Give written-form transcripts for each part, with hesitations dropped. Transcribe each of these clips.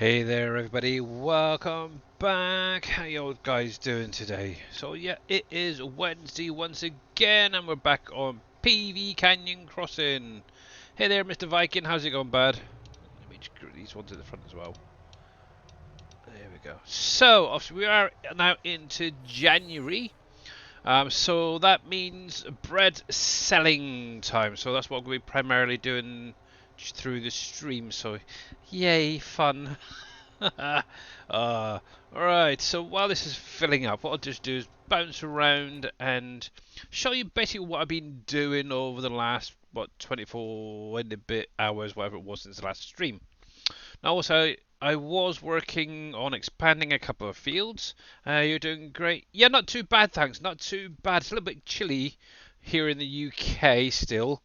Hey there everybody, welcome back. How you guys doing today? So yeah, it is Wednesday once again and we're back on PV Canyon Crossing. Hey there Mr. Viking, how's it going bud? Let me just group these ones at the front as well. There we go. So obviously we are now into January. So that means bread selling time. So that's what we'll be primarily doing through the stream. So yay, fun. Alright, so while this is filling up, what I'll just do is bounce around and show you basically what I've been doing over the last, 24 and a bit hours, whatever it was since the last stream. Now also, I was working on expanding a couple of fields. You're doing great. Yeah, not too bad, thanks. Not too bad. It's a little bit chilly here in the UK still.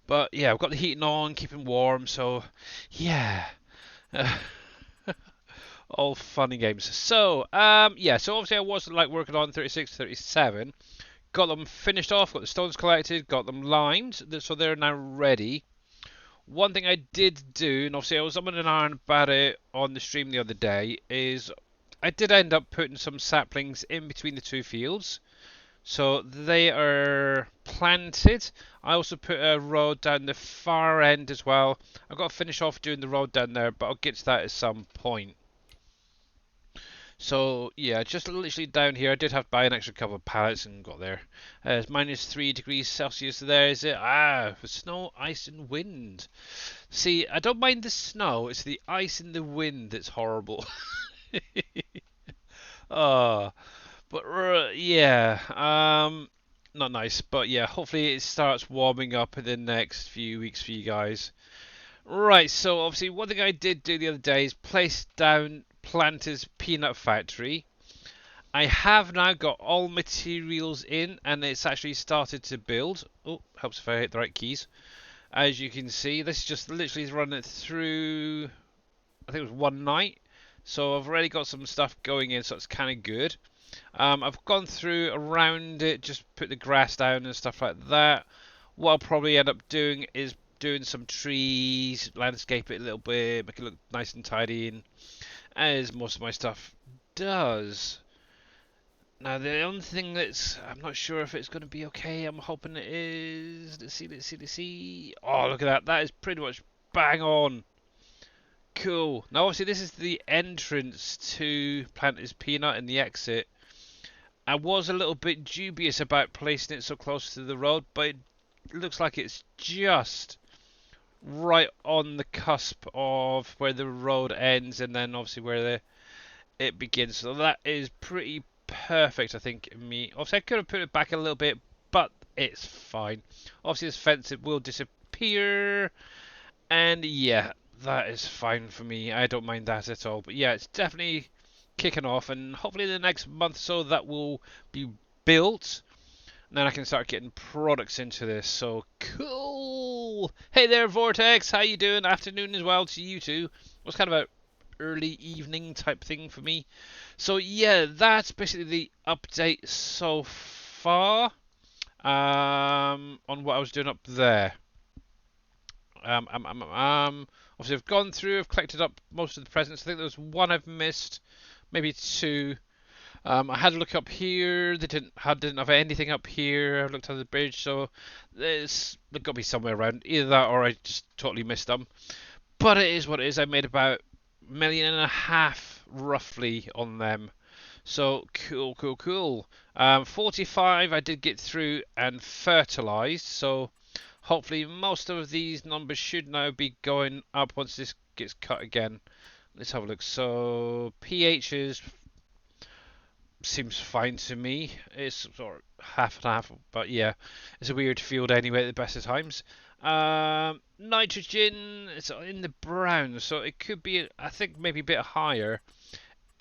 But yeah, I've got the heating on, keeping warm, so yeah. All funny games. So, yeah, so obviously I was like working on 36, 37. Got them finished off, got the stones collected, got them limed, so they're now ready. One thing I did do, and obviously I was umming and ahhing about it on the stream the other day, is I did end up putting some saplings in between the two fields. So they are planted. I also put a road down the far end as well. I've got to finish off doing the road down there, but I'll get to that at some point. So yeah, just literally down here, I did have to buy an extra couple of pallets and got there. It's minus 3 degrees Celsius there, is it? Ah, snow, ice and wind. See, I don't mind the snow, it's the ice and the wind that's horrible. Oh, but yeah, not nice. But yeah, hopefully it starts warming up in the next few weeks for you guys. Right, so obviously one thing I did do the other day is place down Planter's Peanut Factory. I have now got all materials in and it's actually started to build. Oh, helps if I hit the right keys. As you can see, this is just literally running it through, I think it was one night. So I've already got some stuff going in, so it's kind of good. I've gone through around it, just put the grass down and stuff like that. What I'll probably end up doing is doing some trees, landscape it a little bit, make it look nice and tidy, and as most of my stuff does. Now the only thing that's, I'm not sure if it's going to be okay. I'm hoping it is. Let's see. Oh, look at that. That is pretty much bang on. Cool. Now obviously this is the entrance to Planter's Peanut and the exit. I was a little bit dubious about placing it so close to the road, but it looks like it's just right on the cusp of where the road ends and then obviously where it begins. So that is pretty perfect, I think. Obviously I could have put it back a little bit, but it's fine. Obviously this fence, it will disappear, and yeah, that is fine for me. I don't mind that at all. But yeah, it's definitely kicking off, and hopefully in the next month or so that will be built. And then I can start getting products into this. So cool. Hey there, Vortex. How you doing? Afternoon as well to you too. It was kind of a early evening type thing for me. So yeah, that's basically the update so far on what I was doing up there. Obviously I've gone through, I've collected up most of the presents. I think there's one I've missed, maybe two. I had a look up here. They didn't have anything up here. I looked under the bridge, so they've got to be somewhere around. Either that, or I just totally missed them. But it is what it is. I made about 1.5 million roughly on them. So cool, cool, cool. 45 I did get through and fertilized. So hopefully most of these numbers should now be going up once this gets cut again. Let's have a look. So pH is seems fine to me. It's sort of half and half, but yeah, it's a weird field anyway at the best of times. Nitrogen, it's in the brown, so it could be, I think, maybe a bit higher.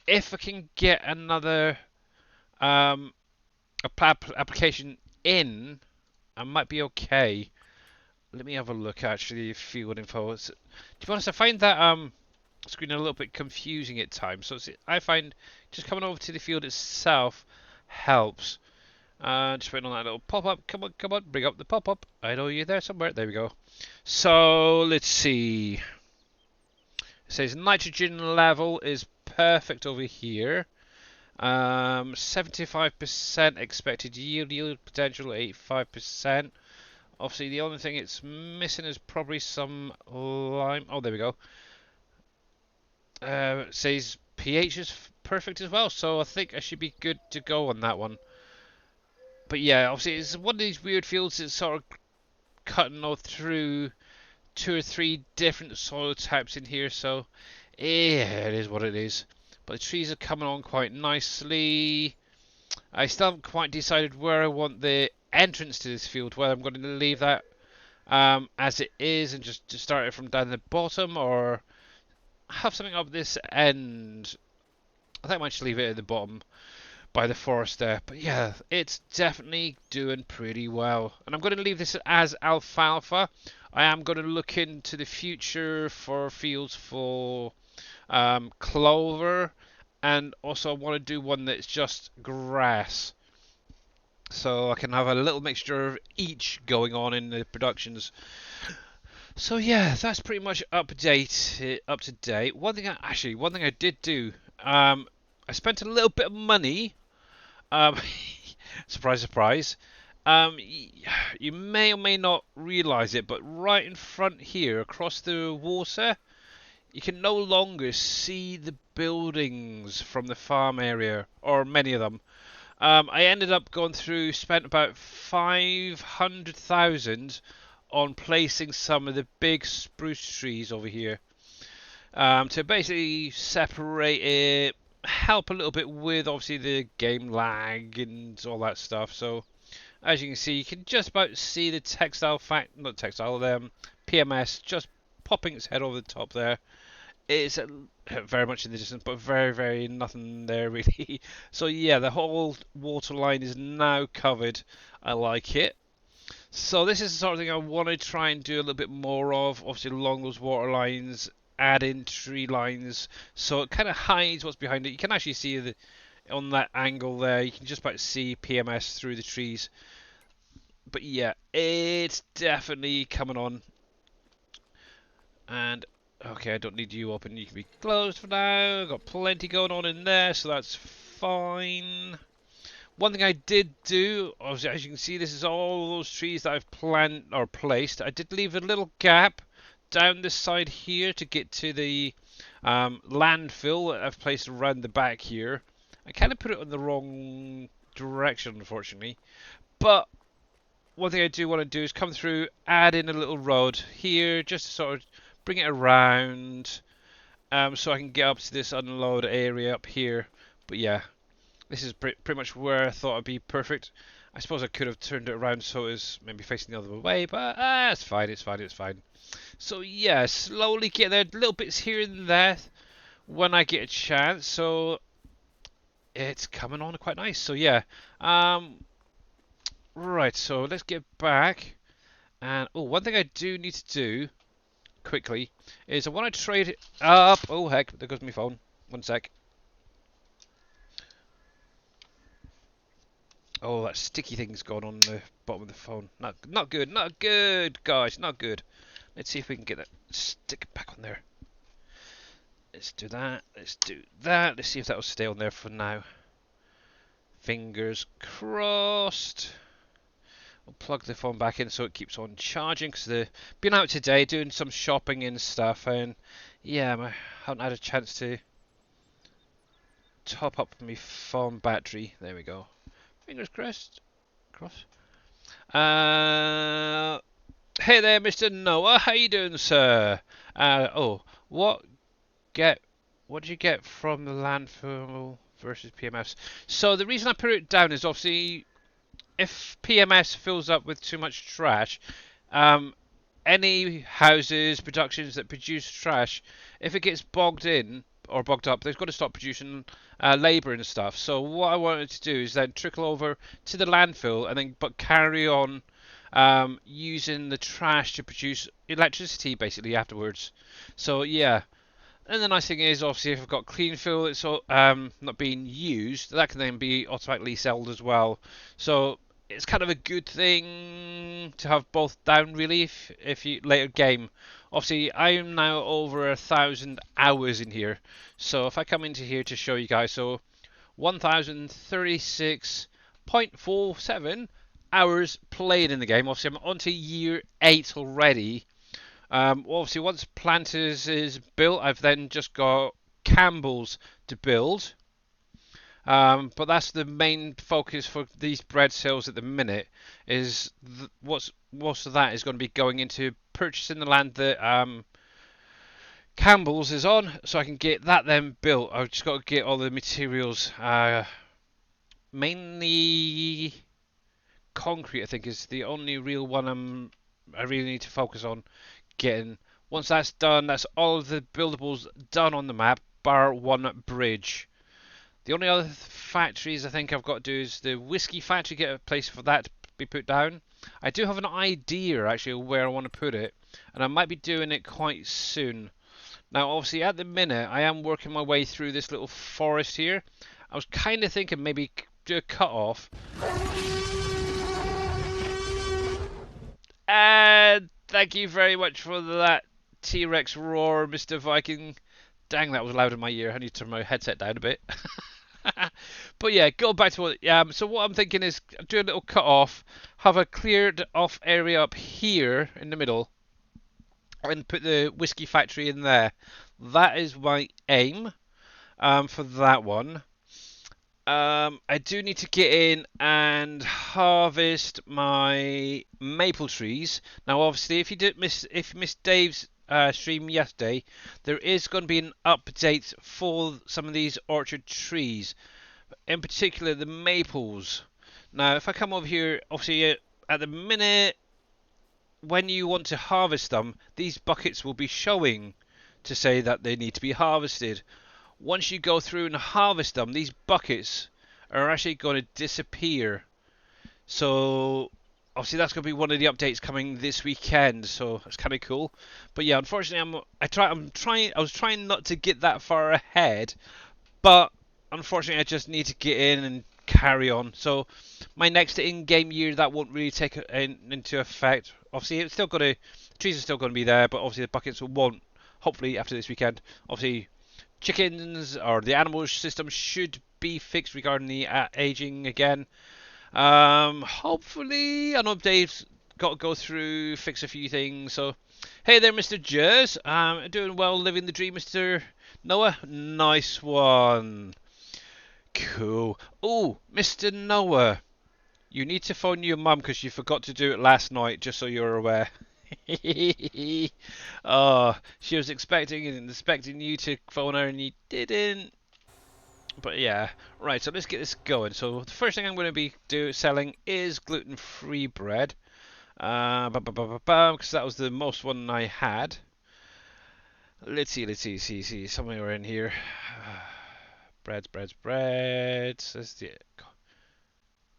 If I can get another application in, I might be okay. Let me have a look, actually, field info. To be honest, I find that screen a little bit confusing at times. So I find just coming over to the field itself helps. Just waiting on that little pop-up. Come on, come on, bring up the pop-up. I know you're there somewhere. There we go. So let's see. says nitrogen level is perfect over here. 75% expected yield potential, 85%. Obviously, the only thing it's missing is probably some lime. Oh, there we go. It says pH is perfect as well, so I think I should be good to go on that one. But yeah, obviously, it's one of these weird fields that's sort of cutting all through 2 or 3 different soil types in here, so yeah, it is what it is. But the trees are coming on quite nicely. I still haven't quite decided where I want the entrance to this field, whether I'm going to leave that as it is and just start it from down the bottom, or have something up this end. I think I might just leave it at the bottom by the forest there. But yeah, it's definitely doing pretty well. And I'm going to leave this as alfalfa. I am going to look into the future for fields for clover, and also I want to do one that's just grass, so I can have a little mixture of each going on in the productions. So yeah, that's pretty much up to date. One thing I did do, I spent a little bit of money. Um, surprise, surprise. You may or may not realise it, but right in front here, across the water, you can no longer see the buildings from the farm area, or many of them. I ended up going through, spent about 500,000 on placing some of the big spruce trees over here, to basically separate it, help a little bit with obviously the game lag and all that stuff. So as you can see, you can just about see the not textile, PMS just popping its head over the top there. It's very much in the distance, but very, very nothing there really. So yeah, the whole water line is now covered. I like it. So this is the sort of thing I want to try and do a little bit more of. Obviously along those water lines, add in tree lines, so it kind of hides what's behind it. You can actually see on that angle there, you can just about see PMS through the trees. But yeah, it's definitely coming on. And okay, I don't need you open. You can be closed for now. Got plenty going on in there, so that's fine. One thing I did do, obviously, as you can see, this is all those trees that I've planted or placed. I did leave a little gap down this side here to get to the landfill that I've placed around the back here. I kind of put it in the wrong direction, unfortunately. But one thing I do want to do is come through, add in a little road here, just to sort of bring it around, so I can get up to this unload area up here. But yeah, this is pretty much where I thought it'd be perfect. I suppose I could have turned it around so it was maybe facing the other way, but it's fine, it's fine, it's fine. So yeah, slowly get there, little bits here and there when I get a chance. So it's coming on quite nice. So yeah, right. So let's get back. And oh, one thing I do need to do quickly is I want to trade it up. Oh heck, there goes my phone. One sec. Oh, that sticky thing's gone on the bottom of the phone. Not good, not good, guys, not good. Let's see if we can get that stick back on there. Let's do that. Let's do that. Let's see if that will stay on there for now. Fingers crossed. We'll plug the phone back in so it keeps on charging, because they've been out today doing some shopping and stuff, and yeah, I haven't had a chance to top up my phone battery. There we go. Fingers crossed. Hey there, Mr. Noah. How you doing, sir? Oh, what did you get from the landfill versus PMS? So the reason I put it down is obviously if PMS fills up with too much trash, any houses, productions that produce trash, if it gets bogged in or bogged up, they've got to stop producing labour and stuff. So what I wanted to do is then trickle over to the landfill and then carry on using the trash to produce electricity basically afterwards. So yeah. And the nice thing is, obviously, if I've got clean fill that's not being used, that can then be automatically sold as well. So it's kind of a good thing to have both down really if you later game. Obviously, I am now over 1,000 hours in here. So if I come into here to show you guys, so 1,036.47 hours played in the game. Obviously, I'm on to year 8 already. Obviously, once Planters is built, I've then just got Campbell's to build. But that's the main focus for these bread sales at the minute. Is what's most of that is going to be going into purchasing the land that Campbell's is on, so I can get that then built. I've just got to get all the materials, mainly concrete. I think is the only real one I really need to focus on getting. Once that's done, that's all of the buildables done on the map, bar one bridge. The only other factories I think I've got to do is the whiskey factory, get a place for that to be put down. I do have an idea actually where I want to put it, and I might be doing it quite soon. Now, obviously, at the minute, I am working my way through this little forest here. I was kind of thinking maybe do a cut off. And thank you very much for that T-Rex roar, Mr. Viking. Dang, that was loud in my ear. I need to turn my headset down a bit. But yeah, go back to what. So what I'm thinking is do a little cut off, have a cleared off area up here in the middle, and put the whiskey factory in there. That is my aim for that one. I do need to get in and harvest my maple trees. Now, obviously, if you missed Dave's stream yesterday, there is going to be an update for some of these orchard trees, in particular the maples. Now, if I come over here, obviously at the minute when you want to harvest them, these buckets will be showing to say that they need to be harvested. Once you go through and harvest them, these buckets are actually going to disappear. So obviously that's going to be one of the updates coming this weekend. So it's kind of cool. But yeah, unfortunately, I was trying not to get that far ahead, but unfortunately, I just need to get in and carry on. So my next in-game year, that won't really take into effect. Obviously, it's still got to, trees are still going to be there, but obviously the buckets won't. Hopefully after this weekend, obviously chickens or the animal system should be fixed regarding the aging again. Hopefully, I know Dave's got to go through, fix a few things. So, hey there, Mr. Jers. Doing well, living the dream, Mr. Noah. Nice one. Cool. Oh, Mr. Noah, you need to phone your mum because you forgot to do it last night, just so you're aware. Oh, she was expecting you to phone her and you didn't. But yeah, right, so let's get this going. So the first thing I'm going to be selling is gluten-free bread. Because that was the most one I had. Let's see, somewhere in here. Breads.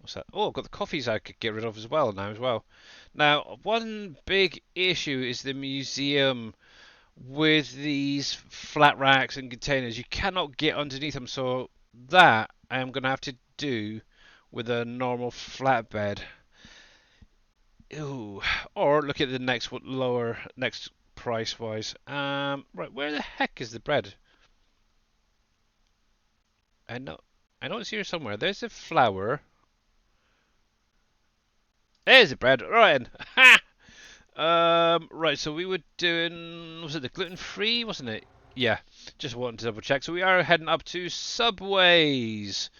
What's that? Oh, I've got the coffees I could get rid of as well. Now, one big issue is the museum with these flat racks and containers. You cannot get underneath them, so that I am going to have to do with a normal flatbed. Ooh. Or look at the next one, next price wise. Right, where the heck is the bread? I know it's here somewhere. There's the flour. There's the bread. Right. Ha! Right, so we were doing, was it the gluten-free, wasn't it? Yeah, just wanted to double check. So we are heading up to Subways.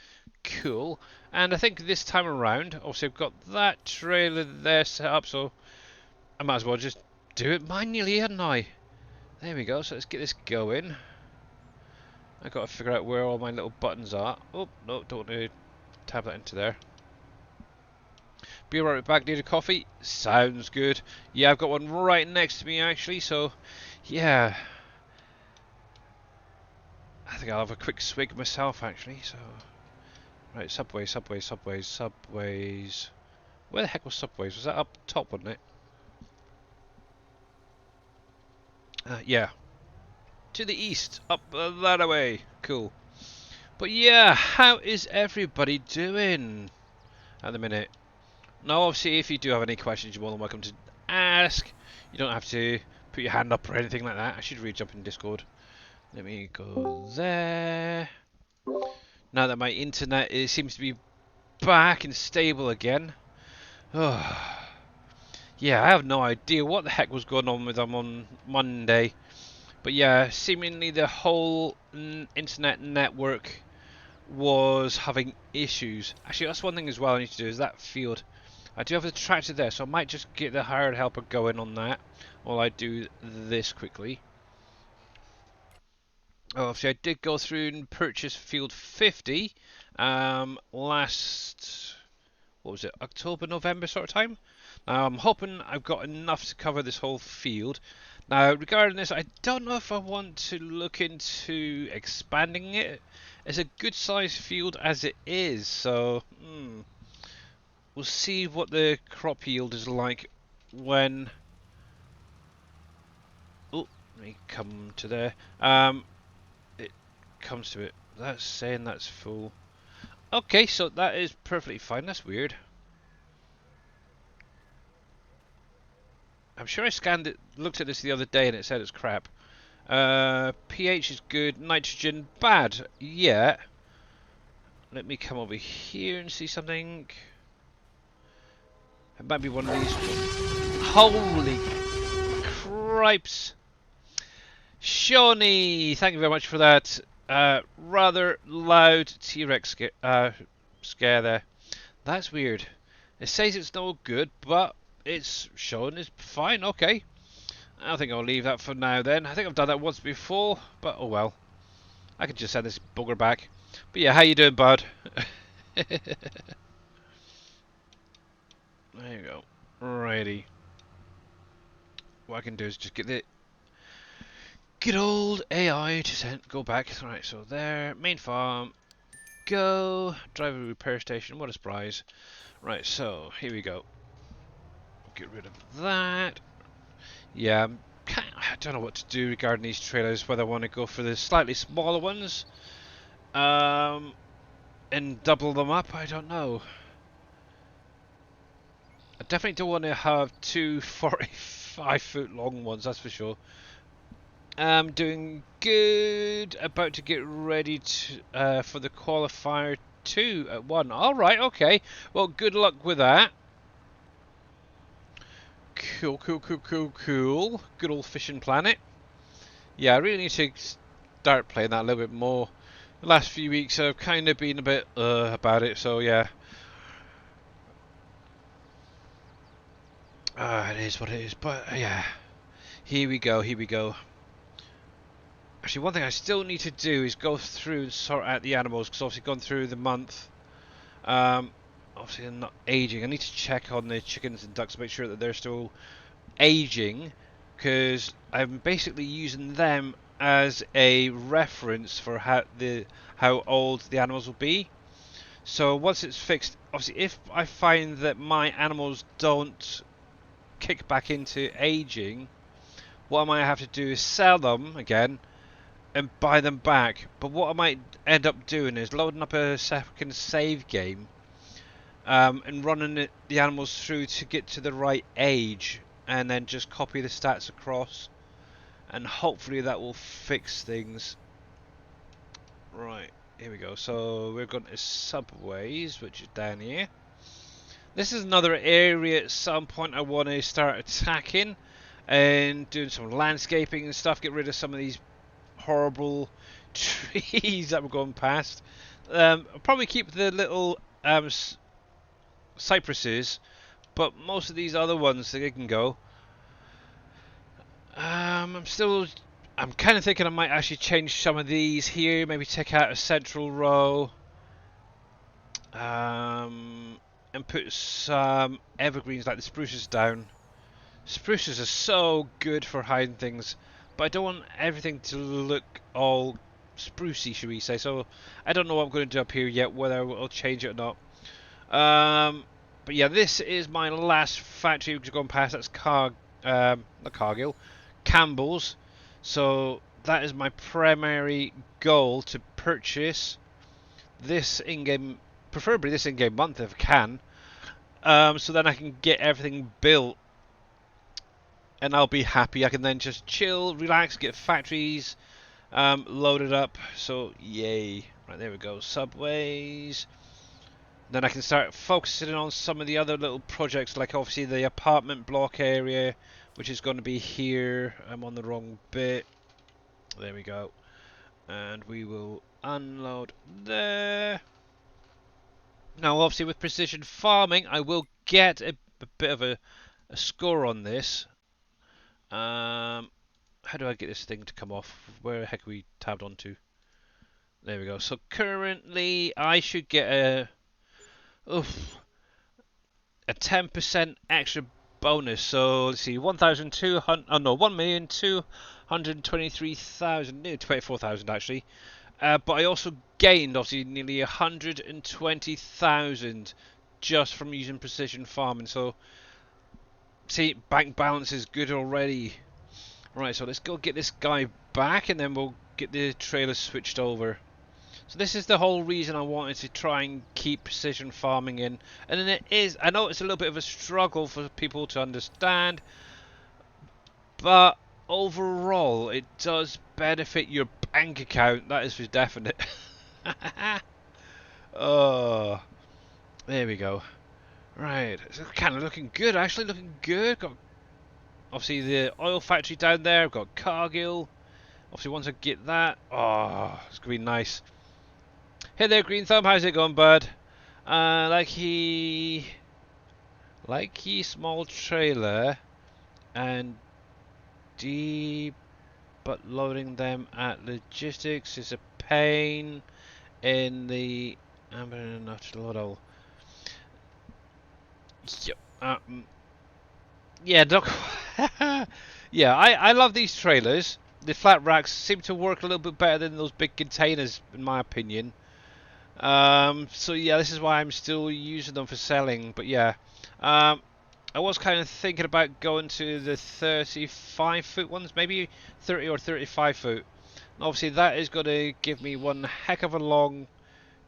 Cool. And I think this time around, obviously I've got that trailer there set up, so I might as well just do it manually, hadn't I? There we go, so let's get this going. I've got to figure out where all my little buttons are. Oh, no, don't want to tab that into there. Be right back, need a coffee? Sounds good. Yeah, I've got one right next to me actually, so yeah. I think I'll have a quick swig myself actually, so. Right, Subways. Where the heck was Subways? Was that up top, wasn't it? Yeah. To the east, up that way. Cool. But yeah, how is everybody doing at the minute? Now, obviously, if you do have any questions, you're more than welcome to ask. You don't have to put your hand up or anything like that. I should really jump in Discord. Let me go there. Now that my internet seems to be back and stable again. Oh, yeah, I have no idea what the heck was going on with them on Monday. But yeah, seemingly the whole internet network was having issues. Actually, that's one thing as well I need to do, is that field. I do have the tractor there, so I might just get the hired helper going on that while I do this quickly. Oh, obviously I did go through and purchase field 50 last, what was it, October, November sort of time. Now I'm hoping I've got enough to cover this whole field. Now regarding this, I don't know if I want to look into expanding it. It's a good sized field as it is, so we'll see what the crop yield is like when... Oh, let me come to there. It comes to it. That's saying that's full. Okay, so that is perfectly fine. That's weird. I'm sure I scanned it, looked at this the other day, and it said it's crap. pH is good. Nitrogen, bad. Yeah. Let me come over here and see something. It might be one of these. Holy cripes! Shawnee, thank you very much for that rather loud T-Rex scare there. That's weird. It says it's no good, but it's showing it's fine. Okay. I think I'll leave that for now then. I think I've done that once before, but oh well. I can just send this bugger back. But yeah, how you doing, bud? There you go. Righty. What I can do is just get the good old AI to go back. Right, so there. Main farm. Go. Driver repair station. What a surprise. Right, so here we go. Get rid of that. Yeah, I don't know what to do regarding these trailers. Whether I want to go for the slightly smaller ones and double them up, I don't know. I definitely don't want to have two 45-foot long ones, that's for sure. I'm doing good. About to get ready to for the qualifier 2 at 1. Alright, okay. Well, good luck with that. Cool, cool, cool, cool, cool. Good old fishing planet. Yeah, I really need to start playing that a little bit more. The last few weeks I've kind of been a bit about it, so yeah. It is what it is, but yeah. Here we go, here we go. Actually, one thing I still need to do is go through and sort out the animals, because obviously gone through the month. Obviously they're not aging. I need to check on the chickens and ducks to make sure that they're still aging, because I'm basically using them as a reference for how old the animals will be. So once it's fixed, obviously if I find that my animals don't kick back into aging, what I might have to do is sell them again and buy them back. But what I might end up doing is loading up a second save game and running the animals through to get to the right age, and then just copy the stats across, and hopefully that will fix things. Right, here we go. So we're going to Subways, which is down here. This is another area at some point I want to start attacking and doing some landscaping and stuff. Get rid of some of these horrible trees that we're going past. I'll probably keep the little cypresses, but most of these other ones they can go. I'm kind of thinking I might actually change some of these here. Maybe take out a central row. And put some evergreens like the spruces down. Spruces are so good for hiding things, but I don't want everything to look all sprucey, should we say. So I don't know what I'm going to do up here yet, whether I'll change it or not. But yeah, this is my last factory we've gone past. That's not Cargill, Campbell's. So that is my primary goal, to purchase this in-game, preferably this in-game month if I can. So then I can get everything built, and I'll be happy. I can then just chill, relax, get factories loaded up. So yay! Right, there we go. Subways. Then I can start focusing on some of the other little projects, like obviously the apartment block area, which is going to be here. I'm on the wrong bit. There we go. And we will unload there. Now, obviously, with precision farming, I will get a bit of a score on this. How do I get this thing to come off? Where the heck are we tabbed onto? There we go. So currently, I should get a 10% extra bonus. So let's see, 1,200. Oh no, 1,223,000, nearly 24,000 actually. But I also gained obviously nearly 120,000 just from using precision farming. So see, bank balance is good already. Right, so let's go get this guy back, and then we'll get the trailer switched over. So this is the whole reason I wanted to try and keep precision farming in. And then it is, I know it's a little bit of a struggle for people to understand, but overall it does benefit your bank account, that is for definite. Oh, there we go. Right, it's kind of looking good, actually looking good. Got obviously the oil factory down there, I've got Cargill. Obviously once I get that, oh, it's going to be nice. Hey there, Green Thumb. How's it going, bud? Likey small trailer and D, but loading them at logistics is a pain in the. I'm gonna not to load all. Yep. Yeah, Doc. Yeah, I love these trailers. The flat racks seem to work a little bit better than those big containers, in my opinion. So yeah, this is why I'm still using them for selling. But yeah, I was kind of thinking about going to the 35-foot ones, maybe 30 or 35 foot. And obviously that is going to give me one heck of a long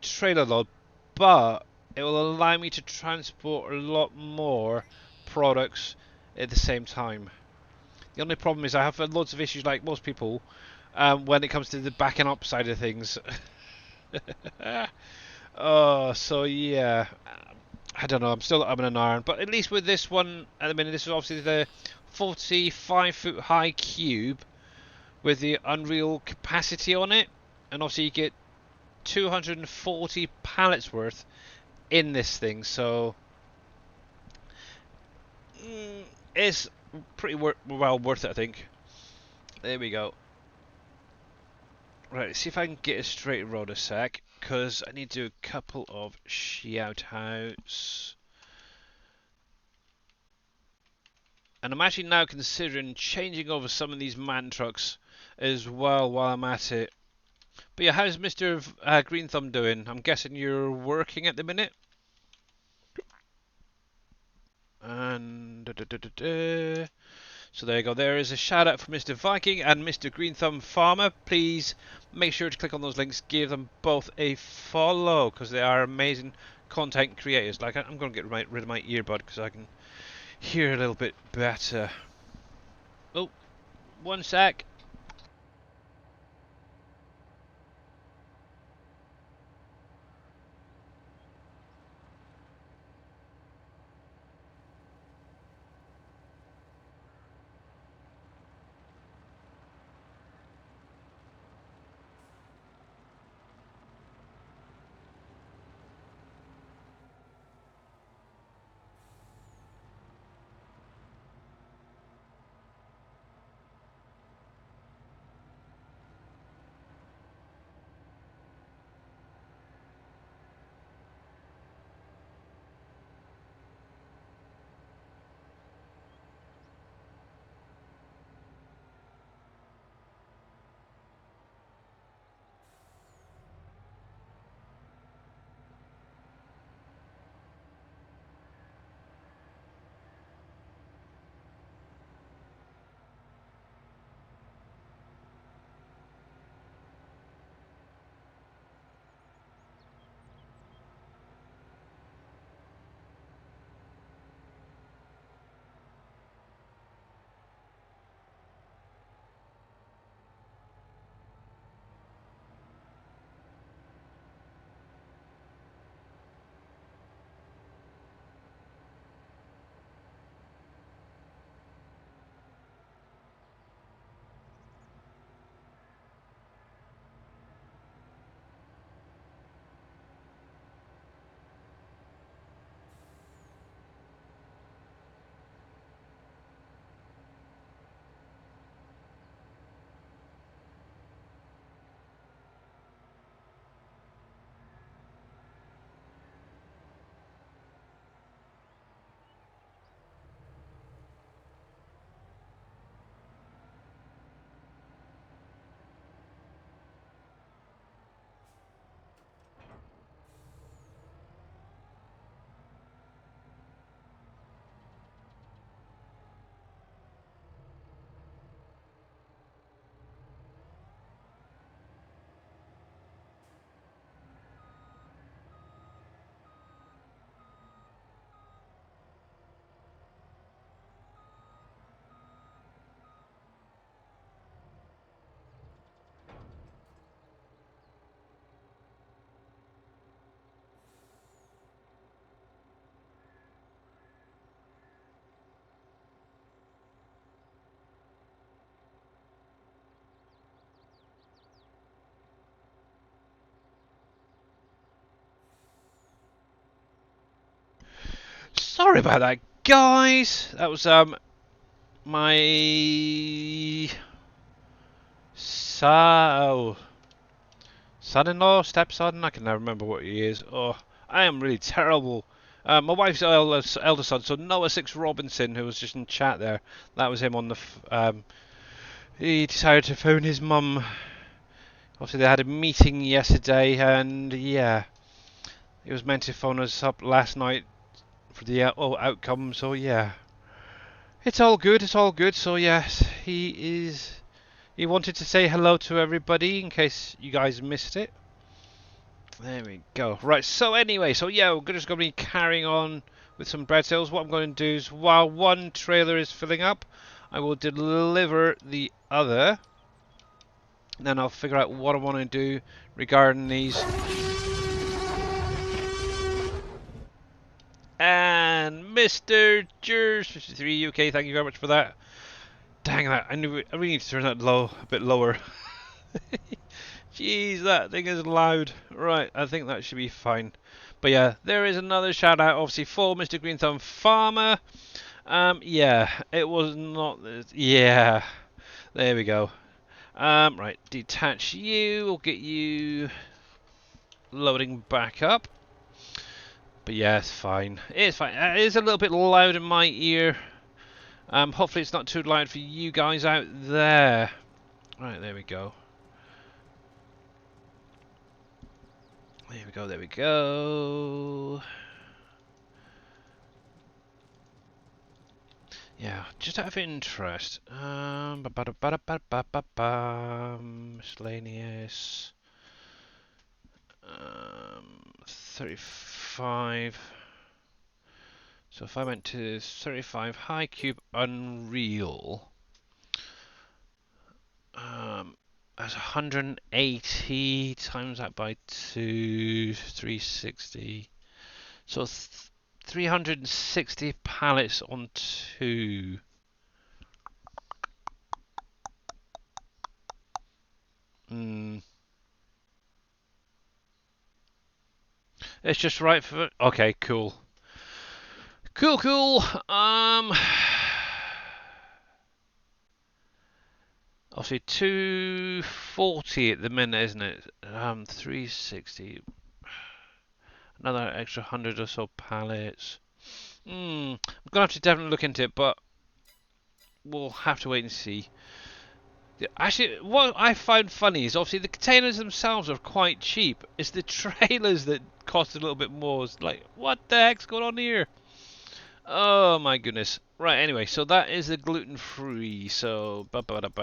trailer load, but it will allow me to transport a lot more products at the same time. The only problem is I have loads of issues like most people when it comes to the backing up side of things. Oh, so yeah, I don't know. I'm still up in an iron, but at least with this one, at the minute, this is obviously the 45-foot high cube with the Unreal capacity on it, and obviously you get 240 pallets worth in this thing. So it's pretty well worth it, I think. There we go. Right, let's see if I can get a straight road a sec, because I need to do a couple of shout outs. And I'm actually now considering changing over some of these man trucks as well while I'm at it. But yeah, how's Mr. Green Thumb doing? I'm guessing you're working at the minute? And so there you go. There is a shout out for Mr. Viking and Mr. Green Thumb Farmer. Please make sure to click on those links. Give them both a follow because they are amazing content creators. Like I'm going to get rid of my earbud because I can hear a little bit better. Oh, one sec. Sorry about that, guys. That was my son-in-law, stepson. I can never remember what he is. Oh, I am really terrible. My wife's elder son, so Noah Six Robinson, who was just in chat there. That was him on the. He decided to phone his mum. Obviously, they had a meeting yesterday, and yeah, he was meant to phone us up last night for the outcome. So yeah, it's all good. It's all good. So yes, he is. He wanted to say hello to everybody in case you guys missed it. There we go. Right, so anyway, so yeah, we're just going to be carrying on with some bread sales. What I'm going to do is, while one trailer is filling up, I will deliver the other. And then I'll figure out what I want to do regarding these. And Mr. Jers53 UK, thank you very much for that. Dang that, I really need to turn that a bit lower. Jeez, that thing is loud. Right, I think that should be fine. But yeah, there is another shout out, obviously, for Mr. Green Thumb Farmer. Yeah, it was not. Yeah, there we go. Right, detach you. We'll get you loading back up. But yeah, it's fine. It's fine. It is a little bit loud in my ear. Hopefully it's not too loud for you guys out there. Right, there we go. There we go, there we go. Yeah, just out of interest. Miscellaneous. 35. So if I went to 35 High Cube Unreal, that's 180 times that by 2, 360. So 360 pallets on 2. It's just right for. Okay, cool. Cool. Obviously 240 at the minute, isn't it? 360. Another extra 100 or so pallets. I'm gonna have to definitely look into it, but we'll have to wait and see. Actually, what I find funny is obviously the containers themselves are quite cheap. It's the trailers that cost a little bit more. It's like, what the heck's going on here? Oh my goodness. Right, anyway, so that is the gluten-free. So, God, I've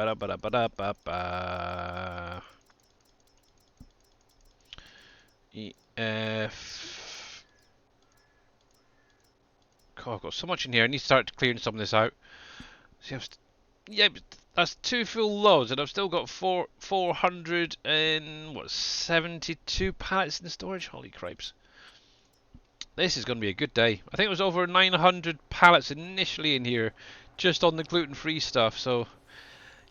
got so much in here. I need to start clearing some of this out. See, yeah, that's 2 full loads, and I've still got 472 pallets in storage. Holy cripes! This is going to be a good day. I think it was over 900 pallets initially in here, just on the gluten-free stuff. So,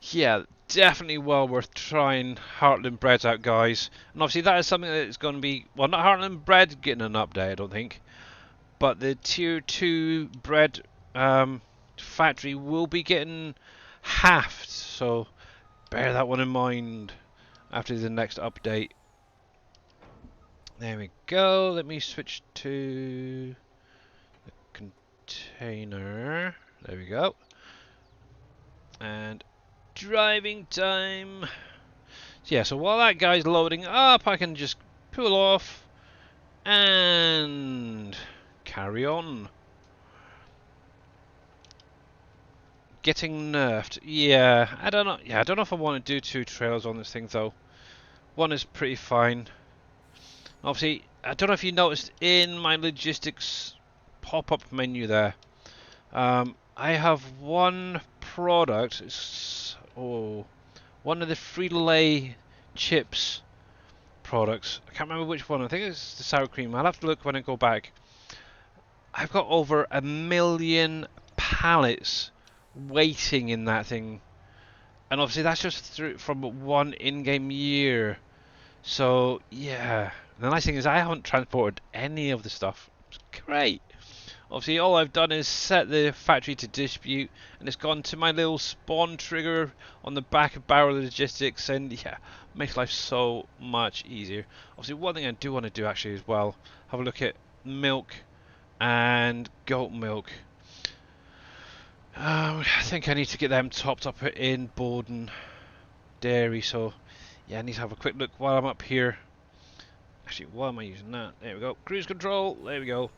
yeah, definitely well worth trying Heartland Breads out, guys. And obviously that is something that is going to be, well, not Heartland Bread getting an update, I don't think, but the Tier 2 bread factory will be getting halved. So, bear that one in mind after the next update. There we go. Let me switch to the container. There we go. And driving time. So yeah, so while that guy's loading up, I can just pull off and carry on. Getting nerfed. Yeah, I don't know. Yeah, I don't know if I want to do 2 trails on this thing though. One is pretty fine. Obviously, I don't know if you noticed in my logistics pop-up menu there. I have one product. It's one of the Frito-Lay chips products. I can't remember which one. I think it's the sour cream. I'll have to look when I go back. I've got over 1 million pallets waiting in that thing, and obviously that's just from one in-game year. So yeah, the nice thing is I haven't transported any of the stuff. It's great. Obviously, all I've done is set the factory to distribute, and it's gone to my little spawn trigger on the back of Barrel Logistics, and yeah, makes life so much easier. Obviously, one thing I do want to do actually as well, have a look at milk and goat milk. I think I need to get them topped up in Borden Dairy, so yeah, I need to have a quick look while I'm up here. Actually, why am I using that? There we go. Cruise control. There we go.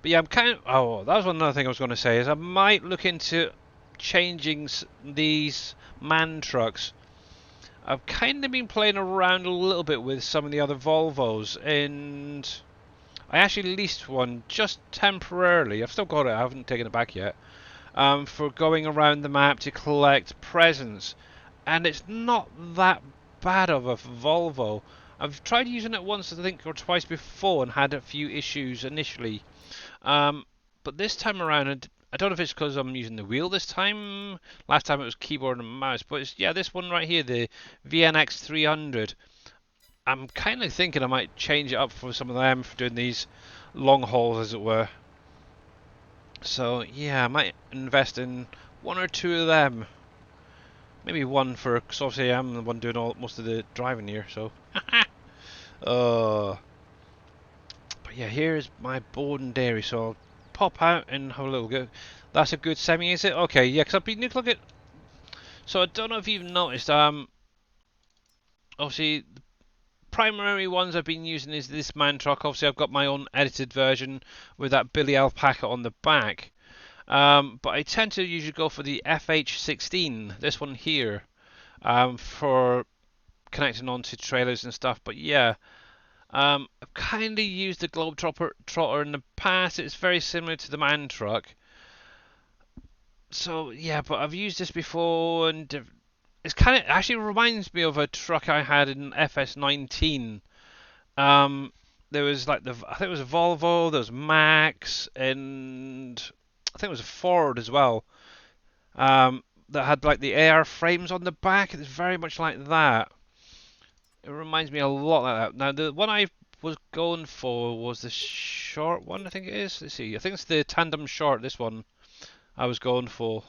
But yeah, I'm kind of... Oh, that was another thing I was going to say, is I might look into changing these man trucks. I've kind of been playing around a little bit with some of the other Volvos, and I actually leased one just temporarily. I've still got it. I haven't taken it back yet. For going around the map to collect presents. And it's not that bad of a Volvo. I've tried using it once, I think, or twice before and had a few issues initially. But this time around, I don't know if it's because I'm using the wheel this time. Last time it was keyboard and mouse. But it's, yeah, this one right here, the VNX 300. I'm kind of thinking I might change it up for some of them for doing these long hauls, as it were. So yeah, I might invest in one or two of them. Maybe one for, because obviously I'm the one doing most of the driving here. So, but yeah, here's my Borden Dairy. So I'll pop out and have a little go. That's a good semi, is it? Okay, yeah, because I've been looking at. So I don't know if you've noticed. Obviously the primary ones I've been using is this man truck. Obviously I've got my own edited version with that Billy Alpaca on the back. But I tend to usually go for the FH16, this one here, for connecting onto trailers and stuff. But yeah, I've kind of used the Globetrotter in the past. It's very similar to the man truck. So yeah, but I've used this before, and it's kind of actually reminds me of a truck I had in FS19. There was like I think it was a Volvo, there was Max, and I think it was a Ford as well. That had like the AR frames on the back. It's very much like that. It reminds me a lot like that. Now the one I was going for was the short one. I think it is. Let's see. I think it's the tandem short. This one I was going for.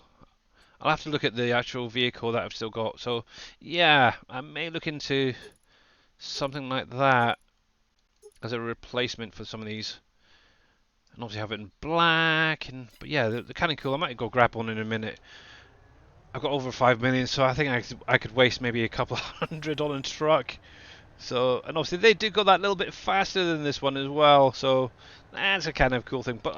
I'll have to look at the actual vehicle that I've still got. So yeah, I may look into something like that as a replacement for some of these. And obviously have it in black. But yeah, they're kind of cool. I might go grab one in a minute. I've got over 5 million, so I think I could waste maybe a couple hundred on a truck. So, and obviously they do go that little bit faster than this one as well. So that's a kind of cool thing. But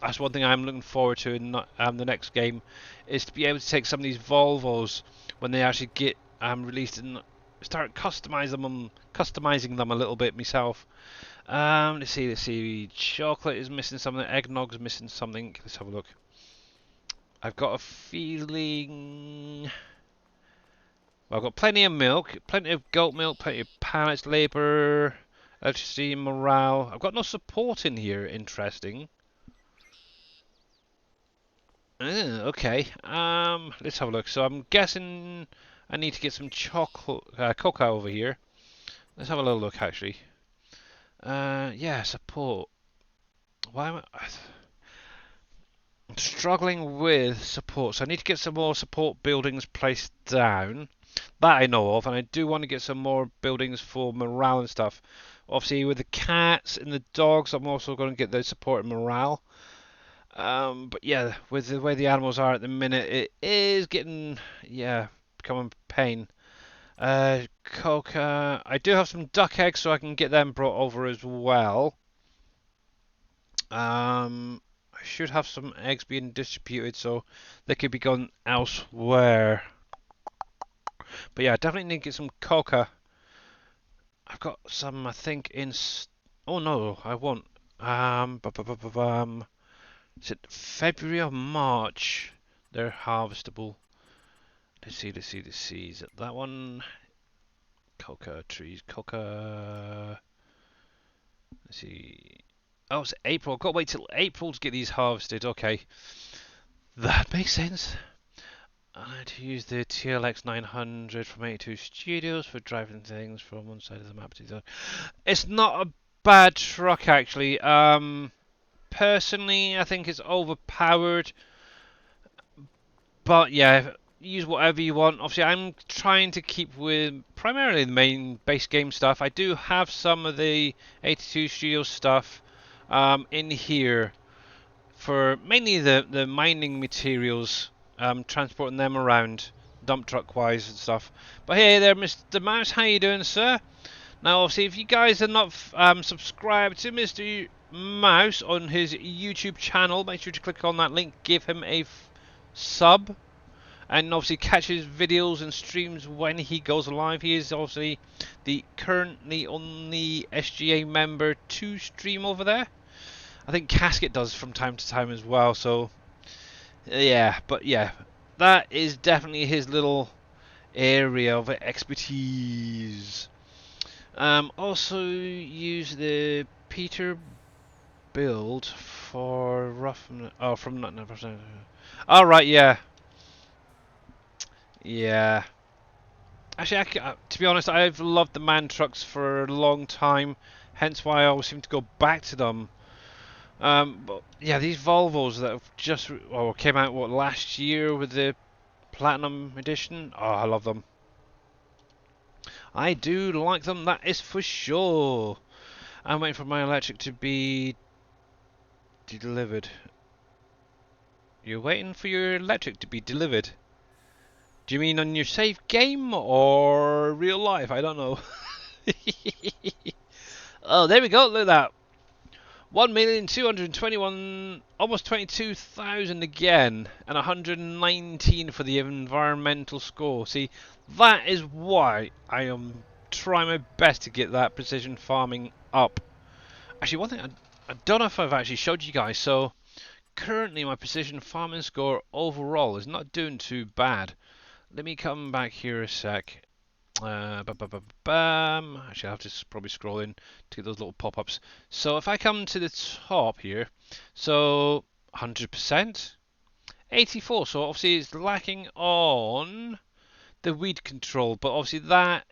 that's one thing I'm looking forward to in the next game, is to be able to take some of these Volvos when they actually get released and start customizing them a little bit myself. Let's see. Chocolate is missing something. Eggnog's missing something. Let's have a look. I've got a feeling. Well, I've got plenty of milk, plenty of goat milk, plenty of pallets, labour, electricity, morale. I've got no support in here. Interesting. Okay. Let's have a look. So I'm guessing I need to get some chocolate, cocoa over here. Let's have a little look, actually. Yeah, support. Why am I? I'm struggling with support, so I need to get some more support buildings placed down. That I know of, and I do want to get some more buildings for morale and stuff. Obviously, with the cats and the dogs, I'm also going to get those support and morale. But yeah, with the way the animals are at the minute, it is getting, yeah, becoming a pain. Coca. I do have some duck eggs, so I can get them brought over as well. I should have some eggs being distributed, so they could be going elsewhere. But yeah, I definitely need to get some coca. I've got some, I think, oh no, I won't. Is it February or March? They're harvestable. Let's see. Is it that one? Coca trees, coca. Let's see. Oh, it's April. I've got to wait till April to get these harvested. Okay. That makes sense. I had to use the TLX 900 from 82 Studios for driving things from one side of the map to the other. It's not a bad truck, actually. personally, I think it's overpowered. But yeah, use whatever you want. Obviously, I'm trying to keep with primarily the main base game stuff. I do have some of the 82 Studio stuff in here for mainly the mining materials, transporting them around, dump truck wise and stuff. But hey there, Mr. Mouse, how you doing, sir? Now, obviously, if you guys are not subscribed to Mr. Mouse on his YouTube channel, make sure to click on that link, give him a sub, and obviously catch his videos and streams when he goes live. He is obviously the currently only SGA member to stream over there. I think Casket does from time to time as well. So yeah, but yeah, that is definitely his little area of expertise. Also use the Peter build for rough. Oh, from not. All right, yeah. Yeah. Actually, to be honest, I've loved the man trucks for a long time, hence why I always seem to go back to them. But yeah, these Volvos that have just came out last year with the Platinum Edition. Oh, I love them. I do like them. That is for sure. I'm waiting for my electric to be delivered. You're waiting for your electric to be delivered? Do you mean on your save game or real life? I don't know. Oh, there we go. Look at that. 1,221,000, almost 22,000 again, and 119 for the environmental score. See, that is why I am trying my best to get that precision farming up. Actually, one thing I don't know if I've actually showed you guys. So currently, my precision farming score overall is not doing too bad. Let me come back here a sec. Bam. Actually, I have to probably scroll in to those little pop-ups. So if I come to the top here, so 100%, 84. So obviously it's lacking on the weed control, but obviously that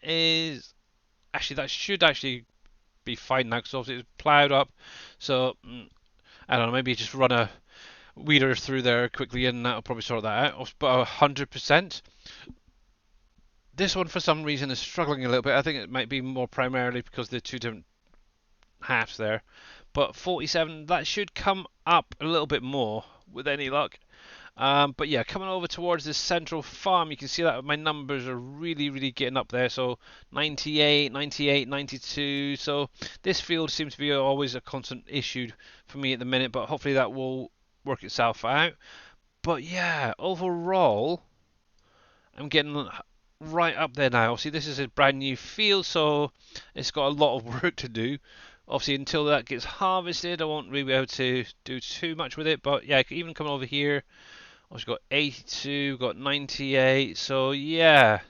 should actually be fine now because obviously it's ploughed up. So I don't know, maybe just run a weeder through there quickly and that'll probably sort that out. But 100%. This one, for some reason, is struggling a little bit. I think it might be more primarily because they're two different halves there. But 47, that should come up a little bit more with any luck. But yeah, coming over towards this central farm, you can see that my numbers are really, really getting up there. So 98, 98, 92. So this field seems to be always a constant issue for me at the minute, but hopefully that will work itself out. But yeah, overall, I'm getting right up there now. Obviously, this is a brand new field, so it's got a lot of work to do. Obviously, until that gets harvested, I won't really be able to do too much with it. But yeah, even coming over here, I've got 82, got 98. So yeah,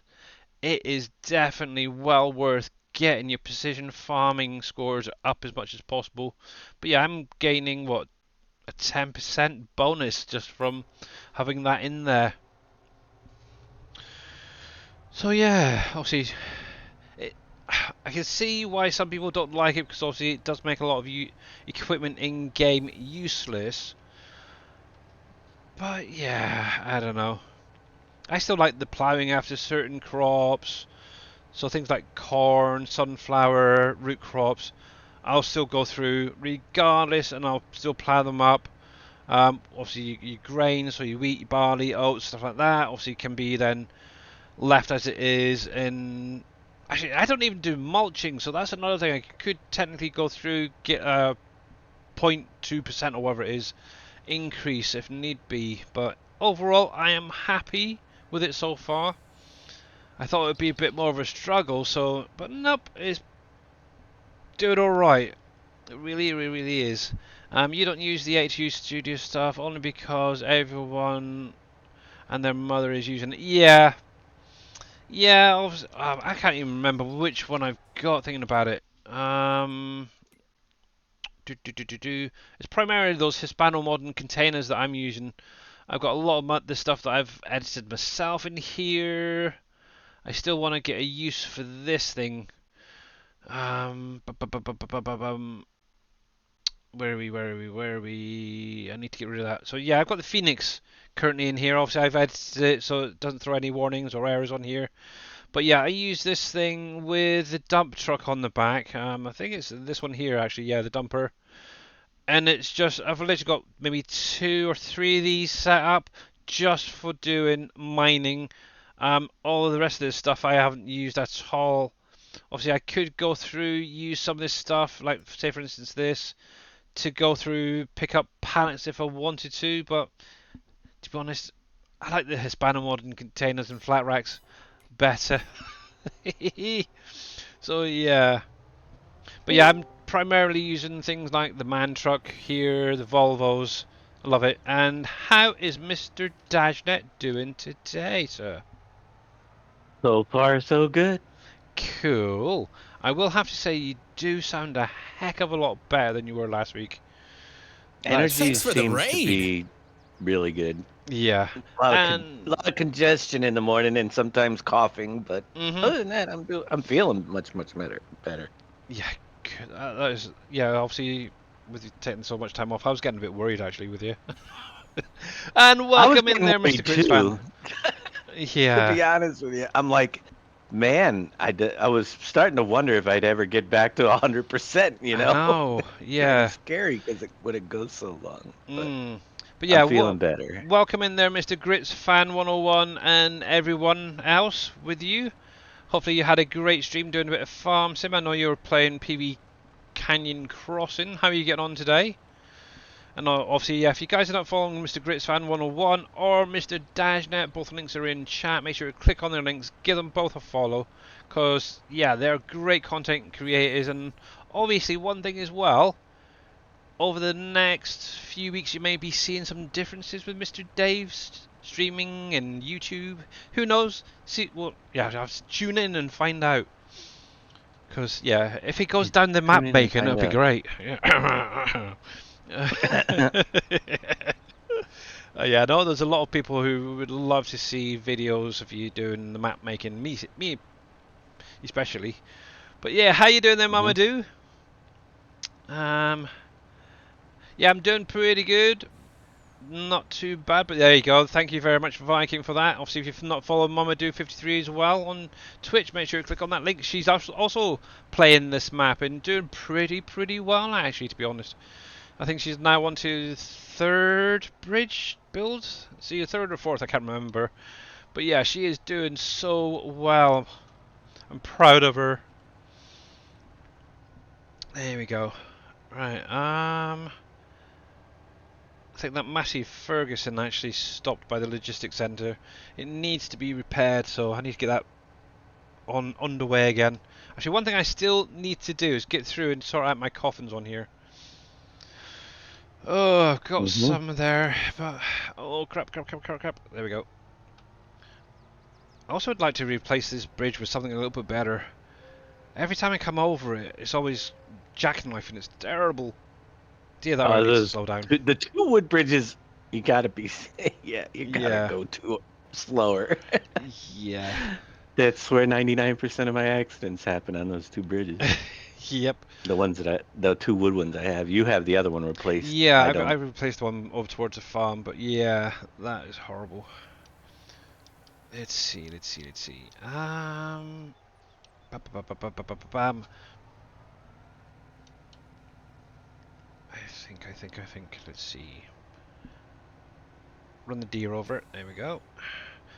it is definitely well worth getting your precision farming scores up as much as possible. But yeah, I'm gaining a 10% bonus just from having that in there. So yeah, obviously, I can see why some people don't like it because obviously it does make a lot of equipment in game useless. But yeah, I don't know. I still like the ploughing after certain crops. So things like corn, sunflower, root crops, I'll still go through regardless, and I'll still plough them up. Obviously, your grains, so your wheat, your barley, oats, stuff like that, obviously can be then left as it is. And actually, I don't even do mulching, so that's another thing. I could technically go through, get a 0.2% or whatever it is increase if need be, but overall I am happy with it so far. I thought it would be a bit more of a struggle, but nope, it's doing alright. It really, really, really is. You don't use the HU Studio stuff only because everyone and their mother is using it. Yeah, yeah. I can't even remember which one I've got thinking about it. It's primarily those Hispano modern containers that I'm using. I've got a lot of the stuff that I've edited myself in here. I still want to get a use for this thing. Where are we? Where are we? Where are we? I need to get rid of that. So yeah, I've got the Phoenix currently in here. Obviously, I've edited it so it doesn't throw any warnings or errors on here. But yeah, I use this thing with the dump truck on the back. I think it's this one here actually. Yeah, the dumper. And it's just I've literally got maybe 2 or 3 of these set up just for doing mining. All of the rest of this stuff I haven't used at all. Obviously, I could go through, use some of this stuff, like say for instance this, to go through, pick up pallets if I wanted to. But to be honest, I like the Hispano modern containers and flat racks better. So yeah, but yeah, I'm primarily using things like the man truck here, the Volvos. I love it. And how is Mr. Dashnet doing today, sir? So far, so good. Cool. I will have to say you do sound a heck of a lot better than you were last week. That's Energy Thanks for the seems to raid. be really good. yeah. A And lot of congestion in the morning and sometimes coughing, but mhm. other than that, I'm feeling much better. Yeah, that is yeah. Obviously, with you taking so much time off, I was getting a bit worried actually with you. And I was welcome in getting there, Mr. worried Grits fan. too, to Yeah, be honest with you. I'm like, man, I was starting to wonder if I'd ever get back to 100%. I know. Kind of Yeah. scary because it would it go so long, but But I'm yeah, feeling better. welcome in there, Mr. Grits fan 101, and everyone else with you. Hopefully you had a great stream doing a bit of farm sim. I know you were playing PB Canyon Crossing. How are you getting on today? And obviously, yeah, if you guys are not following Mr. Grits Fan 101 or Mr. Dashnet, both links are in chat. Make sure you click on their links, give them both a follow, because yeah, they're great content creators. And obviously, one thing as well, over the next few weeks, you may be seeing some differences with Mr. Dave's streaming and YouTube. Who knows? See, well, yeah, just tune in and find out. Because yeah, if he goes down the map Tune in and making, it'll find be out. great. Yeah, I know there's a lot of people who would love to see videos of you doing the map making. Me especially. But yeah, how you doing there, Mhm. Mamadou? Um, yeah, I'm doing pretty good. Not too bad, but there you go. Thank you very much, Viking, for that. Obviously, if you've not followed Mamadou53 as well on Twitch, make sure you click on that link. She's also playing this map and doing pretty well, actually, to be honest. I think she's now on to third bridge build. See, a third or fourth, I can't remember. But yeah, she is doing so well. I'm proud of her. There we go. Right, I think that massive Ferguson actually stopped by the logistics centre. It needs to be repaired, so I need to get that on underway again. Actually, one thing I still need to do is get through and sort out my coffins on here. Oh, I've got Mhm. some there, but oh crap. There we go. I also would like to replace this bridge with something a little bit better. Every time I come over it, it's always jackknifing. It's terrible. Dear, that one needs to Those slow down. the two wood bridges, you gotta be, yeah, you gotta Yeah. go slower. Yeah. That's where 99% of my accidents happen, on those two bridges. Yep. The two wood ones I have. You have the other one replaced. Yeah, I I don't. replaced one over towards the farm, but yeah, that is horrible. Let's see. Bam. I think. Let's see. Run the deer over it. There we go.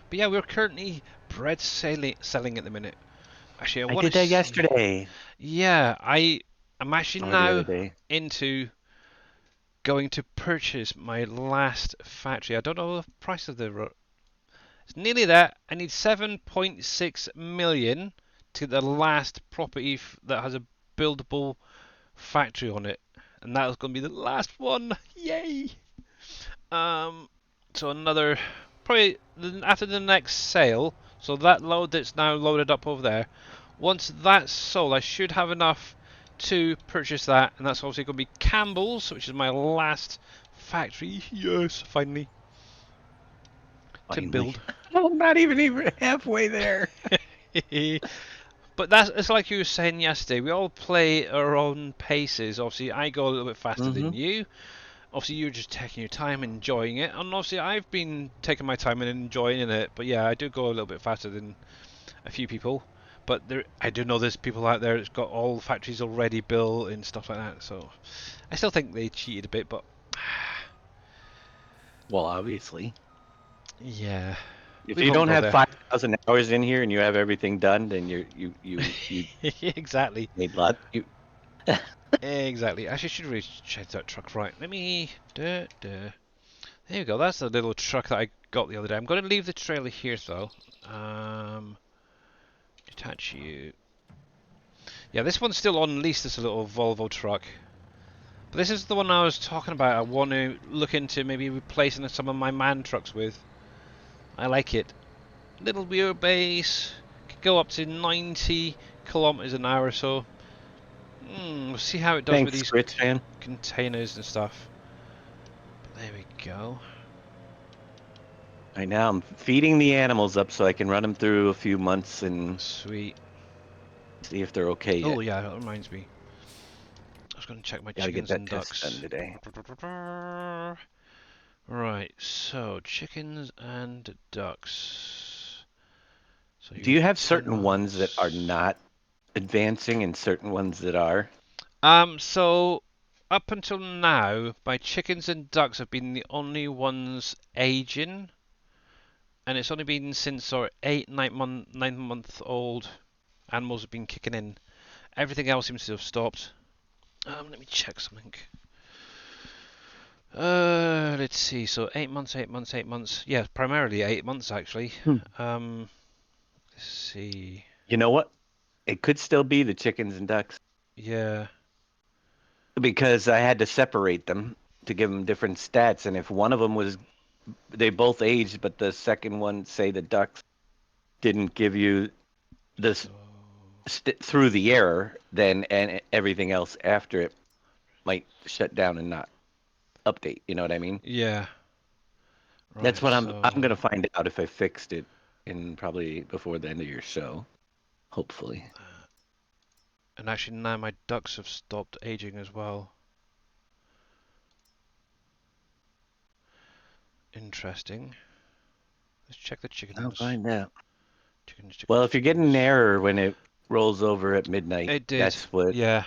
But yeah, we're currently bread selling at the minute. Actually, I I want to did that see. yesterday Yeah, I'm actually or the other now day. into going to purchase my last factory. I don't know the price of it's nearly there. I need 7.6 million to the last property that has a buildable factory on it, and that is going to be the last one. Yay! Um, so another probably after the next sale. So that load that's now loaded up over there. Once that's sold, I should have enough to purchase that, and that's obviously going to be Campbell's, which is my last factory. Yes, finally to Finally, build. I'm not even halfway there. But that's it's like you were saying yesterday. We all play our own paces. Obviously, I go a little bit faster than Mm-hmm. you. Obviously, you're just taking your time, enjoying it, and obviously, I've been taking my time and enjoying it. But yeah, I do go a little bit faster than a few people. But I do know there's people out there that's got all factories already built and stuff like that. So I still think they cheated a bit, but Well, obviously. yeah, If we you won't don't go have there. 5,000 hours in here and you have everything done, then you Exactly. made lots. Exactly. Actually, I should really change that truck. Right. Let me. There you go. That's the little truck that I got the other day. I'm going to leave the trailer here, though. Um, Detach you. Yeah, this one's still on lease. This little Volvo truck. But this is the one I was talking about. I want to look into maybe replacing some of my man trucks with. I like it. Little wheelbase. Could go up to 90 kilometers an hour or so. We'll see how it does with Thanks, these Grits fan. containers and stuff. But there we go. Right now, I'm feeding the animals up so I can run them through a few months and Sweet. see if they're okay Oh yet. yeah, that reminds me. I was going to check my Got to get chickens that and test done ducks. today. Right, so chickens and ducks. So Do you're you have 10 certain ones that are months. not advancing and certain ones that are? So up until now, my chickens and ducks have been the only ones aging, and it's only been since our 9 month old animals have been kicking in. Everything else seems to have stopped. Let me check something. Let's see. So 8 months, 8 months, 8 months. Yeah, primarily 8 months actually. Hmm. Um, let's see. You know what? It could still be the chickens and ducks Yeah. because I had to separate them to give them different stats. And if one of them was, they both aged, but the second one, say the ducks, didn't give you this So through the error, then and everything else after it might shut down and not update. You know what I mean? yeah. That's Right. what I'm gonna So find out if I fixed it in probably before the end of your show, hopefully. and actually now my ducks have stopped aging as well. Interesting. Let's check the I'll chickens. find out. Chickens, Well, chickens, if you're getting an chickens. error when it rolls over at midnight, It did. that's what. Yeah.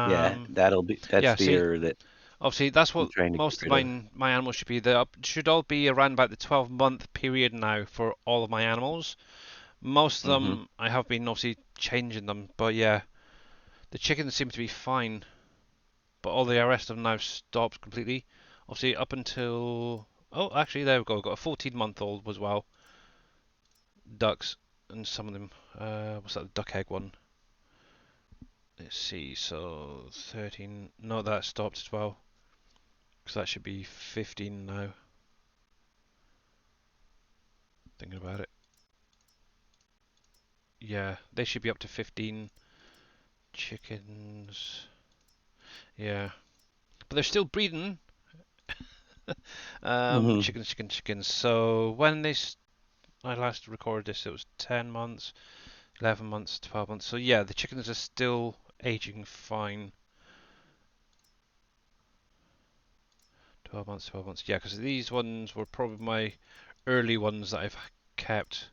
Yeah, Um. that's Yeah. the See, error that obviously that's I'm what trying to get most of rid of. my animals should be. They should all be around about the 12-month period now for all of my animals. Most of Hmm. them I have been obviously changing them, but yeah, the chickens seem to be fine, but all the rest of them now stopped completely. Obviously up until actually there we go. We've got a 14-month-old as well. Ducks and some of them. What's that? The duck egg one. Let's see. So 13. No, that stopped as well. Because that should be 15 now. Thinking about it. Yeah, they should be up to 15 chickens. Yeah, but they're still breeding. Hmm. Chickens, chickens, chickens. So when I last recorded this, it was 10 months, 11 months, 12 months. So yeah, the chickens are still aging fine. 12 months, 12 months. Yeah, because these ones were probably my early ones that I've kept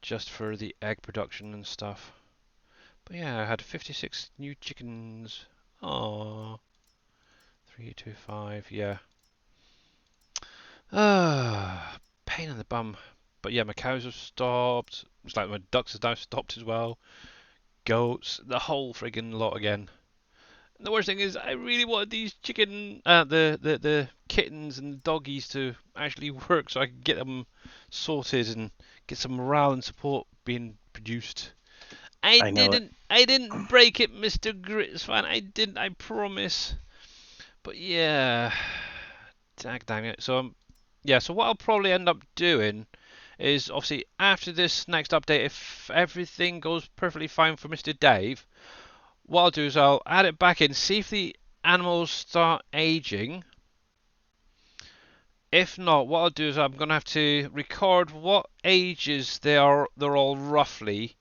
just for the egg production and stuff. But yeah, I had 56 new chickens. Aww. 325, yeah. Ah, pain in the bum. But yeah, my cows have stopped. It's like my ducks have now stopped as well. Goats, the whole friggin' lot again. And the worst thing is, I really wanted these the kittens and doggies to actually work, so I could get them sorted and get some morale and support being produced. I I know it. didn't. I didn't break it, Mr. Gritsfan. I didn't. I promise. But yeah, dag dang it. Yeah. So what I'll probably end up doing is obviously after this next update, if everything goes perfectly fine for Mr. Dave, what I'll do is I'll add it back in, see if the animals start aging. If not, what I'll do is I'm gonna have to record what ages they're all roughly,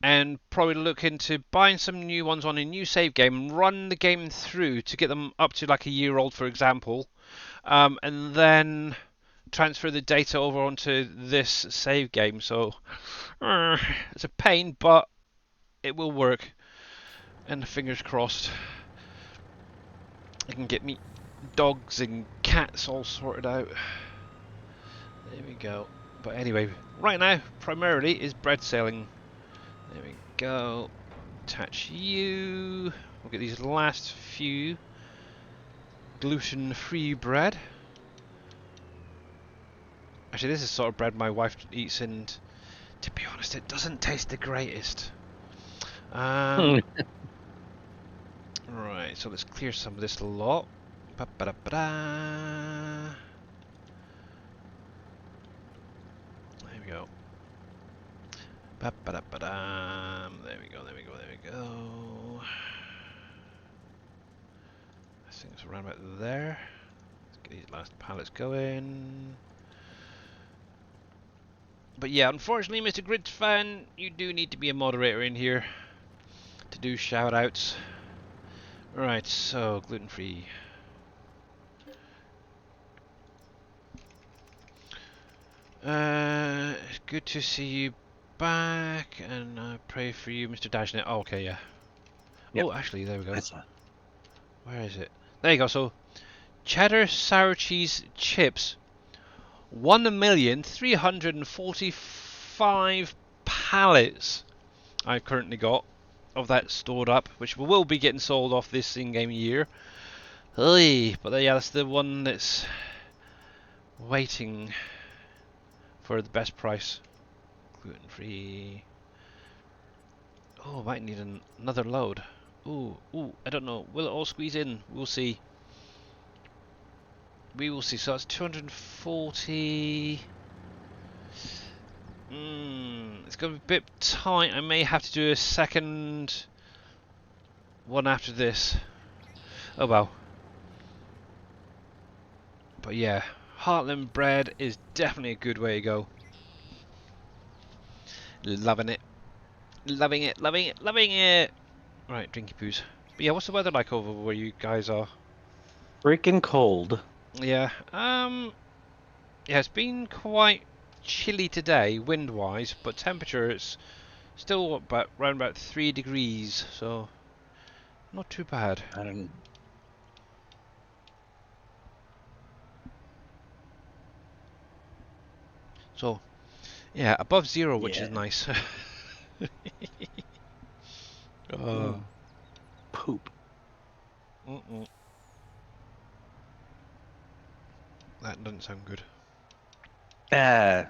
and probably look into buying some new ones on a new save game and run the game through to get them up to like a year old, for example, and then transfer the data over onto this save game. So it's a pain, but it will work. And fingers crossed, I can get me dogs and cats all sorted out. There we go. But anyway, right now, primarily is bread selling. There we go. Attach you. We'll get these last few gluten-free bread. Actually, this is sort of bread my wife eats, and to be honest, it doesn't taste the greatest. Right, so let's clear some of this lot. Ba-ba-da-ba-da. There we go. Ba-ba-da-ba-da. There we go, there we go, there we go. I think it's around about there. Let's get these last pallets going. But yeah, unfortunately, Mr. Grid fan, you do need to be a moderator in here to do shout-outs. Right, so gluten-free. Good to see you back, and I pray for you, Mr. Dashnet. Oh, okay, yeah. Yep. Oh, actually, there we go. That's Where is it? There you go. So, cheddar sour cheese chips, 1,345 pallets I've currently got of that stored up, which will be getting sold off this in-game year. Oy, but yeah, that's the one that's waiting for the best price. Gluten-free. Oh, might need another load. Ooh, I don't know. Will it all squeeze in? We'll see. We will see. So that's 240. It's going to be a bit tight. I may have to do a second one after this. Oh well. But yeah, Heartland bread is definitely a good way to go. Loving it. Loving it, loving it, loving it! Right, drinky poos. But yeah, what's the weather like over where you guys are? freaking cold. Yeah, yeah, it's been quite chilly today, wind-wise, but temperature it's still about around about 3 degrees, so not too bad. I don't. So yeah, above zero, which is Yeah. nice. Mm, poop. Mm-mm. That doesn't sound good. Gotta.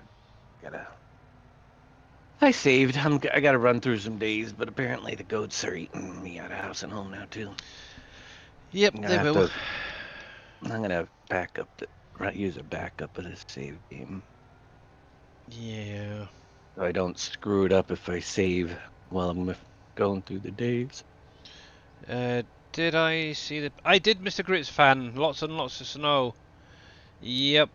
I saved. I gotta run through some days, but apparently the goats are eating me out of house and home now too. Yep, I'm gonna they have will. to. I'm gonna back up the. Use a backup of this save game, Yeah. so I don't screw it up if I save while I'm going through the days. Did I see the... I did, Mr. Grits fan. Lots and lots of snow. Yep.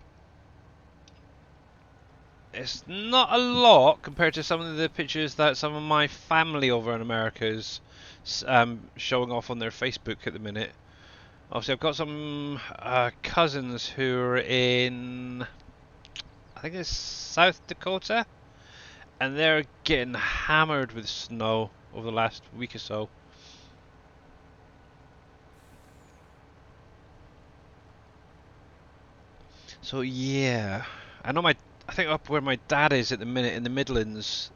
It's not a lot compared to some of the pictures that some of my family over in America is showing off on their Facebook at the minute. Obviously, I've got some cousins who are in, I think it's South Dakota, and they're getting hammered with snow over the last week or so. So yeah, I think up where my dad is at the minute in the Midlands,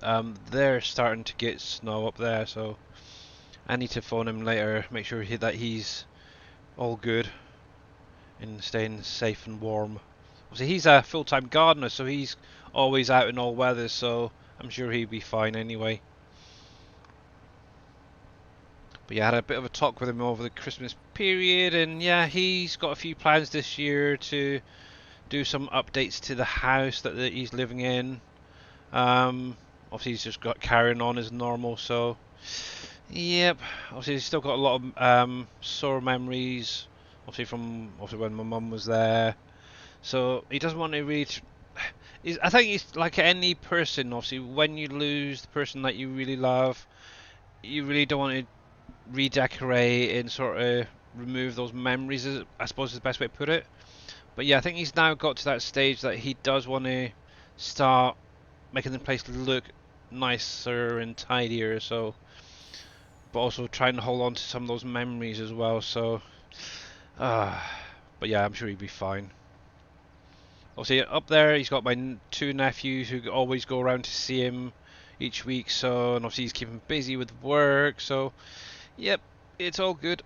they're starting to get snow up there. So I need to phone him later, make sure that he's all good and staying safe and warm. Obviously, he's a full-time gardener, so he's always out in all weather. So I'm sure he'll be fine anyway. But yeah, I had a bit of a talk with him over the Christmas period, and yeah, he's got a few plans this year to do some updates to the house that he's living in. Obviously, he's just got carrying on as normal. So, yep. Obviously, he's still got a lot of sore memories. Obviously, from when my mum was there. So he doesn't want to really. I think it's like any person. Obviously, when you lose the person that you really love, you really don't want to redecorate and sort of remove those memories. I suppose is the best way to put it. But yeah, I think he's now got to that stage that he does want to start making the place look nicer and tidier. So, but also trying to hold on to some of those memories as well. So, uh, but yeah, I'm sure he'll be fine. Obviously, up there, he's got my two nephews who always go around to see him each week. So, and obviously, he's keeping busy with work. So, yep, it's all good.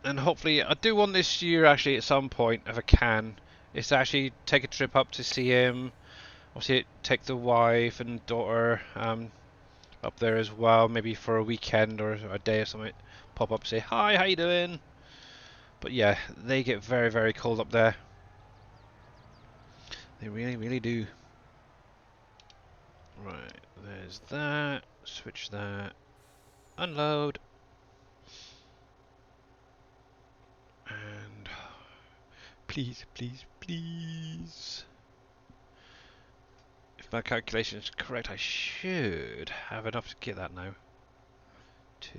And hopefully, I do want this year actually at some point, if I can, is to actually take a trip up to see him. Obviously, take the wife and daughter up there as well, maybe for a weekend or a day or something. Pop up, say hi, how you doing? But yeah, they get very, very cold up there. They really, really do. Right, there's that. Switch that. Unload. And please, please, please. If my calculation is correct, I should have enough to get that now. To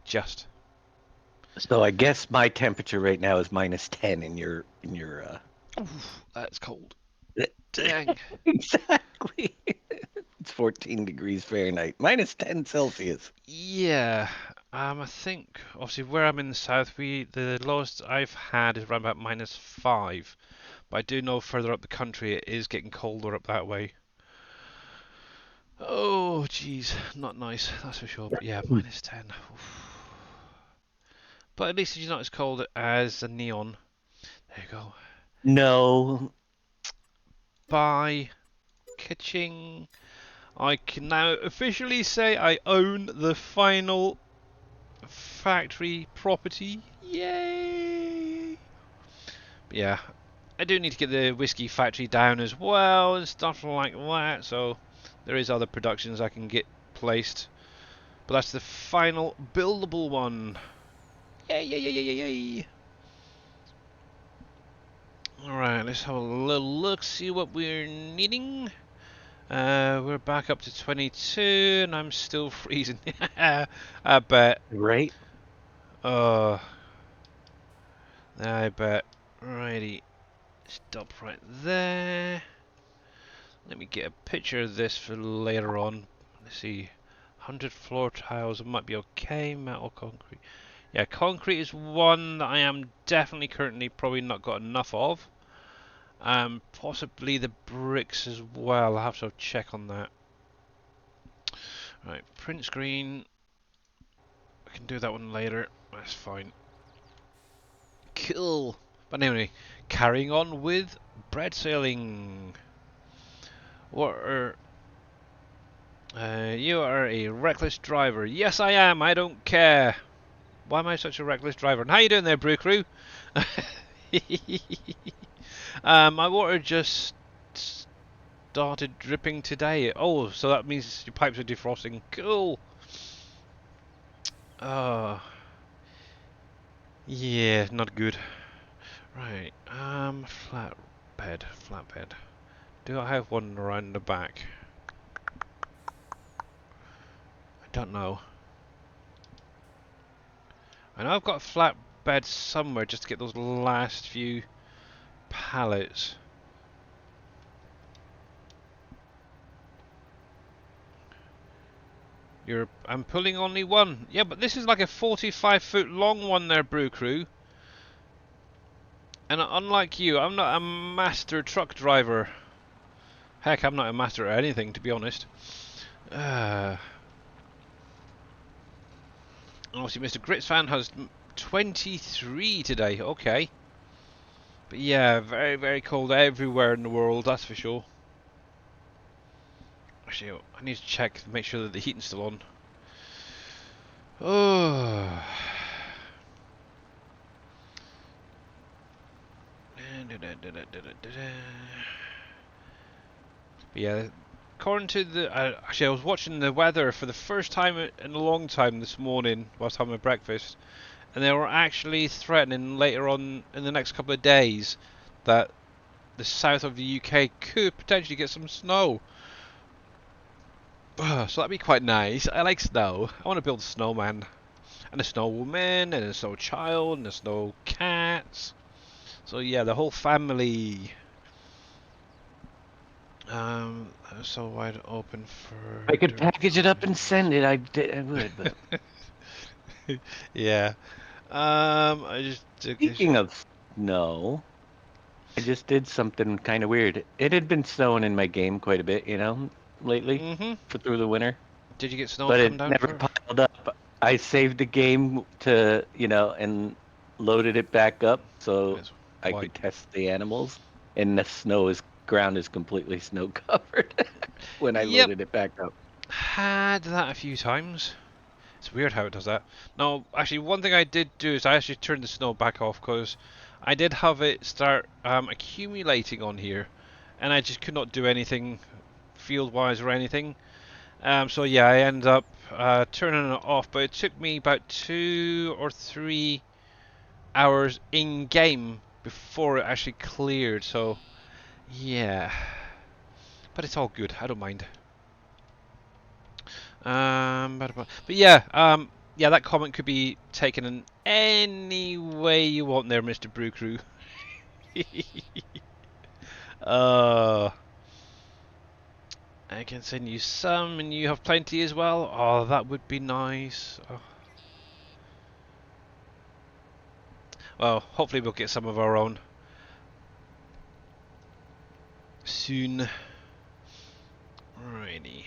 just. So I guess my temperature right now is -10 in your. Oof, that's cold. Dang. Exactly. It's 14 degrees Fahrenheit, -10 Celsius. Yeah. I think obviously where I'm in the south, the lowest I've had is around about -5. But I do know further up the country it is getting colder up that way. Oh, jeez, not nice, that's for sure. But yeah, -10. Oof. But at least it's not as cold as a neon. There you go. No, Bye. Kitching. I can now officially say I own the final factory property. Yay! But yeah, I do need to get the whiskey factory down as well and stuff like that. So there is other productions I can get placed. But that's the final buildable one. Yay, yay, yay, yay, yay, yay. Alright, let's have a little look, see what we're needing. We're back up to 22 and I'm still freezing. I bet. right? Uh, I bet. Righty. Stop right there. Let me get a picture of this for later on. Let's see. 100 floor tiles might be okay. Metal, concrete. Yeah, concrete is one that I am definitely currently probably not got enough of. Possibly the bricks as well. I'll have to check on that. Right, print screen. I can do that one later. That's fine. Cool. But anyway, carrying on with bread selling. What are you are a reckless driver. Yes, I am. I don't care. Why am I such a reckless driver? And how you doing there, Brew Crew? My water just started dripping today. Oh, so that means your pipes are defrosting. Cool. Yeah, not good. Right. Flatbed. Do I have one around the back? I don't know. I know I've got a flatbed somewhere just to get those last few pallets. I'm pulling only one. Yeah, but this is like a 45-foot long one there, Brew Crew. And unlike you, I'm not a master truck driver. Heck, I'm not a master at anything, to be honest. Obviously, Mr. Gritsfan has 23 today. Okay. But yeah, very, very cold everywhere in the world, that's for sure. Actually, I need to check to make sure that the heating's still on. Oh. But yeah, according to the... actually, I was watching the weather for the first time in a long time this morning whilst having my breakfast. And they were actually threatening later on in the next couple of days that the south of the UK could potentially get some snow. So that'd be quite nice. I like snow. I want to build a snowman and a snow woman and a snow child and a snow cat. So yeah, the whole family. So wide open If I for could dirt package it up and send it, I would. But farming. Yeah. I just took a speaking of snow, I just did something kind of weird. It had been snowing in my game quite a bit, lately Mm-hmm. for through the winter, Did you get snow but come it down never for? piled up. I saved the game to, and loaded it back up so It's I white. could test the animals, and the ground is completely snow covered when I Yep. loaded it back up. Had that a few times. It's weird how it does that. No, actually, one thing I did do is I actually turned the snow back off because I did have it start accumulating on here, and I just could not do anything field-wise or anything. So yeah, I ended up turning it off, but it took me about 2 or 3 hours in game before it actually cleared. So yeah, but it's all good. I don't mind. But yeah, yeah, that comment could be taken in any way you want there, Mr. Brew Crew. uh, I can send you some, and you have plenty as well. Oh, that would be nice. Oh. Well, hopefully we'll get some of our own soon. Righty.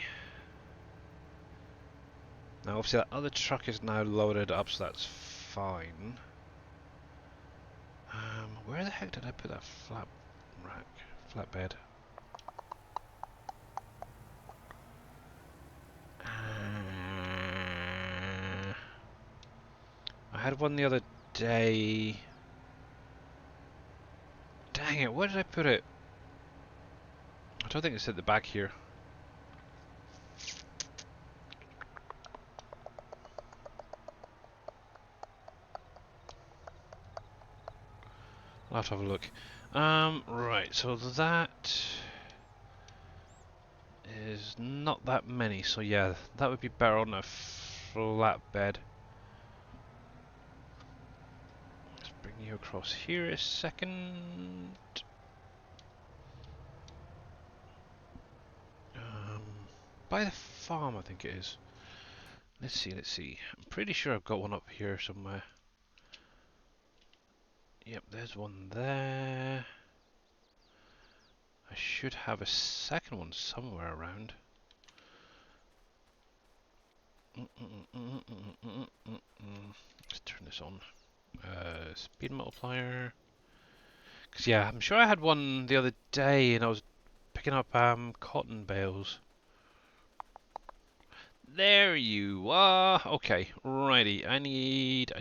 Now, obviously, that other truck is now loaded up, so that's fine. Where the heck did I put that flatbed? Uh, I had one the other day. Dang it, where did I put it? I don't think it's at the back here. I'll have to have a look. Right, so that is not that many, so yeah, that would be better on a flatbed. Let's bring you across here a second. Um, by the farm, I think it is. Let's see, let's see. I'm pretty sure I've got one up here somewhere. Yep, there's one there. I should have a second one somewhere around. Let's turn this on. Speed multiplier. Cause yeah, I'm sure I had one the other day, and I was picking up cotton bales. There you are. Okay, righty. I need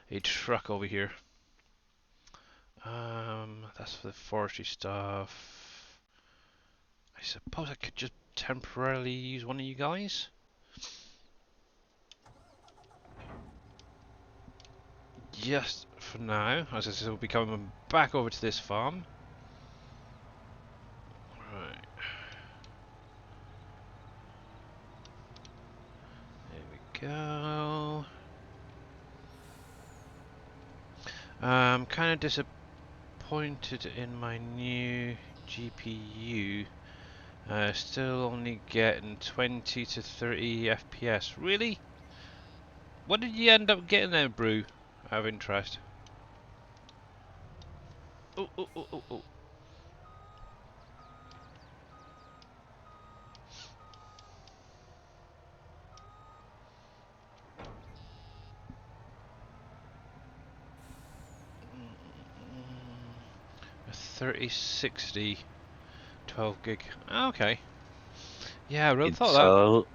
a truck over here. That's for the forestry stuff. I suppose I could just temporarily use one of you guys. Just for now, as I said, we'll be coming back over to this farm. Right, there we go. I'm kind of disappointed in my new GPU. Still only getting 20 to 30 FPS. Really? What did you end up getting there, Brew? Out of interest. Oh, oh, oh, oh, oh. 3060, 12 gig. Okay. Yeah, I really It's thought that. so,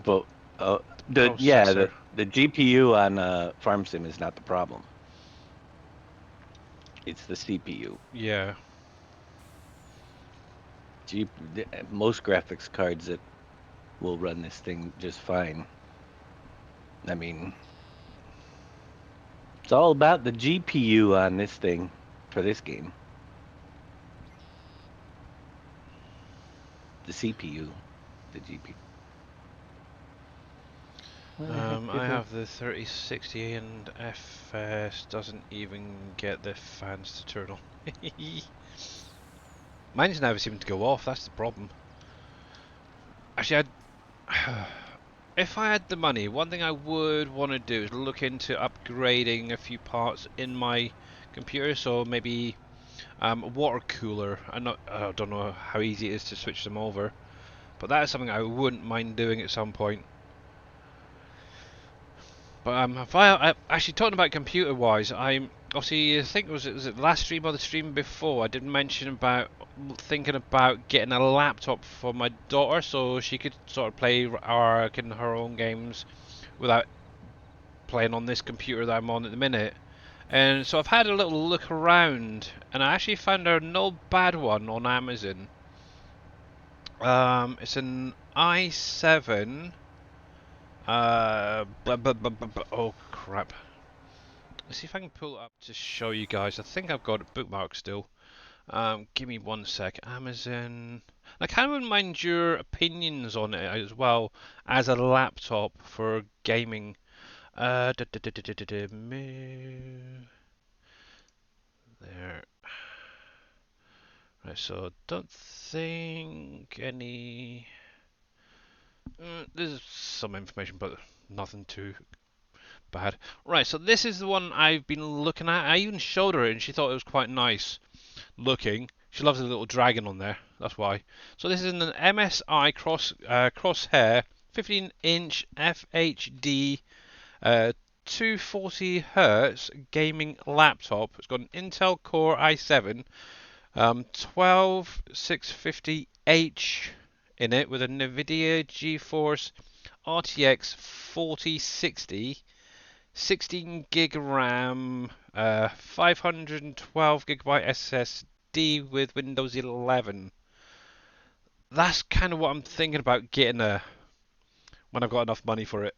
but Processor. the GPU on Farm Sim is not the problem. It's the CPU. Yeah. Most graphics cards that will run this thing just fine. I mean, it's all about the GPU on this thing. for this game. The CPU, the GPU. Where the heck I did it? have the 3060 and FS doesn't even get the fans to turn on. Mine's never seemed to go off, that's the problem. Actually, if I had the money, one thing I would want to do is look into upgrading a few parts in my computer. So maybe a water cooler. I don't know how easy it is to switch them over, but that is something I wouldn't mind doing at some point. But if I actually talking about computer wise, I'm obviously I think was it the last stream or the stream before I did mention about thinking about getting a laptop for my daughter so she could sort of play or in her own games without playing on this computer that I'm on at the minute. And so I've had a little look around, and I actually found a no bad one on Amazon. It's an i7. Oh crap! Let's see if I can pull it up to show you guys. I think I've got it bookmarked still. Give me one sec. Amazon. I kind of wouldn't mind your opinions on it as well as a laptop for gaming. There. Right, so don't think any. There's some information, but nothing too bad. Right, so this is the one I've been looking at. I even showed her it, and she thought it was quite nice looking. She loves the little dragon on there. That's why. So this is an MSI crosshair 15-inch FHD 240 hertz gaming laptop. It's got an Intel Core i7 12650H in it with a NVIDIA GeForce RTX 4060, 16 gig RAM, 512 gigabyte SSD with Windows 11. That's kind of what I'm thinking about getting when I've got enough money for it.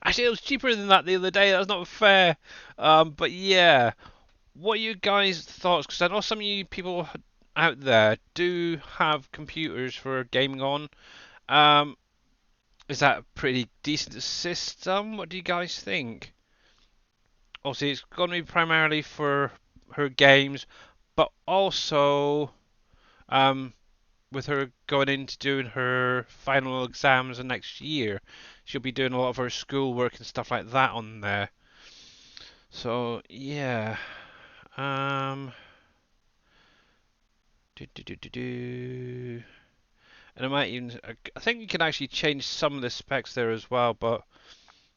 Actually, it was cheaper than that the other day. That's not fair. But yeah, what are you guys' thoughts? Because I know some of you people out there do have computers for gaming on. Um, is that a pretty decent system? What do you guys think? Obviously, it's going to be primarily for her games, but also um, with her going into doing her final exams the next year, she'll be doing a lot of her schoolwork and stuff like that on there. So yeah. Um, do, do, do, do, do. And I might even, I think you can actually change some of the specs there as well, but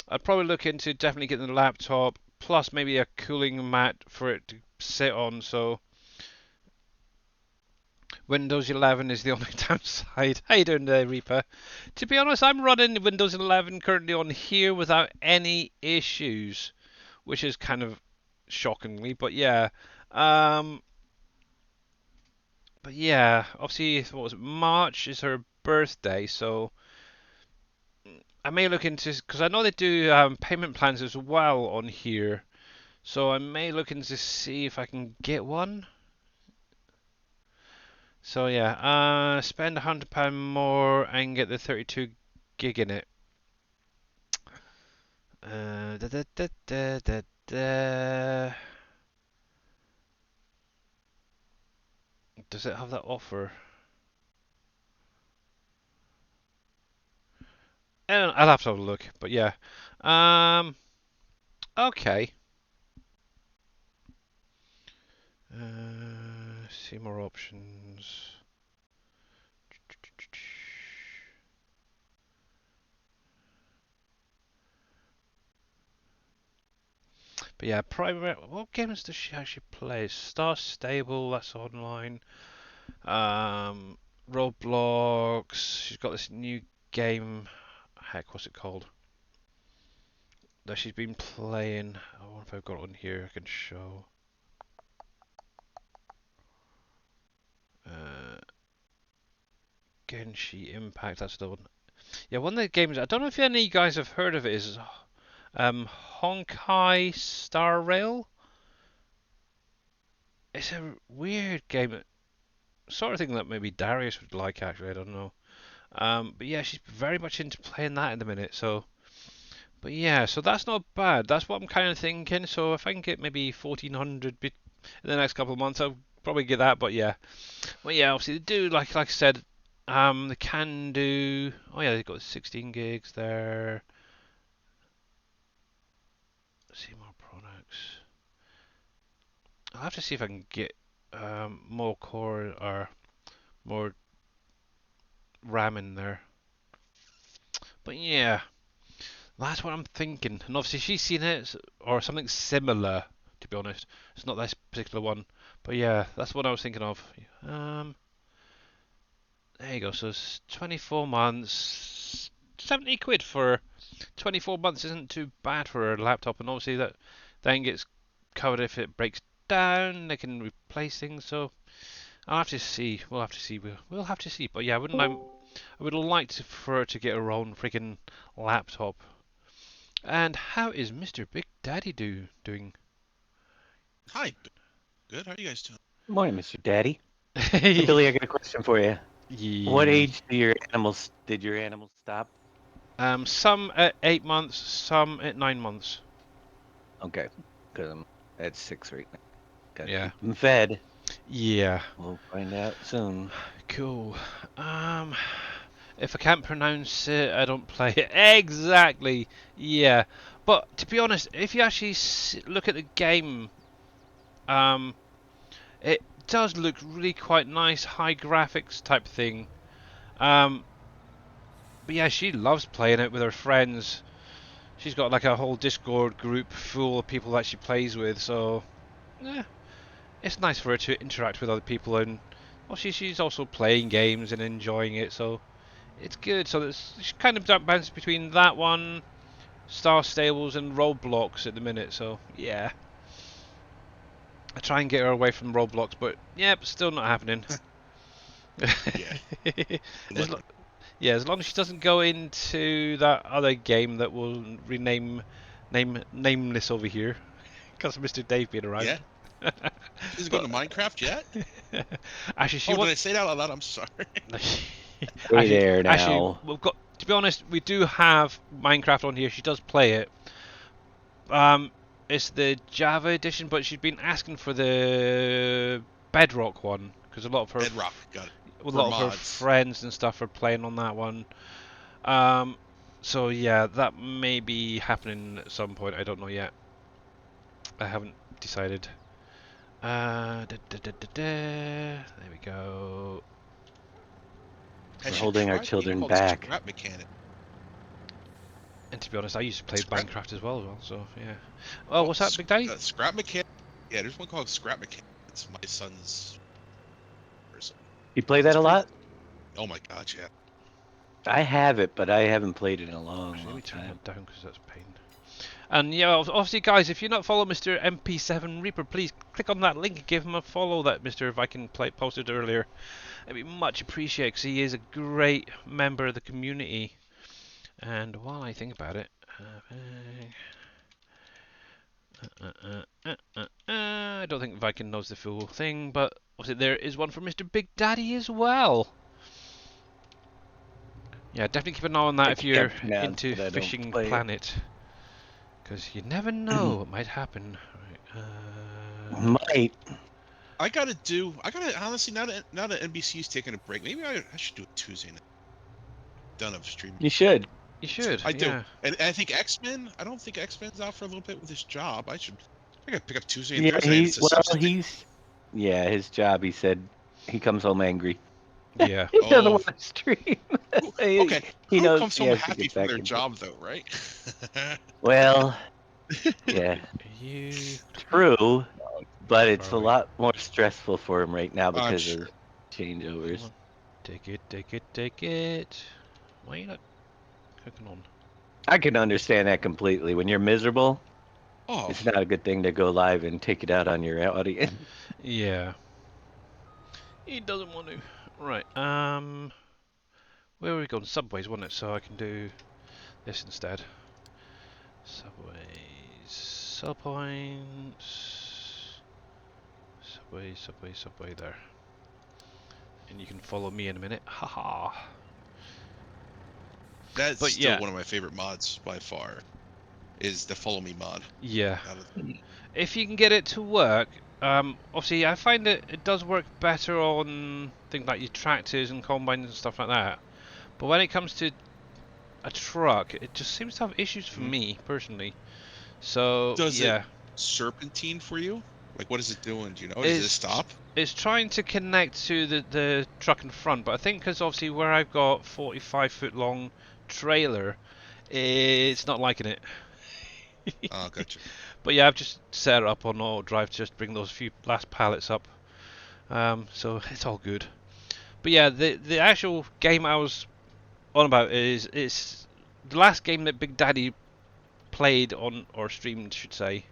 I'd probably look into definitely getting the laptop, plus maybe a cooling mat for it to sit on, so Windows 11 is the only downside. How you doing there, Reaper? To be honest, I'm running Windows 11 currently on here without any issues, which is kind of shockingly, but yeah. Um, but yeah, obviously, what was it? March is her birthday, so I may look into because I know they do payment plans as well on here, so I may look into see if I can get one. So yeah, spend £100 more and get the 32 gig in it. Da, da, da, da, da, da. Does it have that offer? I'll have to have a look, but yeah. Um, okay. See more options. But yeah, primary. What games does she actually play? Star Stable, that's online. Um, Roblox. She's got this new game. Heck, what's it called? That she's been playing. I wonder if I've got it on here. I can show. Uh, Genshi Impact. That's the one. Yeah, one of the games. I don't know if any of you guys have heard of it. Is Honkai Star Rail. it's a weird game. Sort of thing that maybe Darius would like, actually. I don't know. But yeah, she's very much into playing that in the minute. So, but yeah, so that's not bad. That's what I'm kind of thinking. So if I can get maybe 1400 in the next couple of months, I'll probably get that. But yeah, obviously they do like I said, they can do. Oh yeah, they've got 16 gigs there. See more products. I'll have to see if I can get more core or more RAM in there. But yeah, that's what I'm thinking. And obviously she's seen it or something similar. To be honest, it's not this particular one. But yeah, that's what I was thinking of. There you go. So it's 24 months, 70 quid for 24 months isn't too bad for a laptop, and obviously that then gets covered if it breaks down. They can replace things. So I'll have to see. We'll have to see. We'll have to see. But yeah, I would like for her to get her own freaking laptop. And how is Mr. Big Daddy doing? Hi. Good. How are you guys doing? Morning, Mr. Daddy. So, Billy, I got a question for you. What Yeah. age did your animals stop? Some at 8 months, some at 9 months. Okay, because I'm at 6 right now. Got to Yeah. keep them fed. Yeah. We'll find out soon. Cool. Um, if I can't pronounce it, I don't play it. Exactly. Yeah. But to be honest, if you actually look at the game, um, it does look really quite nice, high graphics type thing. Um, but yeah, she loves playing it with her friends. She's got like a whole Discord group full of people that she plays with, so yeah, it's nice for her to interact with other people and well, she's also playing games and enjoying it, so it's good. So she kind of bounces between that one, Star Stables, and Roblox at the minute. So yeah, I try and get her away from Roblox, but yep, still not happening. Yeah. as Look. lo- yeah, as long as she doesn't go into that other game that will rename nameless over here, because Mr. Dave being Yeah. around. She isn't going But to Minecraft yet? actually, she Oh, did wants. I say that out loud? I'm sorry. Hey actually, there actually, now. we've got. To be honest, we do have Minecraft on here. She does play it. Um, it's the Java edition, but she's been asking for the Bedrock one because Bedrock. Got it. a For lot of her mods. friends and stuff are playing on that one. Um, so yeah, that may be happening at some point. I don't know yet. I haven't decided. There we go. Has We're she Right. holding our tried a game children called back. Scrap Mechanic? And to be honest, I used to play Scrap. Minecraft as well. So yeah. Oh, Oh, what's that, Big Daddy? Scrap Mechanic. Yeah, there's one called Scrap Mechanic. It's my son's person. You play that It's a pretty. lot? Oh my God, yeah. I have it, but I haven't played it in a long, Actually, let me long turn time. that down because that's a pain. And yeah, obviously, guys, if you're not following Mr. MP7 Reaper, please click on that link and give him a follow. That Mr. Viking posted earlier. It'd be much appreciated because he is a great member of the community. And while I think about it, I don't think Viking knows the full thing, but obviously there is one for Mr. Big Daddy as well. Yeah, definitely keep an eye on that I if you're can't pronounce into it. I don't Fishing play it. Planet, because you never know what might happen. Right, Might. I gotta honestly now that NBC's taking a break, maybe I should do it Tuesday night. Done of streaming. You should. you should, I do, yeah. and I think X-Men. I don't think X-Men's out for a little bit with his job. I gotta pick up Tuesday and Yeah, Thursday, and it's a substitute. yeah, his job, he said he comes home angry. Yeah. He doesn't Oh, want to stream. okay. He Who knows comes he home has to happy get from back their into it. job though, right? Well, yeah, You. true, but it's a Alright. lot more stressful for him right now I'm because sure. of Come changeovers. on. Take it, take it, take it. Why are you not clicking on? I can understand that completely. When you're miserable, Oh, it's not a good thing to go live and take it out on your audience. Yeah. He doesn't want to. Right, where were we going? Subways, wasn't it? So I can do this instead. Subways. Sell points. subway there. And you can follow me in a minute. Haha. That's But still yeah, one of my favorite mods by far. Is the follow me mod. yeah. Out of- If you can get it to work, obviously I find it does work better on things like your tractors and combines and stuff like that. But when it comes to a truck, it just seems to have issues for Mhm. me personally. So Does it yeah, serpentine for you? Like, what is it doing? Do you know? Does it it's stop? it's trying to connect to the truck in front, but I think because obviously where I've got 45-foot long trailer, it's not liking it. Oh, gotcha. But yeah, I've just set it up on auto drive to just bring those few last pallets up. So it's all good. But yeah, the actual game I was on about is it's the last game that Big Daddy played on or streamed, should say.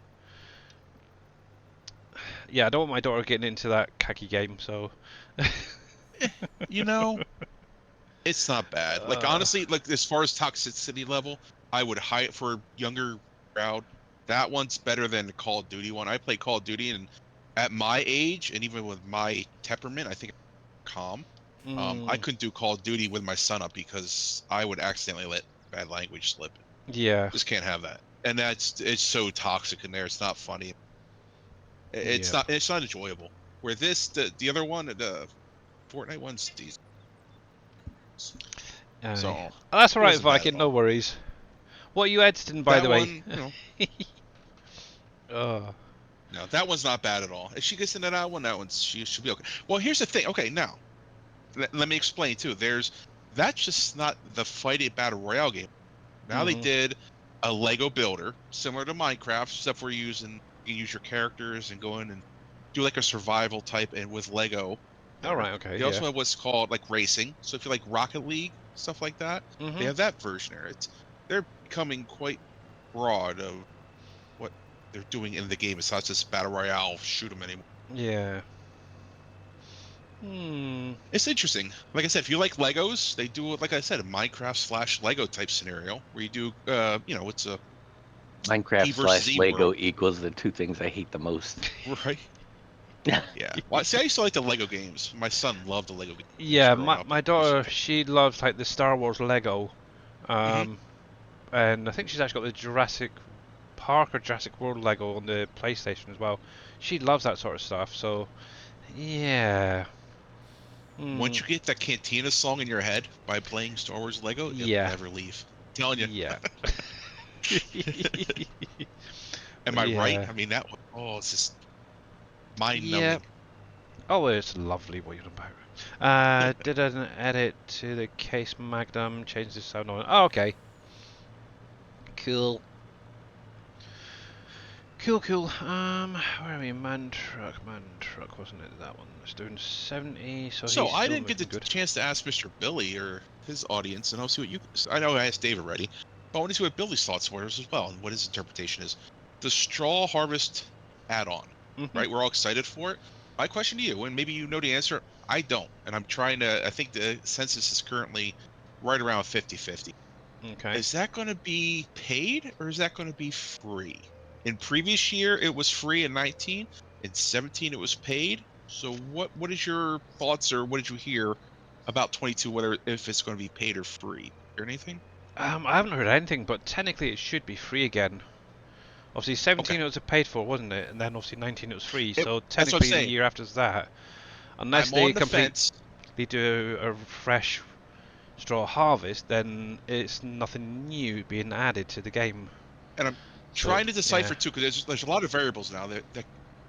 Yeah, I don't want my daughter getting into that khaki game, so. You know, it's not bad. Like, uh, honestly, like as far as toxicity level, I would high for younger crowd. That one's better than the Call of Duty one. I play Call of Duty, and at my age, and even with my temperament, I think I'm calm. I mm, couldn't do Call of Duty with my son up because I would accidentally let bad language slip. yeah, Just can't have that. And it's so toxic in there. It's not funny. It's yeah. not. It's not enjoyable. Where the other one, the Fortnite one's decent. Aye. So Oh, that's it alright, wasn't bad at Viking, no all. worries. What are you editing, by That the way? one, you know, Oh. no, that one's not bad at all. If she gets into that one, she should be okay. Well, here's the thing. Okay, now let me explain too. That's just not the fight it battle royale game. Now they Mhm. did a Lego builder similar to Minecraft stuff where you use your characters and go in and do like a survival type and with Lego there. Alright, okay, They yeah. also have what's called like racing. So if you like Rocket League stuff like that, they Mhm. have that version there. They're becoming quite broad of what they're doing in the game. It's not just battle royale shoot 'em anymore. Yeah. Hmm. It's interesting. Like I said, if you like Legos, they do like I said, a Minecraft slash Lego type scenario where you do it's a E Minecraft versus slash E world, Lego equals the two things I hate the most. right? Yeah. Well, see, I used to like the Lego games. My son loved the Lego games Yeah, growing my up, my and we used to daughter, play. she loves like the Star Wars Lego. Hmm. Um, and I think she's actually got the Jurassic Park or Jurassic World Lego on the PlayStation as well. She loves that sort of stuff. So, yeah. Hmm. Once you get that Cantina song in your head by playing Star Wars Lego, it'll Yeah. never leave. I'm telling you. Yeah. Am But I right? yeah. I mean, it's just Yeah. mind-numbing. Oh, it's lovely what you're about. Did an edit to the case Magnum, changed the sound on it. Oh, okay. Cool. Cool. Where are we? Man truck, wasn't it? That one. It's doing 70, so So he's I still didn't get the looking good. chance to ask Mr. Billy or his audience, and I'll see what you. I know I asked Dave already, but I want to see what Billy's thoughts were as well, and what his interpretation is. The straw harvest add-on, Mhm. right? We're all excited for it. My question to you, and maybe you know the answer, I don't, and I'm trying to. I think the census is currently right around 50-50. Okay. Is that going to be paid or is that going to be free? In previous year, it was free in 19. In 17, it was paid. So what is your thoughts or what did you hear about 22? Whether if it's going to be paid or free? Hear anything? I haven't heard anything, but technically it should be free again. Obviously, Okay, 17 it was a paid for, wasn't it? And then obviously 19 it was free. So that's what I'm technically the saying. year after that, unless I'm they on the completely fence, do a fresh straw harvest, then it's nothing new being added to the game. and I'm So trying to yeah. decipher too because there's a lot of variables now that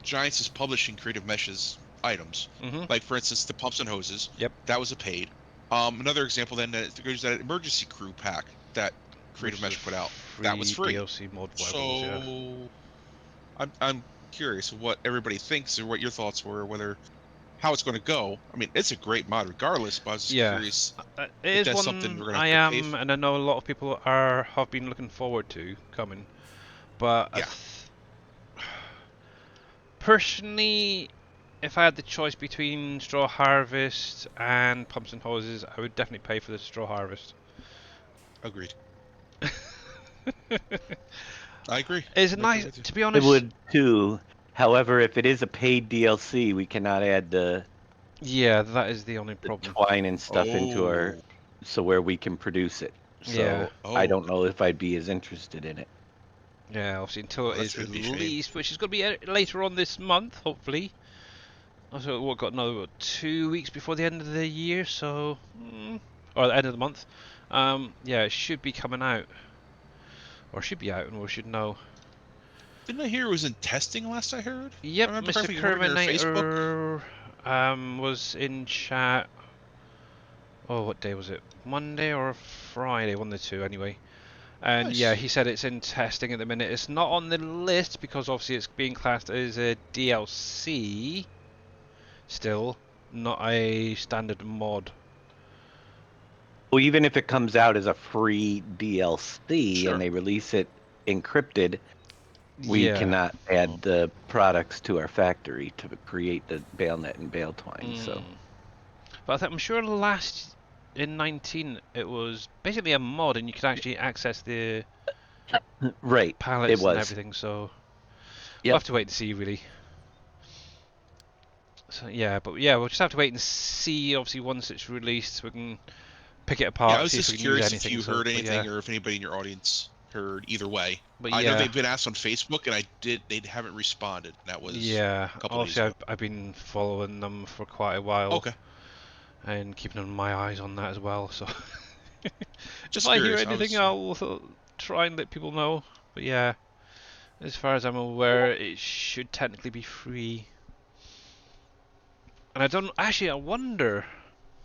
Giants is publishing Creative Meshes items. Mhm. Like for instance, the pumps and hoses. Yep. That was a paid. Another example then there's that emergency crew pack that Which Creative is a Mesh put out. That was free free. DLC mod, whatever it was. Yeah. So I'm curious what everybody thinks or what your thoughts were, whether how it's going to go. I mean, it's a great mod regardless, but I was just Yeah. curious It if is that's something one we're going to I have to pay am, for. and I know a lot of people have been looking forward to coming. But Yeah, personally, if I had the choice between Straw Harvest and Pumps and Hoses, I would definitely pay for the Straw Harvest. agreed. I agree. It's I'm right there nice, with you. to be I honest. would too. However, if it is a paid DLC, we cannot add Yeah, that is the only the problem. twine and stuff into our, Oh. so where we can produce it. Yeah. So I Oh. don't know if I'd be as interested in it. Yeah, obviously until Oh, it that's is gonna be a shame. released, which is going to be later on this month, hopefully. Also, what got another 2 weeks before the end of the year, so or the end of the month. Yeah, it should be coming out, or should be out, and we should know. Didn't I hear it was in testing last I heard? If I Yep, remember Mr. correctly, on your Facebook. Kerminator was in chat. Oh, what day was it? Monday or Friday? One of the two, anyway. And yeah, Nice. he said it's in testing at the minute. It's not on the list because obviously it's being classed as a DLC still, not a standard mod. Well, even if it comes out as a free DLC and Sure. they release it encrypted, we Yeah. cannot add the products to our factory to create the bailnet and bail twine. So But I'm sure last in 19 it was basically a mod and you could actually access the right, it palettes and was. everything, so we'll Yep. have to wait and see really. So yeah, but yeah, we'll just have to wait and see. Obviously, once it's released, we can pick it Yeah, I apart, was see if we just can use curious if anything. you So, heard but yeah, anything or if anybody in your audience heard either way. but I know yeah, they've been asked on Facebook, and they haven't responded. That was yeah. a couple days Obviously, ago. I've been following them for quite a while Okay, and keeping my eyes on that as well. So if just I hear curious. I anything, was I'll try and let people know. But yeah, as far as I'm aware, it should technically be free. And I don't actually. I wonder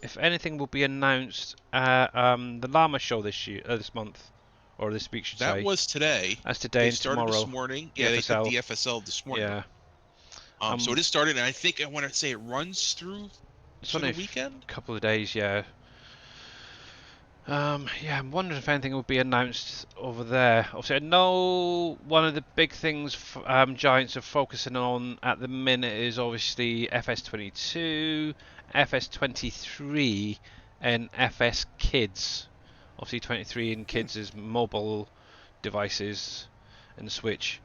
if anything will be announced at the Llama show this month, or this week, should that say. was today. That's today They and started this tomorrow. morning. The Yeah, they said FSL. the FSL this morning. Yeah. So it is started, and I think I want to say it runs through It's to only the a weekend. couple of days, yeah. Yeah, I'm wondering if anything will be announced over there. Obviously, I know one of the big things Giants are focusing on at the minute is obviously FS22, FS23, and FS Kids. Obviously, 23 and Kids is mobile devices and Switch.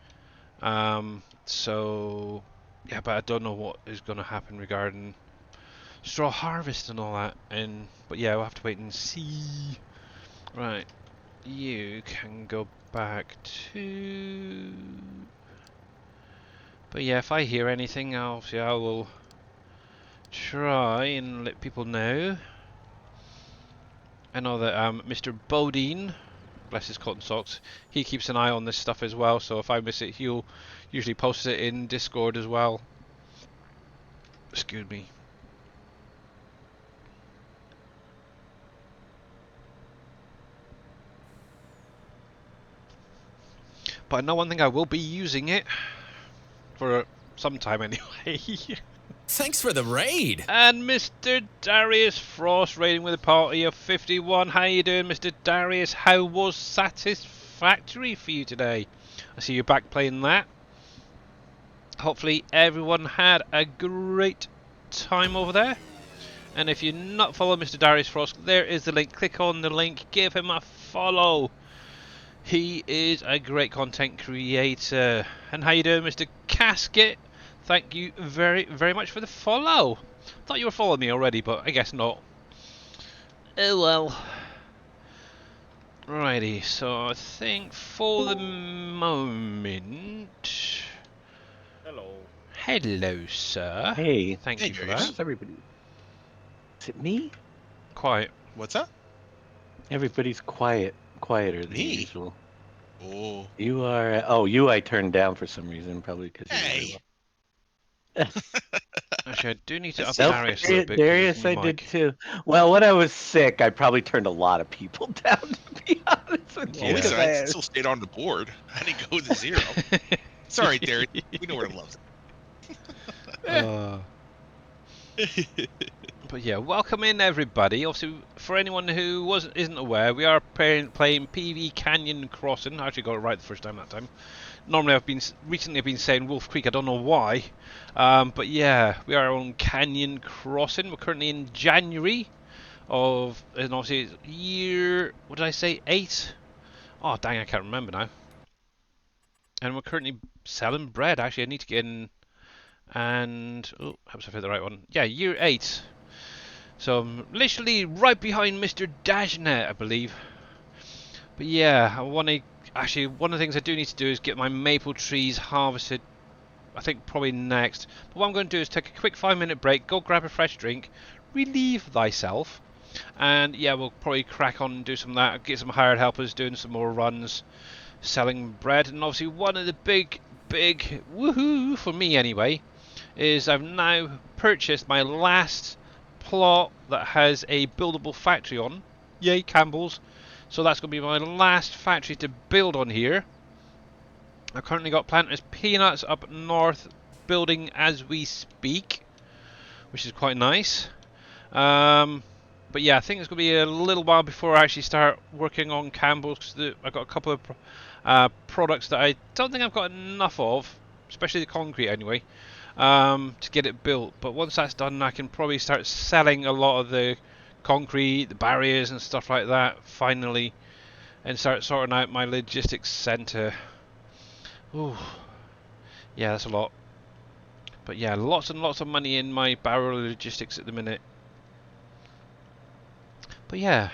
So, yeah, but I don't know what is going to happen regarding straw harvest and all that. But yeah, we'll have to wait and see. Right, you can go back to. But yeah, if I hear anything, obviously I will try and let people know. I know that Mr. Bodine, bless his cotton socks, he keeps an eye on this stuff as well. So if I miss it, he'll usually post it in Discord as well. Excuse me. But I know one thing, I will be using it for some time anyway. Thanks for the raid. And Mr. Darius Frost raiding with a party of 51. How you doing, Mr. Darius? How was Satisfactory for you today? I see you're back playing that. Hopefully everyone had a great time over there. And if you're not following Mr. Darius Frost, there is the link. Click on the link, give him a follow. He is a great content creator. And how you doing, Mr. Casket? Thank you very, very much for the follow. Thought you were following me already, but I guess not. Oh well. Righty, so I think for the moment... Hello. Hello, sir. Hey, Thank Hey, you for Darius. that. how's everybody? Is it me? Quiet. What's that? Everybody's quieter than Me? usual. Oh, You are. Oh, you I turned down for some reason, probably because you're very hey. Actually, I do need to up Nope, Darius a little bit. 'Cause Darius, his I did mic. too. Well, when I was sick, I probably turned a lot of people down. To be honest with Well, you, at least Yeah. I still stayed on the board. I didn't go to zero. It's all right, Darius. We know where to love But yeah, welcome in everybody. Also, for anyone who isn't aware, we are playing PV Canyon Crossing. I actually got it right the first time that time. Normally, recently I've been saying Wolf Creek. I don't know why, but yeah, we are on Canyon Crossing. We're currently in January and obviously it's year. What did I say? 8. Oh dang, I can't remember now. And we're currently selling bread. Actually, I need to get in and oh, perhaps I found the right one. Yeah, year 8. So I'm literally right behind Mr. Dashnet, I believe. But yeah, I want to actually one of the things I do need to do is get my maple trees harvested. I think probably next. But what I'm going to do is take a quick 5-minute break, go grab a fresh drink, relieve thyself, and yeah, we'll probably crack on and do some of that. Get some hired helpers doing some more runs, selling bread, and obviously one of the big woohoo for me anyway is I've now purchased my last plot that has a buildable factory on. Yay, Campbell's. So that's going to be my last factory to build on here. I've currently got planters peanuts up north building as we speak, which is quite nice. But yeah, I think it's going to be a little while before I actually start working on Campbell's because I've got a couple of products that I don't think I've got enough of, especially the concrete anyway, to get it built. But once that's done, I can probably start selling a lot of the concrete, the barriers and stuff like that finally, and start sorting out my logistics centre. Ooh, yeah, that's a lot. But yeah, lots and lots of money in my barrel logistics at the minute. But yeah,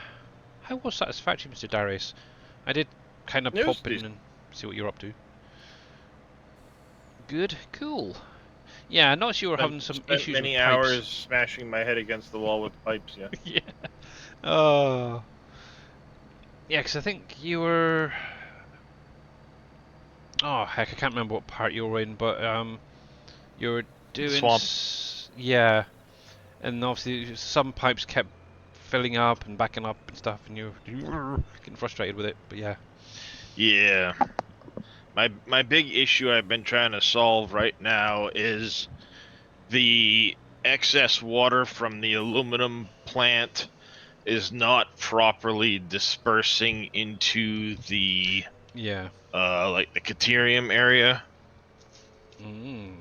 how was satisfactory, Mr. Darius? I did kind of It was pop in and see what you're up to. Good, cool. Yeah, I noticed you were having some spent issues with many pipes. hours smashing my head against the wall with pipes. Yeah. Yeah. Oh. Yeah, because I think you were. Oh heck, I can't remember what part you were in, but you were doing. Swamp. Yeah, and obviously some pipes kept filling up and backing up and stuff, and you were getting frustrated with it. But yeah. Yeah. My big issue I've been trying to solve right now is the excess water from the aluminum plant is not properly dispersing into the Yeah. like the Caterium area. Mm.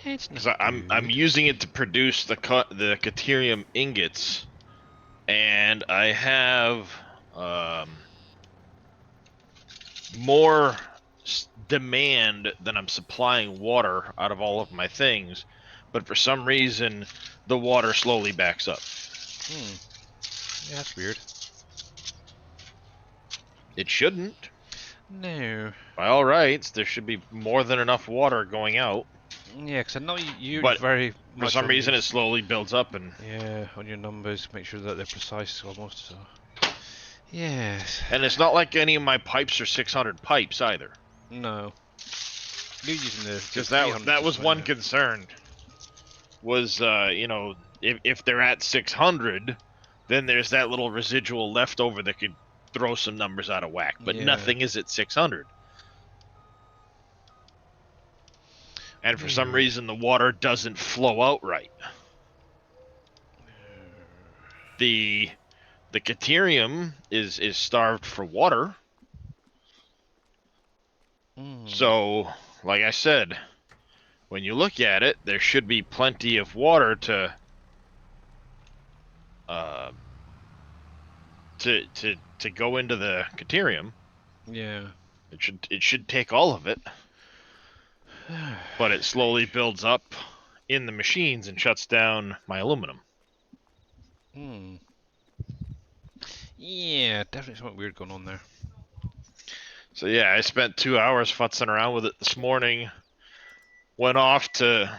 It's Because not I'm good. using it to produce the Caterium ingots, and I have more demand than I'm supplying water out of all of my things, but for some reason the water slowly backs up. Hmm. Yeah, that's weird. It shouldn't. No. By all rights, there should be more than enough water going out, Yeah, because I know you're but very for much some on reason it these. slowly builds up and Yeah, on your numbers, make sure that they're precise almost. So. Yes. it's not like any of my pipes are 600 pipes either. No. You're using the Because 300 that to was swing one it. concern. Was if they're at 600, then there's that little residual left over that could throw some numbers out of whack. But Yeah. nothing is at 600, and for Very some weird. reason the water doesn't flow out right. The the Caterium is starved for water, Mm. so like I said, when you look at it, there should be plenty of water uh, to go into the Caterium. Yeah. It should take all of it, but it slowly builds up in the machines and shuts down my aluminum. Hmm. Yeah, definitely something weird going on there. So yeah, I spent 2 hours futzing around with it this morning. Went off to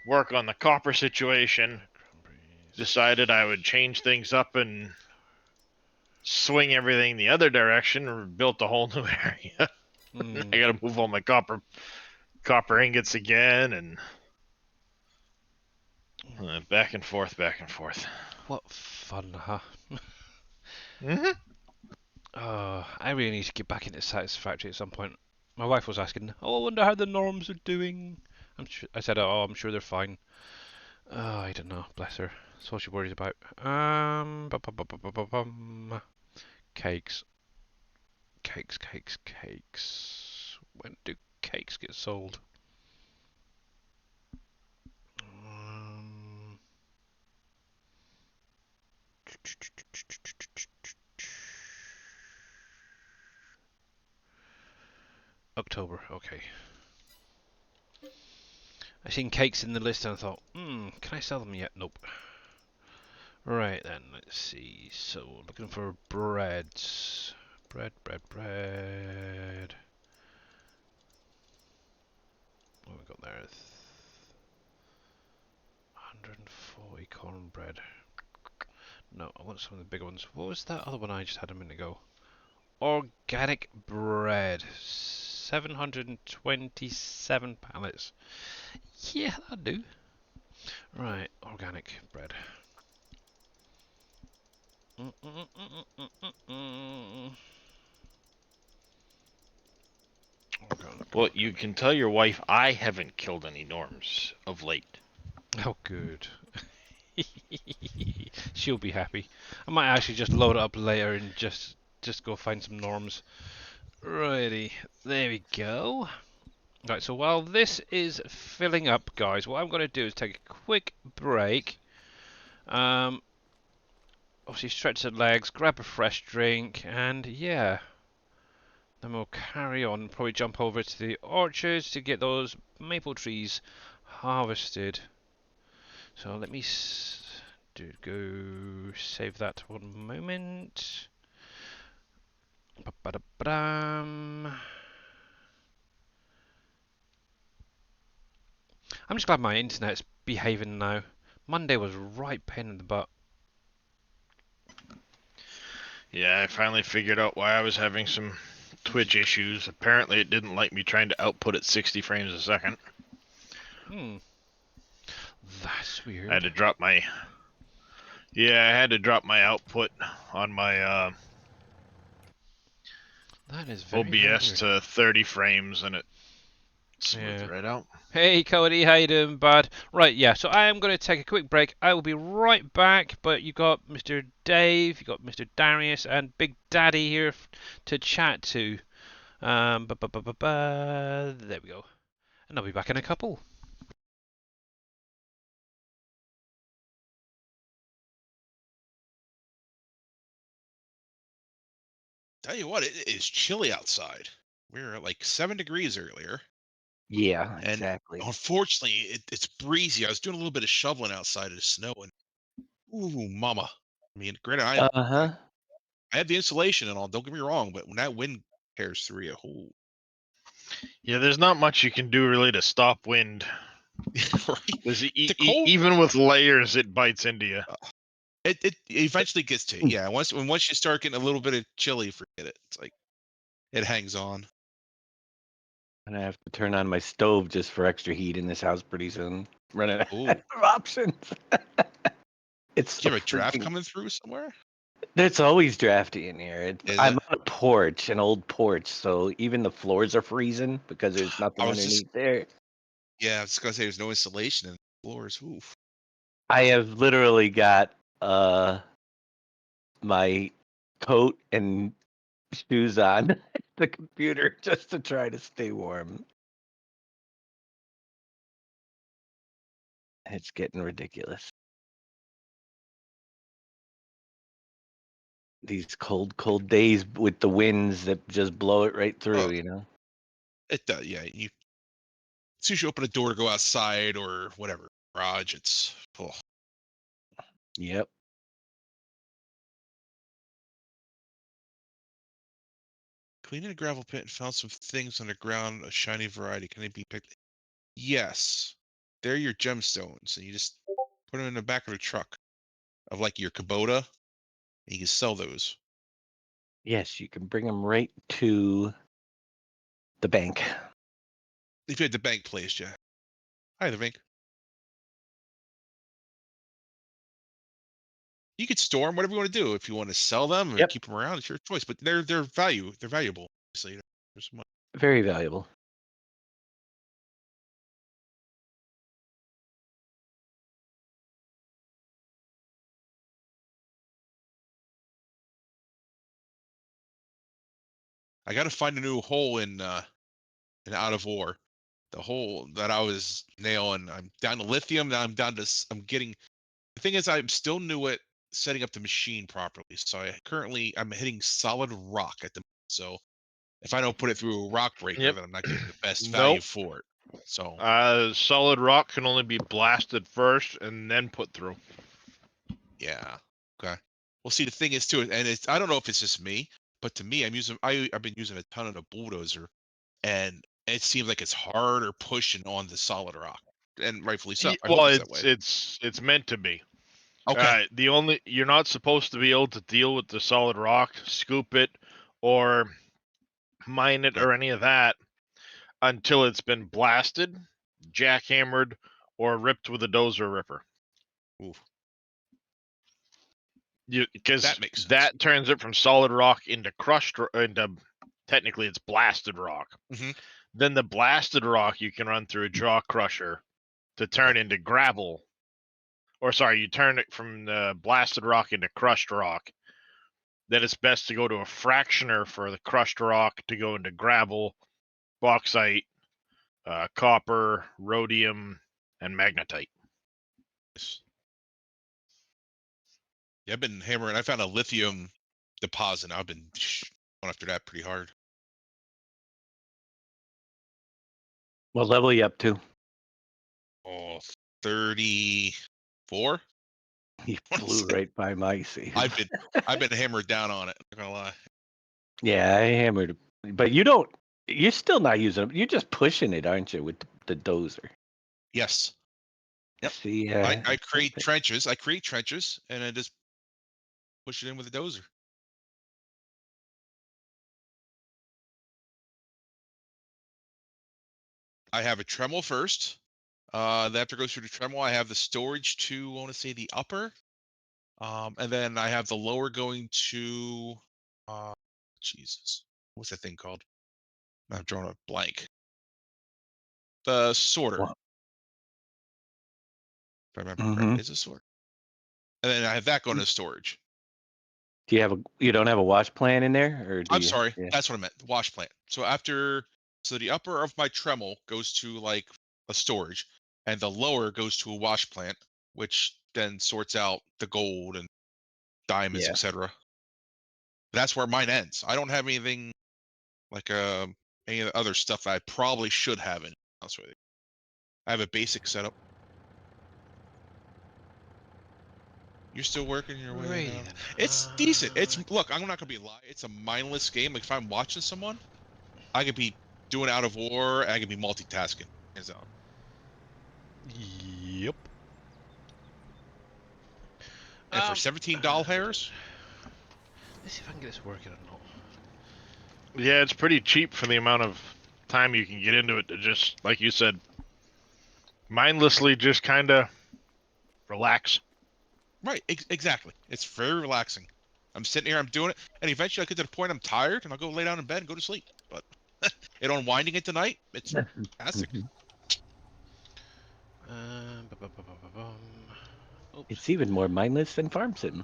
work on the copper situation. Decided I would change things up and swing everything the other direction, or built a whole new area. Hmm. I got to move all my copper ingots again, and back and forth, back and forth. What fun, huh? Mm-hmm. I really need to get back into Satisfactory at some point. My wife was asking, "Oh, I wonder how the norms are doing." I said, "Oh, I'm sure they're fine." I don't know. Bless her. That's all she worries about. Cakes, cakes. When do cakes get sold? Um, October. Okay. I seen cakes in the list and I thought, can I sell them yet? Nope. Right then, let's see. So looking for breads. Bread. What have we got there? 140 cornbread. No, I want some of the bigger ones. What was that other one I just had a minute ago? Organic bread. 727 pallets. Yeah, that'll do. Right, organic bread. Well, you can tell your wife I haven't killed any norms of late. Oh, good. She'll be happy. I might actually just load it up later and just go find some norms. Righty, there we go. Right, so while this is filling up, guys, what I'm going to do is take a quick break. Obviously stretch the legs, grab a fresh drink, and yeah. Then we'll carry on, probably jump over to the orchards to get those maple trees harvested. So let me go save that 1 moment. Ba-ba-da-ba-dam. I'm just glad my internet's behaving now. Monday was right pain in the butt. Yeah, I finally figured out why I was having some Twitch issues. Apparently it didn't like me trying to output at 60 frames a second. That's weird. I had to drop my... Yeah, I had to drop my output on my That is very, very OBS weird. to 30 frames and it smoothed Yeah. right out. Hey Cody, how you doing, bud? Right, yeah, so I am going to take a quick break. I will be right back, but you got Mr. Dave, you got Mr. Darius, and Big Daddy here to chat to. There we go. And I'll be back in a couple. Tell you what, it is chilly outside. We were at like 7 degrees earlier. Yeah, And exactly. unfortunately, it's breezy. I was doing a little bit of shoveling outside of the snow, and ooh, mama. I mean, granted, Uh-huh. I have the insulation and all. Don't get me wrong, but when that wind tears through you, ooh, Yeah, there's not much you can do really to stop wind. right? Because The cold, even with layers, it bites into you. it eventually gets to you. Yeah, once you start getting a little bit of chilly, forget it. It's like it hangs on. And I have to turn on my stove just for extra heat in this house pretty soon. Running out Ooh, of options. It's do so you have a draft freaking. coming through somewhere? It's always drafty in here. Is I'm it? on a porch, an old porch, so even the floors are freezing because there's I nothing was just, underneath there. yeah, I was gonna say there's no insulation in the floors. Oof. I have literally got my coat and shoes on the computer just to try to stay warm. It's getting ridiculous. These cold days with the winds that just blow it right through, Oh, you know? it does. Yeah, as soon as you open a door to go outside or whatever garage, it's oh. Yep. Cleaning a gravel pit and found some things underground, a shiny variety. Can they be picked? Yes. They're your gemstones, and you just put them in the back of a truck of like your Kubota, and you can sell those. Yes, you can bring them right to the bank. If you had the bank place, yeah. Hi, the bank. You could store them, whatever you want to do. If you want to sell them or Yep. keep them around, it's your choice. But they're valuable. So there's some money. Very valuable. I got to find a new hole in Out of War. The hole that I was nailing. I'm down to lithium. Now I'm down to. I'm getting. The thing is, I'm still new at setting up the machine properly. So I'm hitting solid rock at the. So If I don't put it through a rock breaker, Yep. then I'm not getting the best value Nope. for it. So Solid rock can only be blasted first and then put through. yeah, okay. Well, see, the thing is too, and I don't know if it's just me, but to me, I've been using a ton of the bulldozer, and it seems like it's harder pushing on the solid rock, and rightfully so. I hope Well, it's that way. it's meant to be. Okay. You're not supposed to be able to deal with the solid rock, scoop it, or mine it, Okay. or any of that until it's been blasted, jackhammered, or ripped with a dozer ripper. Ooh, Because that makes sense. that turns it from solid rock into into technically it's blasted rock. Mhm. Then the blasted rock you can run through a jaw crusher to turn into gravel. Or sorry, you turn it from the blasted rock into crushed rock. Then it's best to go to a fractioner for the crushed rock to go into gravel, bauxite, copper, rhodium, and magnetite. Yes. Yeah, I've been hammering. I found a lithium deposit. I've been going after that pretty hard. What level are you up to? Oh, 34. You Wanna flew say- right by my save. I've been hammered down on it. Not gonna lie. Yeah, I hammered. But you don't. You're still not using them. You're just pushing it, aren't you, with the dozer? Yes. Yep. See, I create trenches. I create trenches, and I just push it in with a dozer. I have a Tremel first. After it goes through the Tremel, I have the storage to, I want to say, the upper. And then I have the lower going to, Jesus, what's that thing called? I've drawn a blank. The sorter, if Well, I remember mhm. correctly, is a sorter. And then I have that going to storage. Do you have a? You don't have a wash plan in there, or do I'm you? sorry, Yeah. that's what I meant. The wash plant. So the upper of my Tremel goes to like a storage, and the lower goes to a wash plant, which then sorts out the gold and diamonds, Yeah. etc. That's where mine ends. I don't have anything like any of the other stuff that I probably should have in. Honest with you. I have a basic setup. You're still working your way Righty down. then. It's decent. Look, I'm not gonna be lying. It's a mindless game. Like if I'm watching someone, I could be doing out of war. And I could be multitasking. Hands down. Yep. And for $17 hairs, Let's see if I can get this working or not. Yeah, it's pretty cheap for the amount of time you can get into it to just, like you said, mindlessly just kind of relax. right? Exactly. It's very relaxing. I'm sitting here. I'm doing it, and eventually I get to the point I'm tired, and I'll go lay down in bed and go to sleep. But it unwinding it tonight, it's fantastic. Mhm. Ba-ba-ba-ba-bum. Oops. It's even more mindless than farm sitting.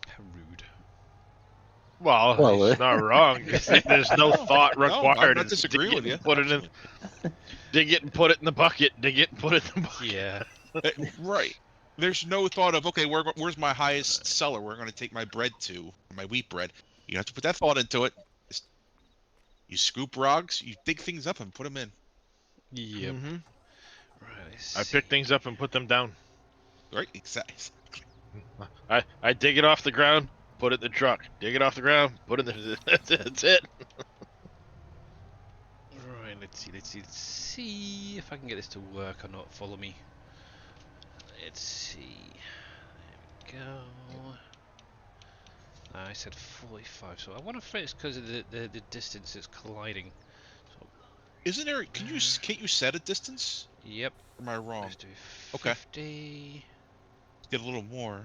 How rude. Well, Well, it's not wrong because there's no thought No, I'm required. not It's dig disagreeing it with you. and put it in, Absolutely. dig it and put it in the bucket. Dig it and put it in the bucket. Yeah. Right. There's no thought of, okay, where's my highest seller? We're going to take my bread to, my wheat bread. You have to put that thought into it. You scoop rocks, you dig things up and put them in. Yep. Mm-hmm. Right. Let's I see. pick things up and put them down. Right? Exactly. I dig it off the ground, put it in the truck. Dig it off the ground, put it in the. That's it. Right. Let's see if I can get this to work or not. Follow me. Let's see. There we go. I said 45, so I wonder if it's because of the distance it's colliding. So, Isn't there? Can't you set a distance? yep. Or am I wrong? Let's do Okay. 50. Get a little more.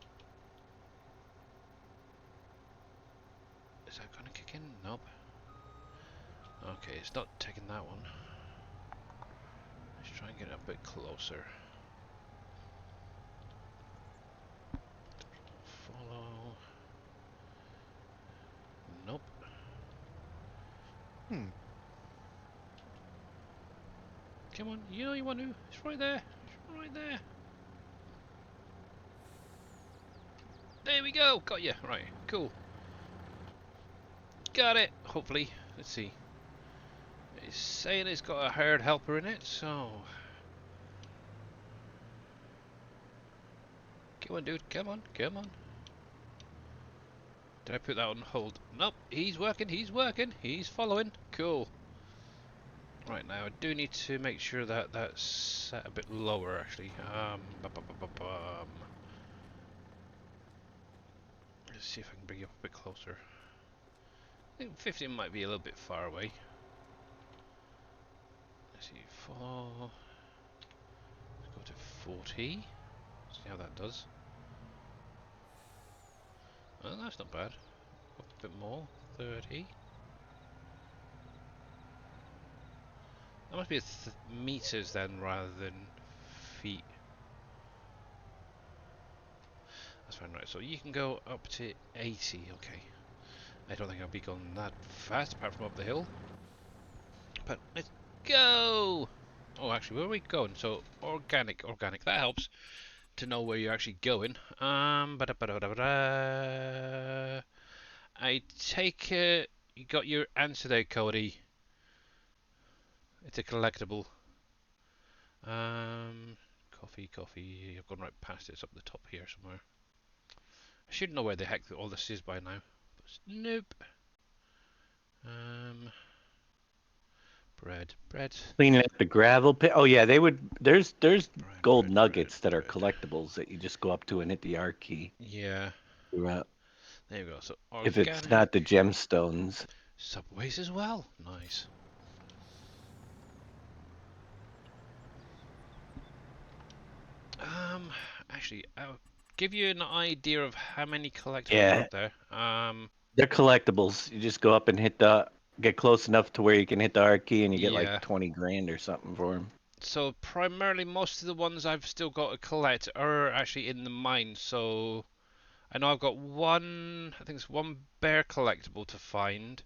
Is that gonna kick in? Nope. Okay, it's not taking that one. Let's try and get it a bit closer. Follow. Nope. Hmm. Come on, you know you want to. It's right there. It's right there. There we go. Got you. Right. Cool. got it. Hopefully. Let's see. It's saying it's got a hired helper in it, so... Come on, dude. Come on. Come on. Did I put that on hold? Nope. He's working. He's working. He's following. Cool. Right, now I do need to make sure that that's set a bit lower, actually. Let's see if I can bring you up a bit closer. I think 15 might be a little bit far away. Let's see, let's go to 40. See how that does. Oh, that's not bad. Up a bit more. 30. That must be meters then, rather than feet. That's fine, right? So you can go up to 80. Okay. I don't think I'll be going that fast, apart from up the hill. But let's go! Oh, actually, where are we going? So, organic. That helps to know where you're actually going. I take it you got your answer there, Cody. It's a collectible. Coffee. I've gone right past it. It's up the top here somewhere. I should know where the heck all this is by now. But nope. Bread. Cleaning up the gravel pit. Oh yeah, they would. There's gold Bread, nuggets that are bread. collectibles that you just go up to and hit the R key. Yeah. Throughout. There you go. So If it's organic. not the gemstones. Subways as well. Nice. Actually, I'll give you an idea of how many collectibles are Yeah, up there. they're collectibles. You just go up and get close enough to where you can hit the R key, and you get like Yeah. 20 grand or something for them. So primarily, most of the ones I've still got to collect are actually in the mine. So I know I've got one. I think it's one bear collectible to find.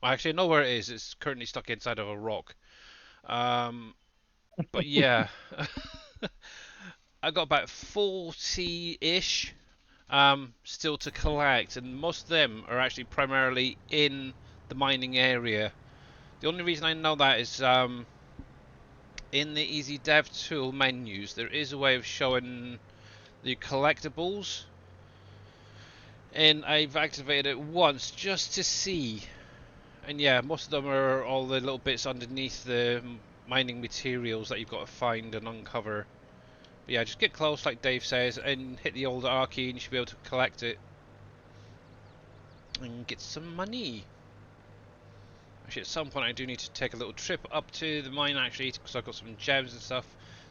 Well, actually, I know where it is. It's currently stuck inside of a rock. But yeah, I got about 40-ish still to collect, and most of them are actually primarily in the mining area. The only reason I know that is in the Easy Dev tool menus, there is a way of showing the collectibles, and I've activated it once just to see. And yeah, most of them are all the little bits underneath the mining materials that you've got to find and uncover. But yeah, just get close, like Dave says, and hit the old R key, and you should be able to collect it and get some money. Actually, at some point I do need to take a little trip up to the mine, actually, because I've got some gems and stuff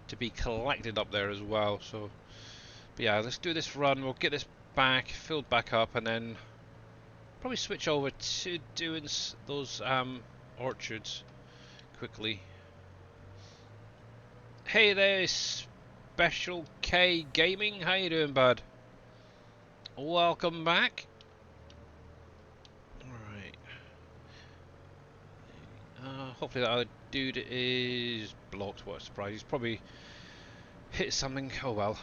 to be collected up there as well. So, but yeah, let's do this run. We'll get this back, filled back up, and then probably switch over to doing those orchards quickly. Hey there, Special K Gaming. How you doing, bud? Welcome back. Hopefully that other dude is blocked. What a surprise. He's probably hit something. Oh well.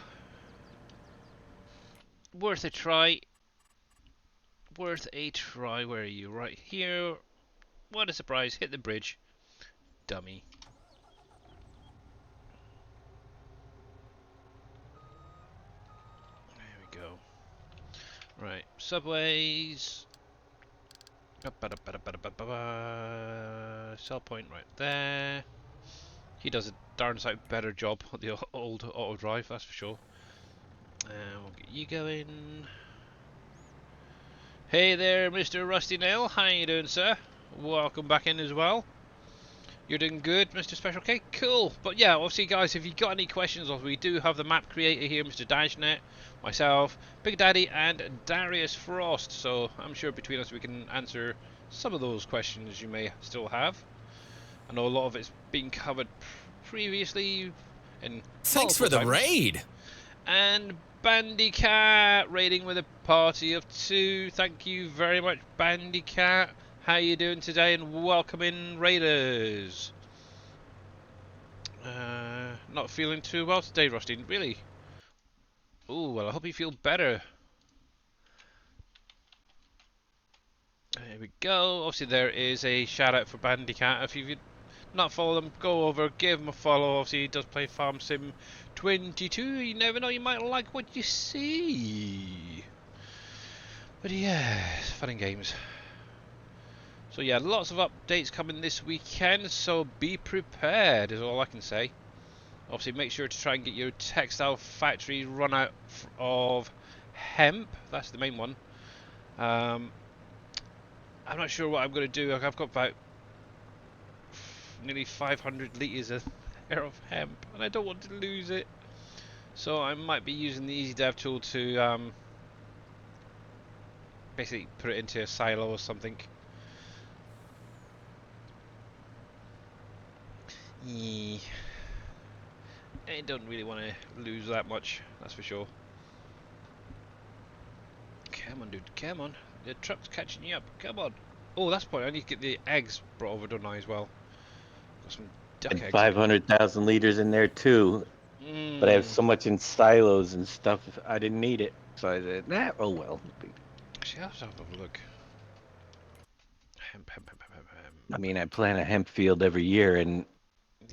Worth a try. Worth a try. Where are you? Right here. What a surprise. Hit the bridge. Dummy. There we go. Right. Subways. Sell point right there. He does a darn sight better job on the old auto drive, that's for sure. And we'll get you going. Hey there, Mr. Rusty Nail. How you doing, sir? Welcome back in as well. You're doing good, Mr. Special K? Cool. But yeah, obviously, guys, if you got any questions, we do have the map creator here, Mr. Dashnet, myself, Big Daddy, and Darius Frost. So I'm sure between us we can answer some of those questions you may still have. I know a lot of it's been covered previously in Thanks for the times. raid. And Bandycat raiding with a party of 2. Thank you very much, Bandycat. How you doing today? And welcome in, Raiders. Not feeling too well today, Rusty. Really? Ooh, well, I hope you feel better. There we go. Obviously, there is a shout out for Bandicat. If you've not followed him, go over, give him a follow. Obviously, he does play Farm Sim 22. You never know, you might like what you see. But yeah, it's fun and games. So yeah, lots of updates coming this weekend, so be prepared is all I can say. Obviously, make sure to try and get your textile factory run out of hemp. That's the main one. I'm not sure what I'm going to do. I've got about nearly 500 litres of hemp, and I don't want to lose it. So I might be using the Easy Dev tool to basically put it into a silo or something. Yeah. I don't really want to lose that much, that's for sure. Come on, dude, come on. The truck's catching you up, come on. Oh, that's the point. I need to get the eggs brought over, don't I, as well? Got some duck And eggs. 500,000 liters in there too. But I have so much in silos and stuff, I didn't need it. So I said, nah, oh well. Actually, I'll have to have a look. Hemp. I mean, I plant a hemp field every year, and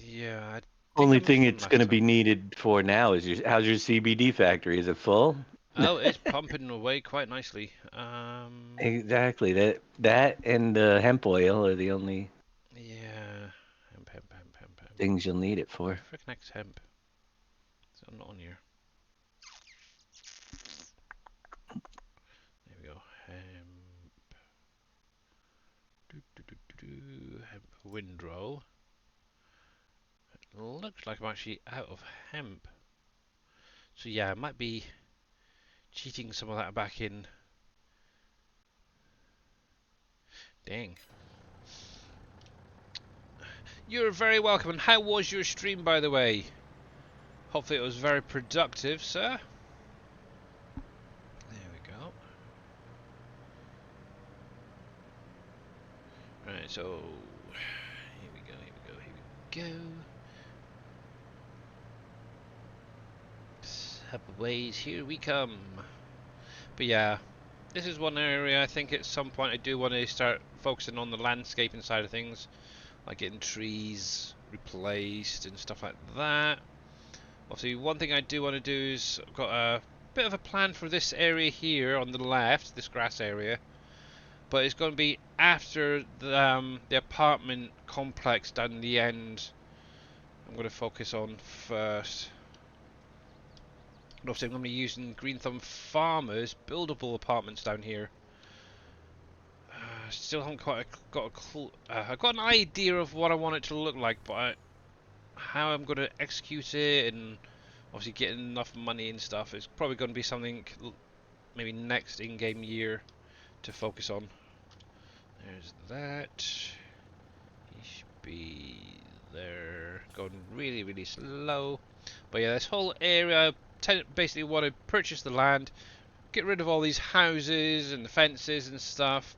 Yeah, I think only I'm thing it's max going to out. be needed for now is how's your CBD factory? Is it full? Oh, it's pumping away quite nicely. Exactly. That and the hemp oil are the only Yeah. Hemp. things you'll need it for. Frickin' X hemp. So I'm not on here. There we go. Hemp. Hemp windrow. It looks like I'm actually out of hemp. So yeah, I might be cheating some of that back in. Dang. You're very welcome. And how was your stream, by the way? Hopefully it was very productive, sir. There we go. Right, so here we go. Subways, here we come. But yeah, this is one area I think at some point I do want to start focusing on the landscaping side of things, like getting trees replaced and stuff like that. Obviously, one thing I do want to do is I've got a bit of a plan for this area here on the left, this grass area, but it's going to be after the apartment complex down the end. I'm going to focus on first. And obviously, I'm going to be using Green Thumb Farmers buildable apartments down here. Still haven't quite got a clue. I've got an idea of what I want it to look like, but how I'm going to execute it and obviously getting enough money and stuff is probably going to be something maybe next in-game year to focus on. There's that. He should be there. Going really, really slow. But yeah, this whole area, I basically want to purchase the land, get rid of all these houses and the fences and stuff,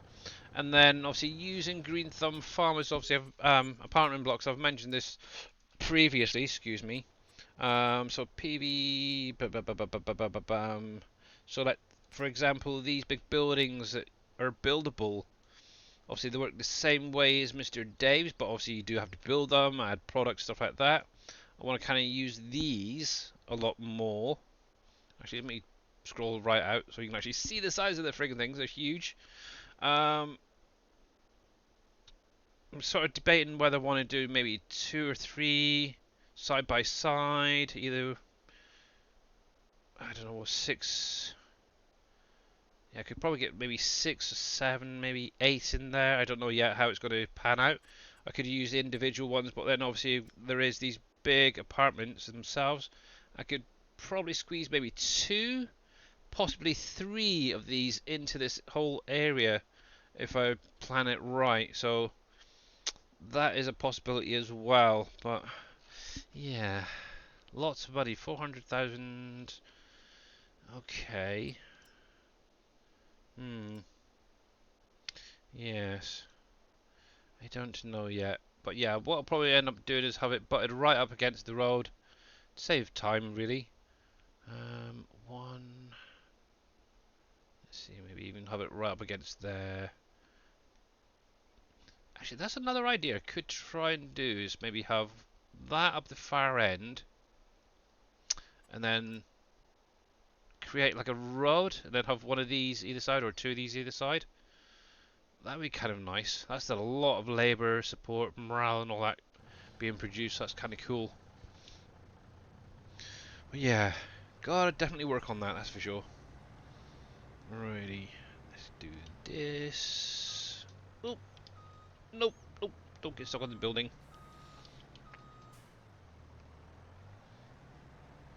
and then obviously using Green Thumb Farmers, obviously apartment blocks. I've mentioned this previously, excuse me. So PV, so that, for example, these big buildings that are buildable, obviously they work the same way as Mr. Dave's, but obviously you do have to build them, add products, stuff like that. I want to kind of use these a lot more. Actually, let me scroll right out so you can actually see the size of the friggin' things. They're huge. I'm sort of debating whether I want to do maybe 2 or 3 side by side, either, I don't know, 6. Yeah, I could probably get maybe 6 or 7, maybe 8 in there. I don't know yet how it's going to pan out. I could use the individual ones, but then obviously there is these big apartments themselves. I could probably squeeze maybe 2, possibly 3 of these into this whole area if I plan it right. So that is a possibility as well. But yeah, lots of money, 400,000. Okay. Yes. I don't know yet. But yeah, what I'll probably end up doing is have it butted right up against the road. Save time, really. One. Let's see, maybe even have it right up against there. Actually, that's another idea I could try and do, is maybe have that up the far end, and then create like a road, and then have one of these either side, or two of these either side. That would be kind of nice. That's a lot of labour, support, morale, and all that being produced. That's kind of cool. But yeah, gotta definitely work on that, that's for sure. Alrighty, let's do this. Oh, nope, nope, don't get stuck on the building.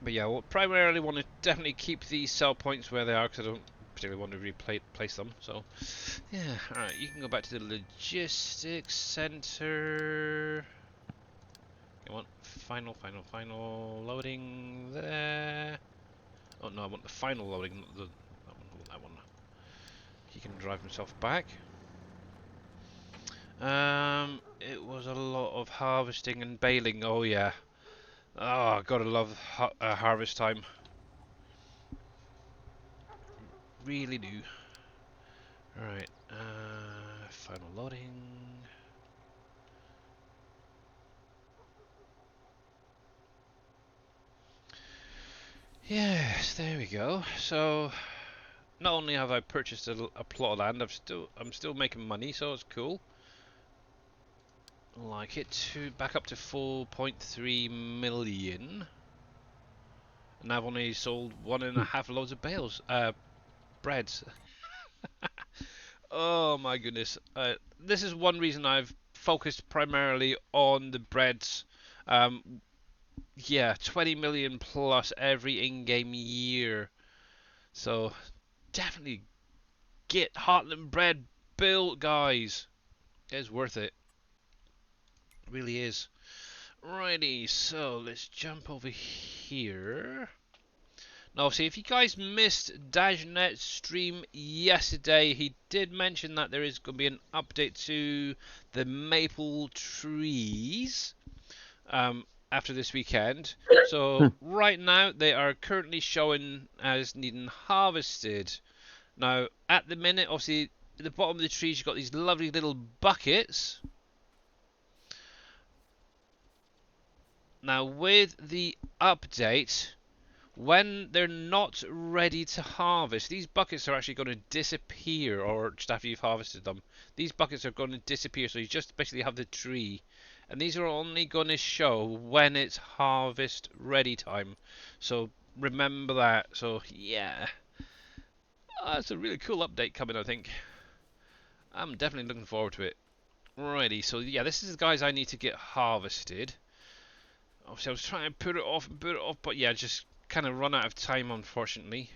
But yeah, we'll primarily want to definitely keep these sell points where they are, because I don't particularly want to replace them. So, yeah, alright, you can go back to the logistics center. I want final loading there. Oh no, I want the final loading, not that one. He can drive himself back. It was a lot of harvesting and baling. Oh yeah. Oh, gotta love harvest time. Really do. Alright, final loading. Yes, there we go. So, not only have I purchased a plot of land, I'm still making money, so it's cool. Like it to back up to 4.3 million. And I've only sold 1.5 loads of bales, breads. Oh my goodness. This is one reason I've focused primarily on the breads. Yeah, 20 million plus every in-game year. So definitely get Heartland bread built, guys. It's worth it. It really is. Righty, so let's jump over here. Now, see, if you guys missed Dajnet's stream yesterday, he did mention that there is going to be an update to the maple trees after this weekend. So, right now, they are currently showing as needing harvested. Now, at the minute, obviously, at the bottom of the trees, you've got these lovely little buckets. Now, with the update, when they're not ready to harvest, these buckets are actually going to disappear, or just after you've harvested them. These buckets are going to disappear, so you just basically have the tree. And these are only going to show when it's harvest ready time. So remember that. So yeah. It's a really cool update coming, I think. I'm definitely looking forward to it. Righty, so yeah, this is the guys I need to get harvested. Obviously I was trying to put it off, but yeah, just kind of run out of time, unfortunately.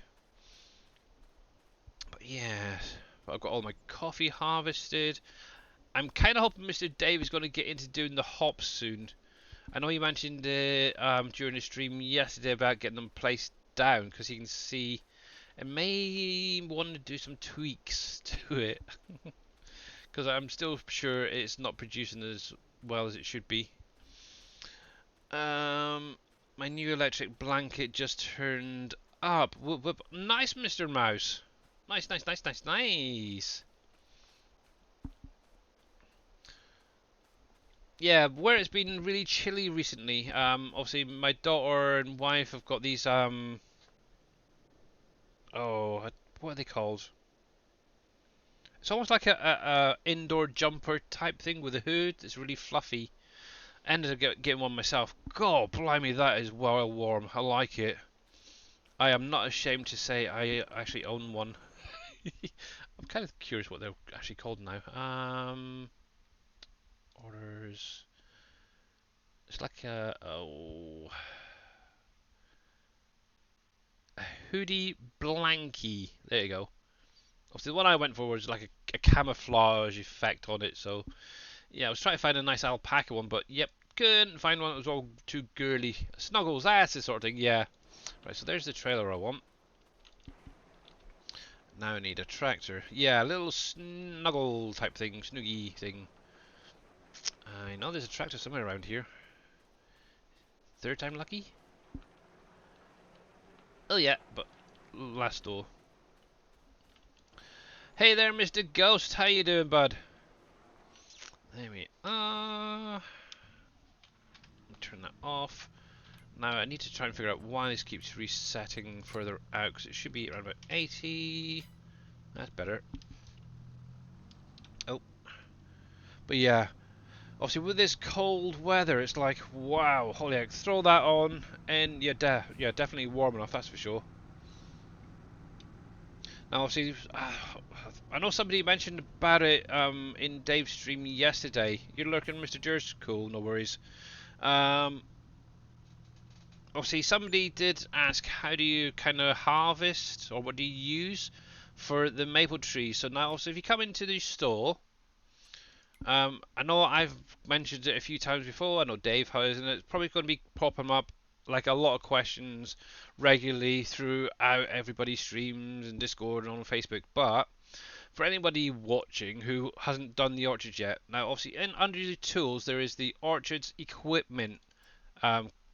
But yeah, but I've got all my coffee harvested. I'm kind of hoping Mr. Dave is going to get into doing the hops soon. I know he mentioned during the stream yesterday about getting them placed down, because he can see and may want to do some tweaks to it. Because I'm still sure it's not producing as well as it should be. My new electric blanket just turned up. Whoop, whoop. Nice, Mr. Mouse. Nice, nice, nice, nice, nice. Yeah, where it's been really chilly recently. Obviously my daughter and wife have got these oh, what are they called? It's almost like a indoor jumper type thing with a hood. It's really fluffy. Ended up getting one myself. God, blimey, that is well warm. I like it. I am not ashamed to say I actually own one. I'm kind of curious what they're actually called now. Orders. It's like a hoodie blankie. There you go. Obviously, the one I went for was like a camouflage effect on it. So yeah, I was trying to find a nice alpaca one, but yep, couldn't find one that was all too girly. Snuggles, that's the sort of thing. Yeah. Right. So there's the trailer I want. Now I need a tractor. Yeah, a little snuggle type thing, snuggy thing. I know there's a tractor somewhere around here. Third time lucky? Oh yeah, but last door. Hey there, Mr. Ghost. How you doing, bud? There we are. Turn that off. Now I need to try and figure out why this keeps resetting further out, because it should be around about 80. That's better. Oh, but yeah, obviously with this cold weather, it's like, wow, holy heck, throw that on, and yeah, definitely warm enough, that's for sure. Now obviously, I know somebody mentioned about it in Dave's stream yesterday. You're lurking, Mr. Jers? Cool, no worries. Obviously somebody did ask, how do you kind of harvest, or what do you use for the maple trees? So now, obviously, if you come into the store, I know I've mentioned it a few times before, I know Dave has, and it's probably going to be popping up like a lot of questions regularly throughout everybody's streams and Discord and on Facebook. But for anybody watching who hasn't done the orchards yet, now obviously under the tools there is the orchards equipment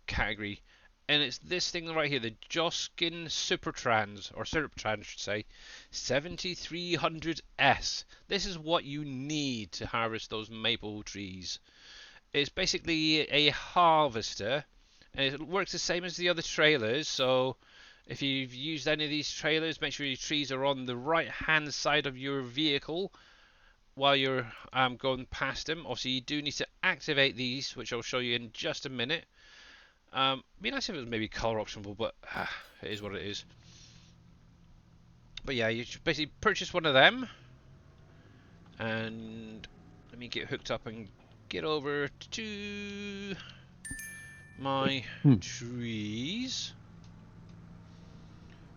category, and it's this thing right here, the Joskin Supertrans, or Supertrans I should say, 7300S. This is what you need to harvest those maple trees. It's basically a harvester, and it works the same as the other trailers. So if you've used any of these trailers, make sure your trees are on the right hand side of your vehicle while you're going past them. Obviously you do need to activate these, which I'll show you in just a minute. It'd be nice if it was maybe color optional, but it is what it is. But yeah, you should basically purchase one of them, and let me get hooked up and get over to my trees.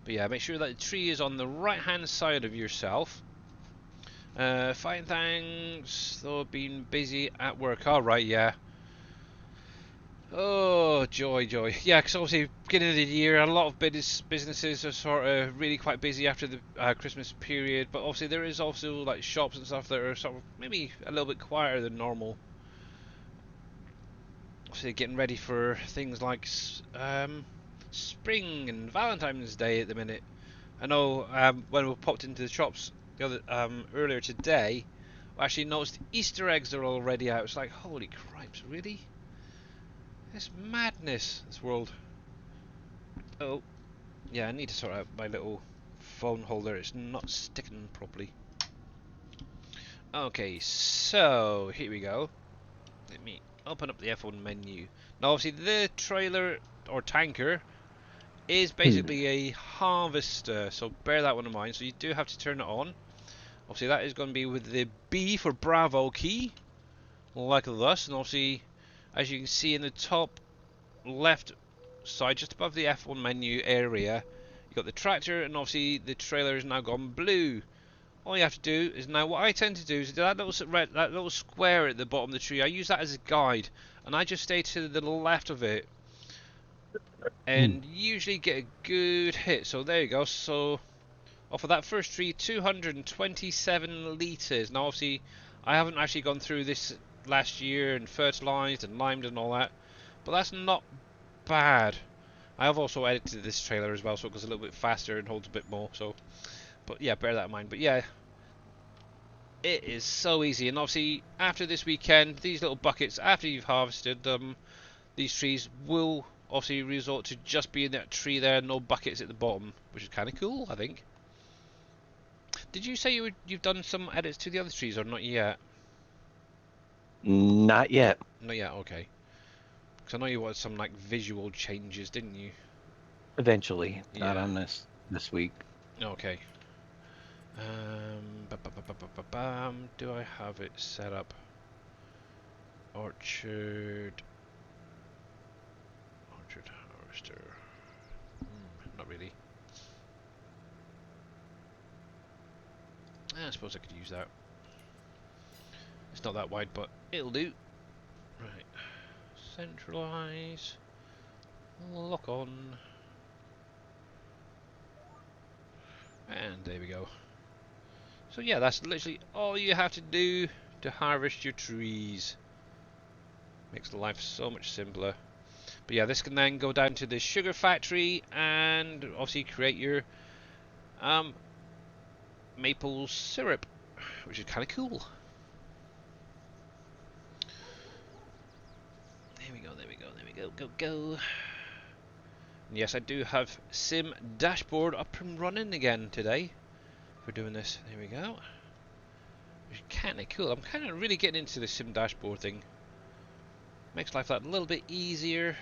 But yeah, make sure that the tree is on the right hand side of yourself. Fine, thanks. Though been busy at work. Alright, yeah. Oh, joy, joy. Yeah, because obviously, beginning of the year, a lot of businesses are sort of really quite busy after the Christmas period. But obviously, there is also like shops and stuff that are sort of maybe a little bit quieter than normal. Obviously, getting ready for things like spring and Valentine's Day at the minute. I know when we popped into the shops the other earlier today, I actually noticed Easter eggs are already out. It's like, holy cripes, really? It's madness, this world. Oh, yeah, I need to sort out my little phone holder. It's not sticking properly. Okay, so here we go. Let me open up the F1 menu. Now, obviously, the trailer or tanker is basically a harvester, so bear that one in mind. So you do have to turn it on. Obviously, that is going to be with the B for Bravo key, like thus. And obviously, as you can see in the top left side, just above the F1 menu area, you got the tractor, and obviously the trailer is now gone blue. All you have to do is, now what I tend to do is that little square at the bottom of the tree, I use that as a guide, and I just stay to the left of it, and usually get a good hit. So there you go. So off of that first tree, 227 litres. Now obviously I haven't actually gone through this last year and fertilised and limed and all that, but that's not bad. I have also edited this trailer as well, so it goes a little bit faster and holds a bit more. So, but yeah, bear that in mind. But yeah, it is so easy. And obviously, after this weekend, these little buckets, after you've harvested them, these trees will obviously resort to just being that tree there, no buckets at the bottom, which is kind of cool, I think. Did you say you've done some edits to the other trees, or not yet? Not yet. Not yet, okay. Because I know you wanted some like visual changes, didn't you? Eventually. Not Yeah. on this week. Okay. Do I have it set up? Orchard harvester. Not really. I suppose I could use that. It's not that wide, but it'll do. Right. Centralize. Lock on. And there we go. So yeah, that's literally all you have to do to harvest your trees. Makes life so much simpler. But yeah, this can then go down to the sugar factory and obviously create your maple syrup, which is kind of cool. Go, go, go. And yes, I do have Sim Dashboard up and running again today. For doing this. There we go. Which is kind of cool. I'm kind of really getting into the Sim Dashboard thing. Makes life a little bit easier.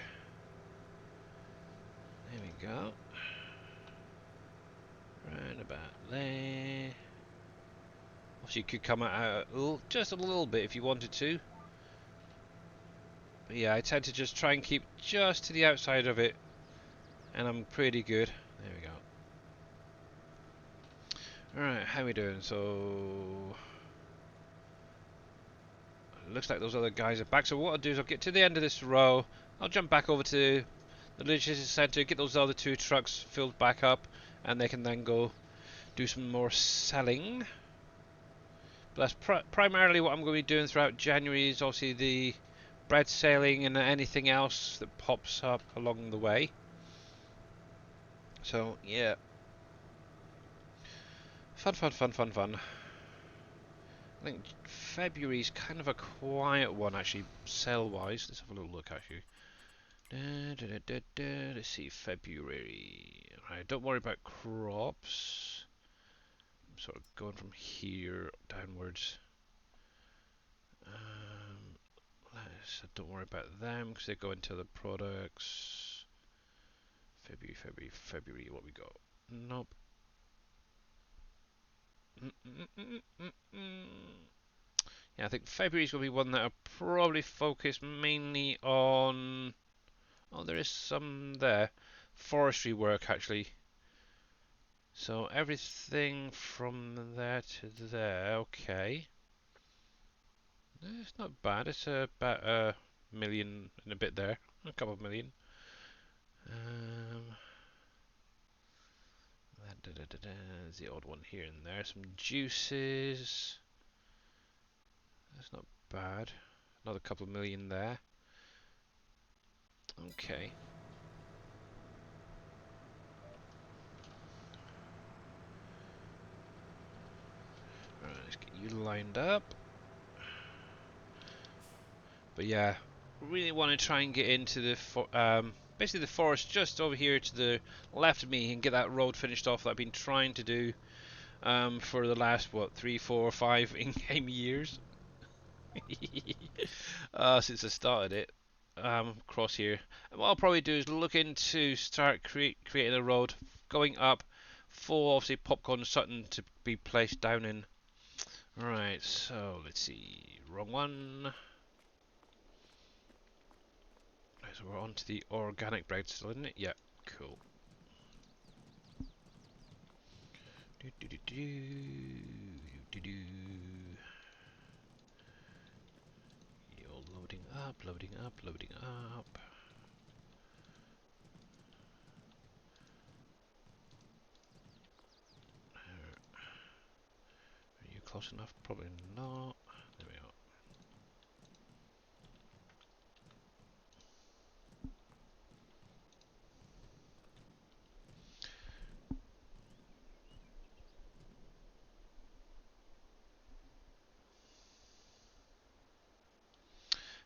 There we go. Right about there. Obviously, you could come out just a little bit if you wanted to. But yeah, I tend to just try and keep just to the outside of it. And I'm pretty good. There we go. Alright, how we doing? So... looks like those other guys are back. So what I'll do is I'll get to the end of this row. I'll jump back over to the logistics centre, get those other 2 trucks filled back up. And they can then go do some more selling. But that's primarily what I'm going to be doing throughout January, is obviously the bread sailing and anything else that pops up along the way. So yeah, fun. I think February's kind of a quiet one actually, sale wise. Let's have a little look actually. Let's see, February. Right, don't worry about crops. I'm sort of going from here downwards. Don't worry about them because they go into the products. February. What we got? Nope. Yeah, I think February's going to be one that I'll probably focus mainly on. Oh, there is some there. Forestry work actually. So everything from there to there. Okay. It's not bad. It's about a million and a bit there. A couple of million. There's the odd one here and there. Some juices. That's not bad. Another couple of million there. Okay. Right, let's get you lined up. But yeah, really want to try and get into the basically the forest just over here to the left of me and get that road finished off that I've been trying to do for the last, what, 3, 4, 5 in-game years? Since I started it. Across here. And what I'll probably do is look into start creating a road going up for obviously Popcorn Sutton to be placed down in. Right, so let's see. Wrong one. Right, so we're on to the organic bread still, isn't it? Yeah, cool. You're loading up. Are you close enough? Probably not. There we go.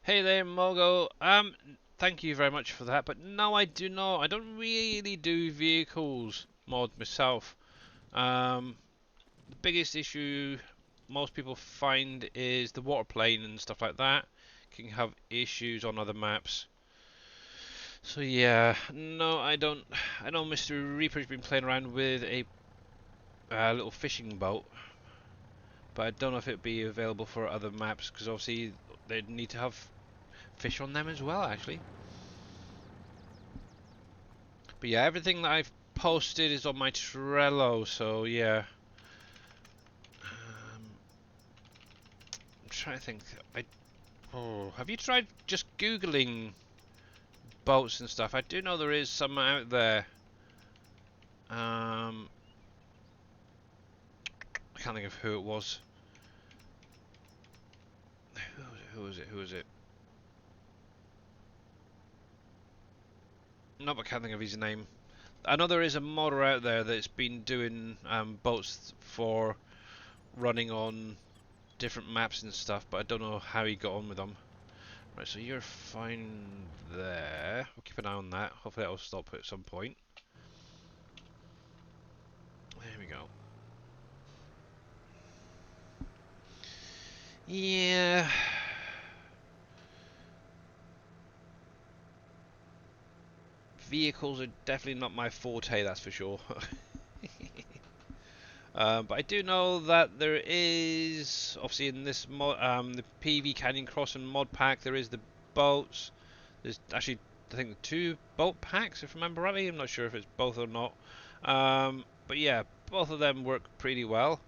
Hey there, Mogo. Thank you very much for that. But no, I do not. I don't really do vehicles mod myself. The biggest issue most people find is the water plane and stuff like that can have issues on other maps. So yeah, no, I don't. I know Mr. Reaper's been playing around with a little fishing boat, but I don't know if it'd be available for other maps because obviously they'd need to have fish on them as well, actually. But yeah, everything that I've posted is on my Trello, so yeah. I'm trying to think. Have you tried just Googling boats and stuff? I do know there is some out there. I can't think of who it was. Who was it? No, I can't think of his name. I know there is a modder out there that's been doing boats for running on different maps and stuff, but I don't know how he got on with them. Right, so you're fine there. We'll keep an eye on that. Hopefully that'll stop at some point. There we go. Yeah. Vehicles are definitely not my forte, that's for sure. But I do know that there is, obviously in this mod, the PV Canyon Crossing mod pack, there is the boats. There's actually, I think, the 2 boat packs, if I remember rightly. I'm not sure if it's both or not. But yeah, both of them work pretty well.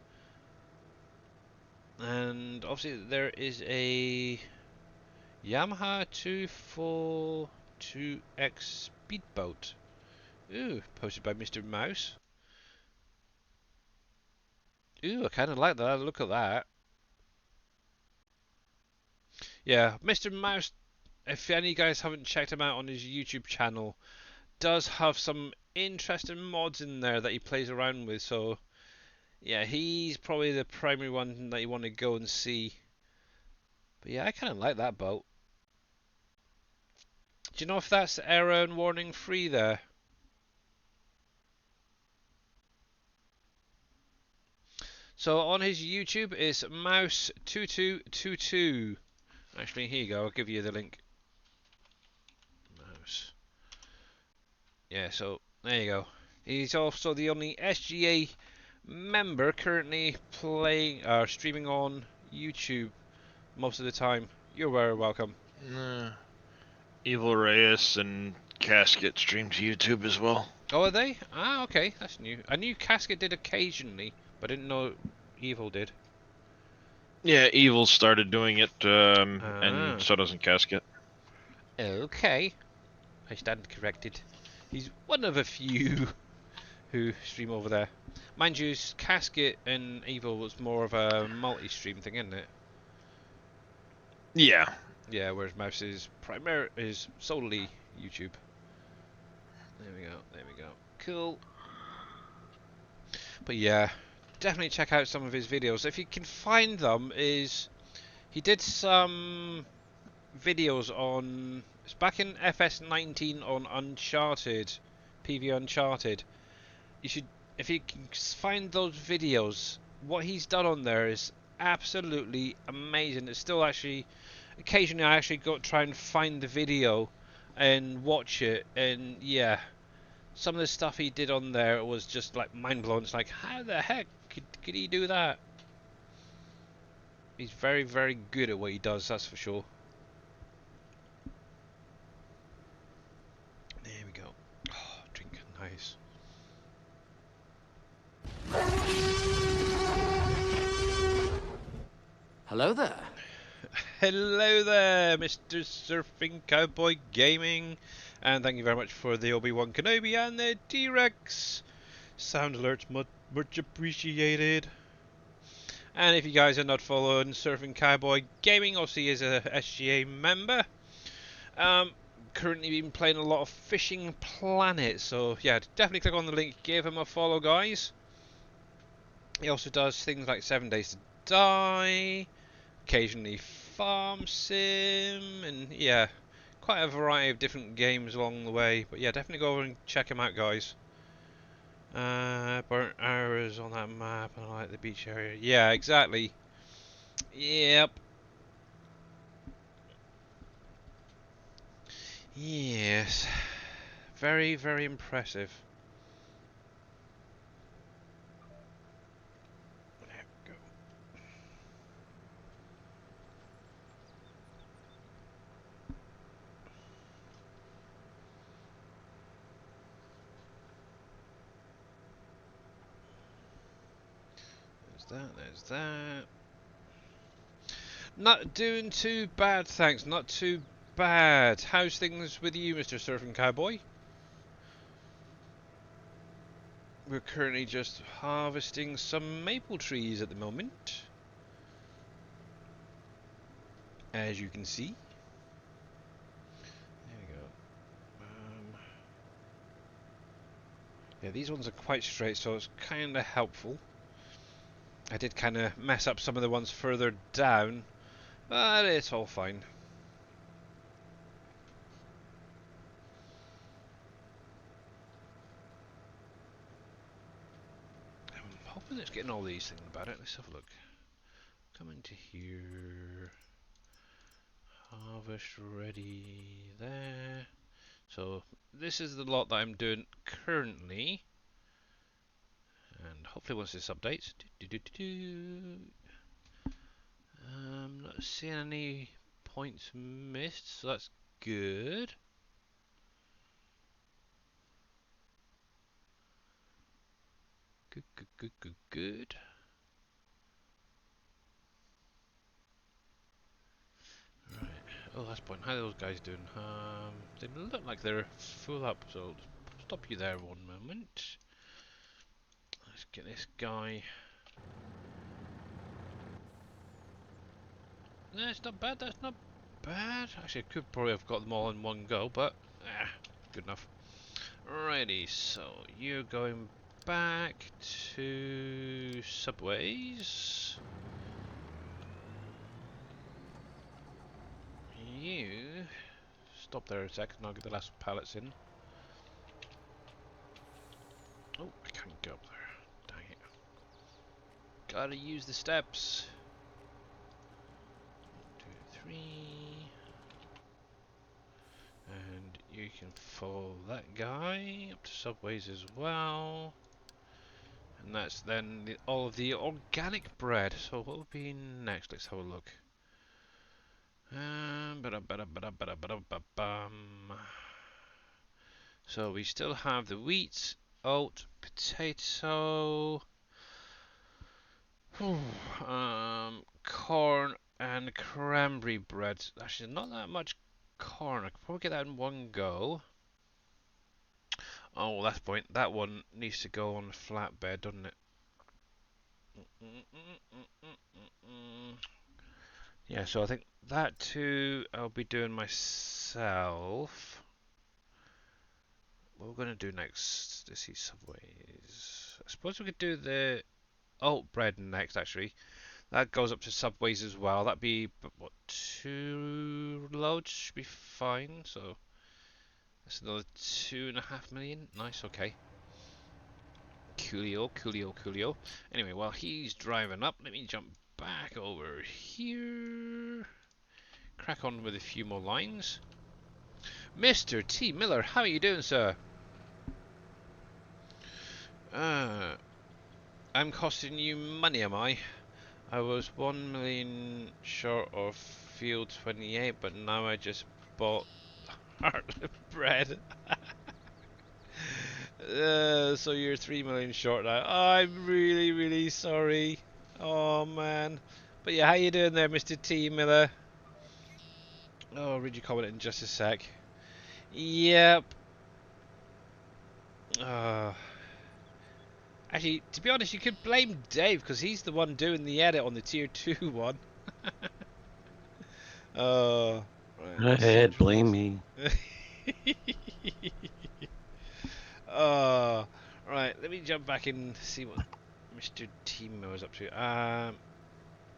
And obviously there is a Yamaha 242X speedboat. Ooh, posted by Mr. Mouse. Ooh, I kind of like that. Look at that. Yeah, Mr. Mouse, if any of you guys haven't checked him out on his YouTube channel, does have some interesting mods in there that he plays around with. So, yeah, he's probably the primary one that you want to go and see. But yeah, I kind of like that boat. Do you know if that's error and warning free there? So on his YouTube, it's Mouse2222. Actually, here you go. I'll give you the link. Mouse. Yeah, so there you go. He's also the only SGA member currently playing or streaming on YouTube most of the time. You're very welcome. Evil Reyes and Casket stream to YouTube as well. Oh, are they? Ah, okay, that's new. I knew Casket did occasionally, but I didn't know Evil did. Yeah, Evil started doing it, and Ah. so doesn't Casket. Okay, I stand corrected. He's one of a few who stream over there. Mind you, Casket and Evil was more of a multi-stream thing, isn't it? Yeah. Yeah, whereas Mouse is solely YouTube. There we go, there we go. Cool. But yeah, definitely check out some of his videos. If you can find them, he did some videos on, it's back in FS19 on Uncharted, PV Uncharted. You should, if you can find those videos, what he's done on there is absolutely amazing. It's still actually, occasionally I actually go try and find the video and watch it, and yeah, some of the stuff he did on there was just like mind blowing. It's like, how the heck could he do that? He's very, very good at what he does, that's for sure. There we go. Oh, drink nice. Hello there. Hello there, Mr. Surfing Cowboy Gaming, and thank you very much for the Obi-Wan Kenobi and the T-Rex sound alerts, much appreciated. And if you guys are not following Surfing Cowboy Gaming, obviously is a SGA member. Currently been playing a lot of Fishing Planet, so yeah, definitely click on the link, give him a follow, guys. He also does things like 7 Days to Die, occasionally Farm Sim, and yeah, quite a variety of different games along the way. But yeah, definitely go over and check him out, guys. Burnt arrows on that map, and I like the beach area. Yeah, exactly. Yep. Yes. Very, very impressive. There we go. There's that. Not doing too bad, thanks. Not too bad. How's things with you, Mr. Surfing Cowboy? We're currently just harvesting some maple trees at the moment, as you can see. There we go. Yeah, these ones are quite straight, so it's kind of helpful. I did kind of mess up some of the ones further down, but it's all fine. Let's get in all these things about it. Let's have a look. Come into here. Harvest ready there. So this is the lot that I'm doing currently. And hopefully once this updates. Not seeing any points missed, so that's good. Good. Right. Oh, that's point. How are those guys doing? They look like they're full up, so I'll stop you there one moment. Let's get this guy. No, it's not bad. That's not bad. Actually, I could probably have got them all in one go, but good enough. Righty, so you're going back to Subways. You stop there a second, and I'll get the last pallets in. Oh, I can't go up there. Dang it. Gotta use the steps. 1, 2, 3. And you can follow that guy up to Subways as well. And that's then all of the organic bread. So what will be next? Let's have a look. So we still have the wheat, oat, potato, corn, and cranberry bread. Actually, not that much corn. I could probably get that in one go. Oh, that's the point. That one needs to go on a flatbed, doesn't it? Yeah, so I think that too I'll be doing myself. What we're going to do next? Let's see, Subways. I suppose we could do the oat bread next, actually. That goes up to Subways as well. That'd be, what, 2 loads? Should be fine. So that's another 2.5 million. Nice, okay. Coolio. Anyway, while he's driving up, let me jump back over here. Crack on with a few more lines. Mr. T. Miller, how are you doing, sir? I'm costing you money, am I? I was 1 million short of field 28, but now I just bought Heartland bread. So you're 3 million short now. I'm really, really sorry. Oh man. But yeah, how you doing there, Mr. T. Miller? Oh, I'll read your comment in just a sec. Yep. Actually, to be honest, you could blame Dave because he's the one doing the edit on the tier 2 one. Right, Go ahead, blame me. Right, let me jump back and see what Mr. Timo is up to.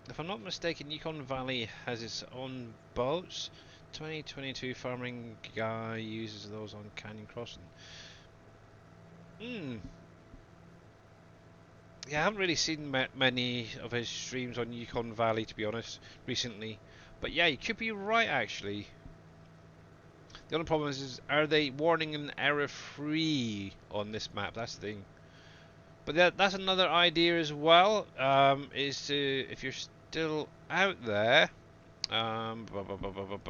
If I'm not mistaken, Yukon Valley has its own boats. 2022 farming guy uses those on Canyon Crossing. Yeah, I haven't really seen many of his streams on Yukon Valley, to be honest, recently. But yeah, you could be right, actually. The only problem is are they warning and error free on this map? That's the thing. But that's another idea as well. Is to, if you're still out there, Mogo,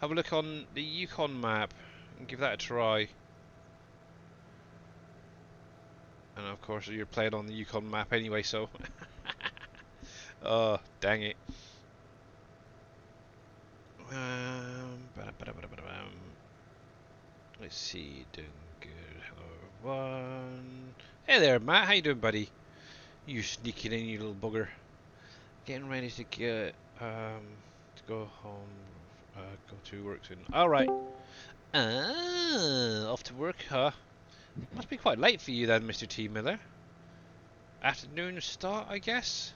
have a look on the Yukon map and give that a try. And of course, you're playing on the Yukon map anyway, so. Oh, dang it. Let's see, doing good. Hello, everyone. Hey there, Matt. How you doing, buddy? You sneaking in, you little bugger. Getting ready to get to go home. Go to work soon. All right. Off to work, huh? Must be quite late for you then, Mr. T. Miller. Afternoon start, I guess.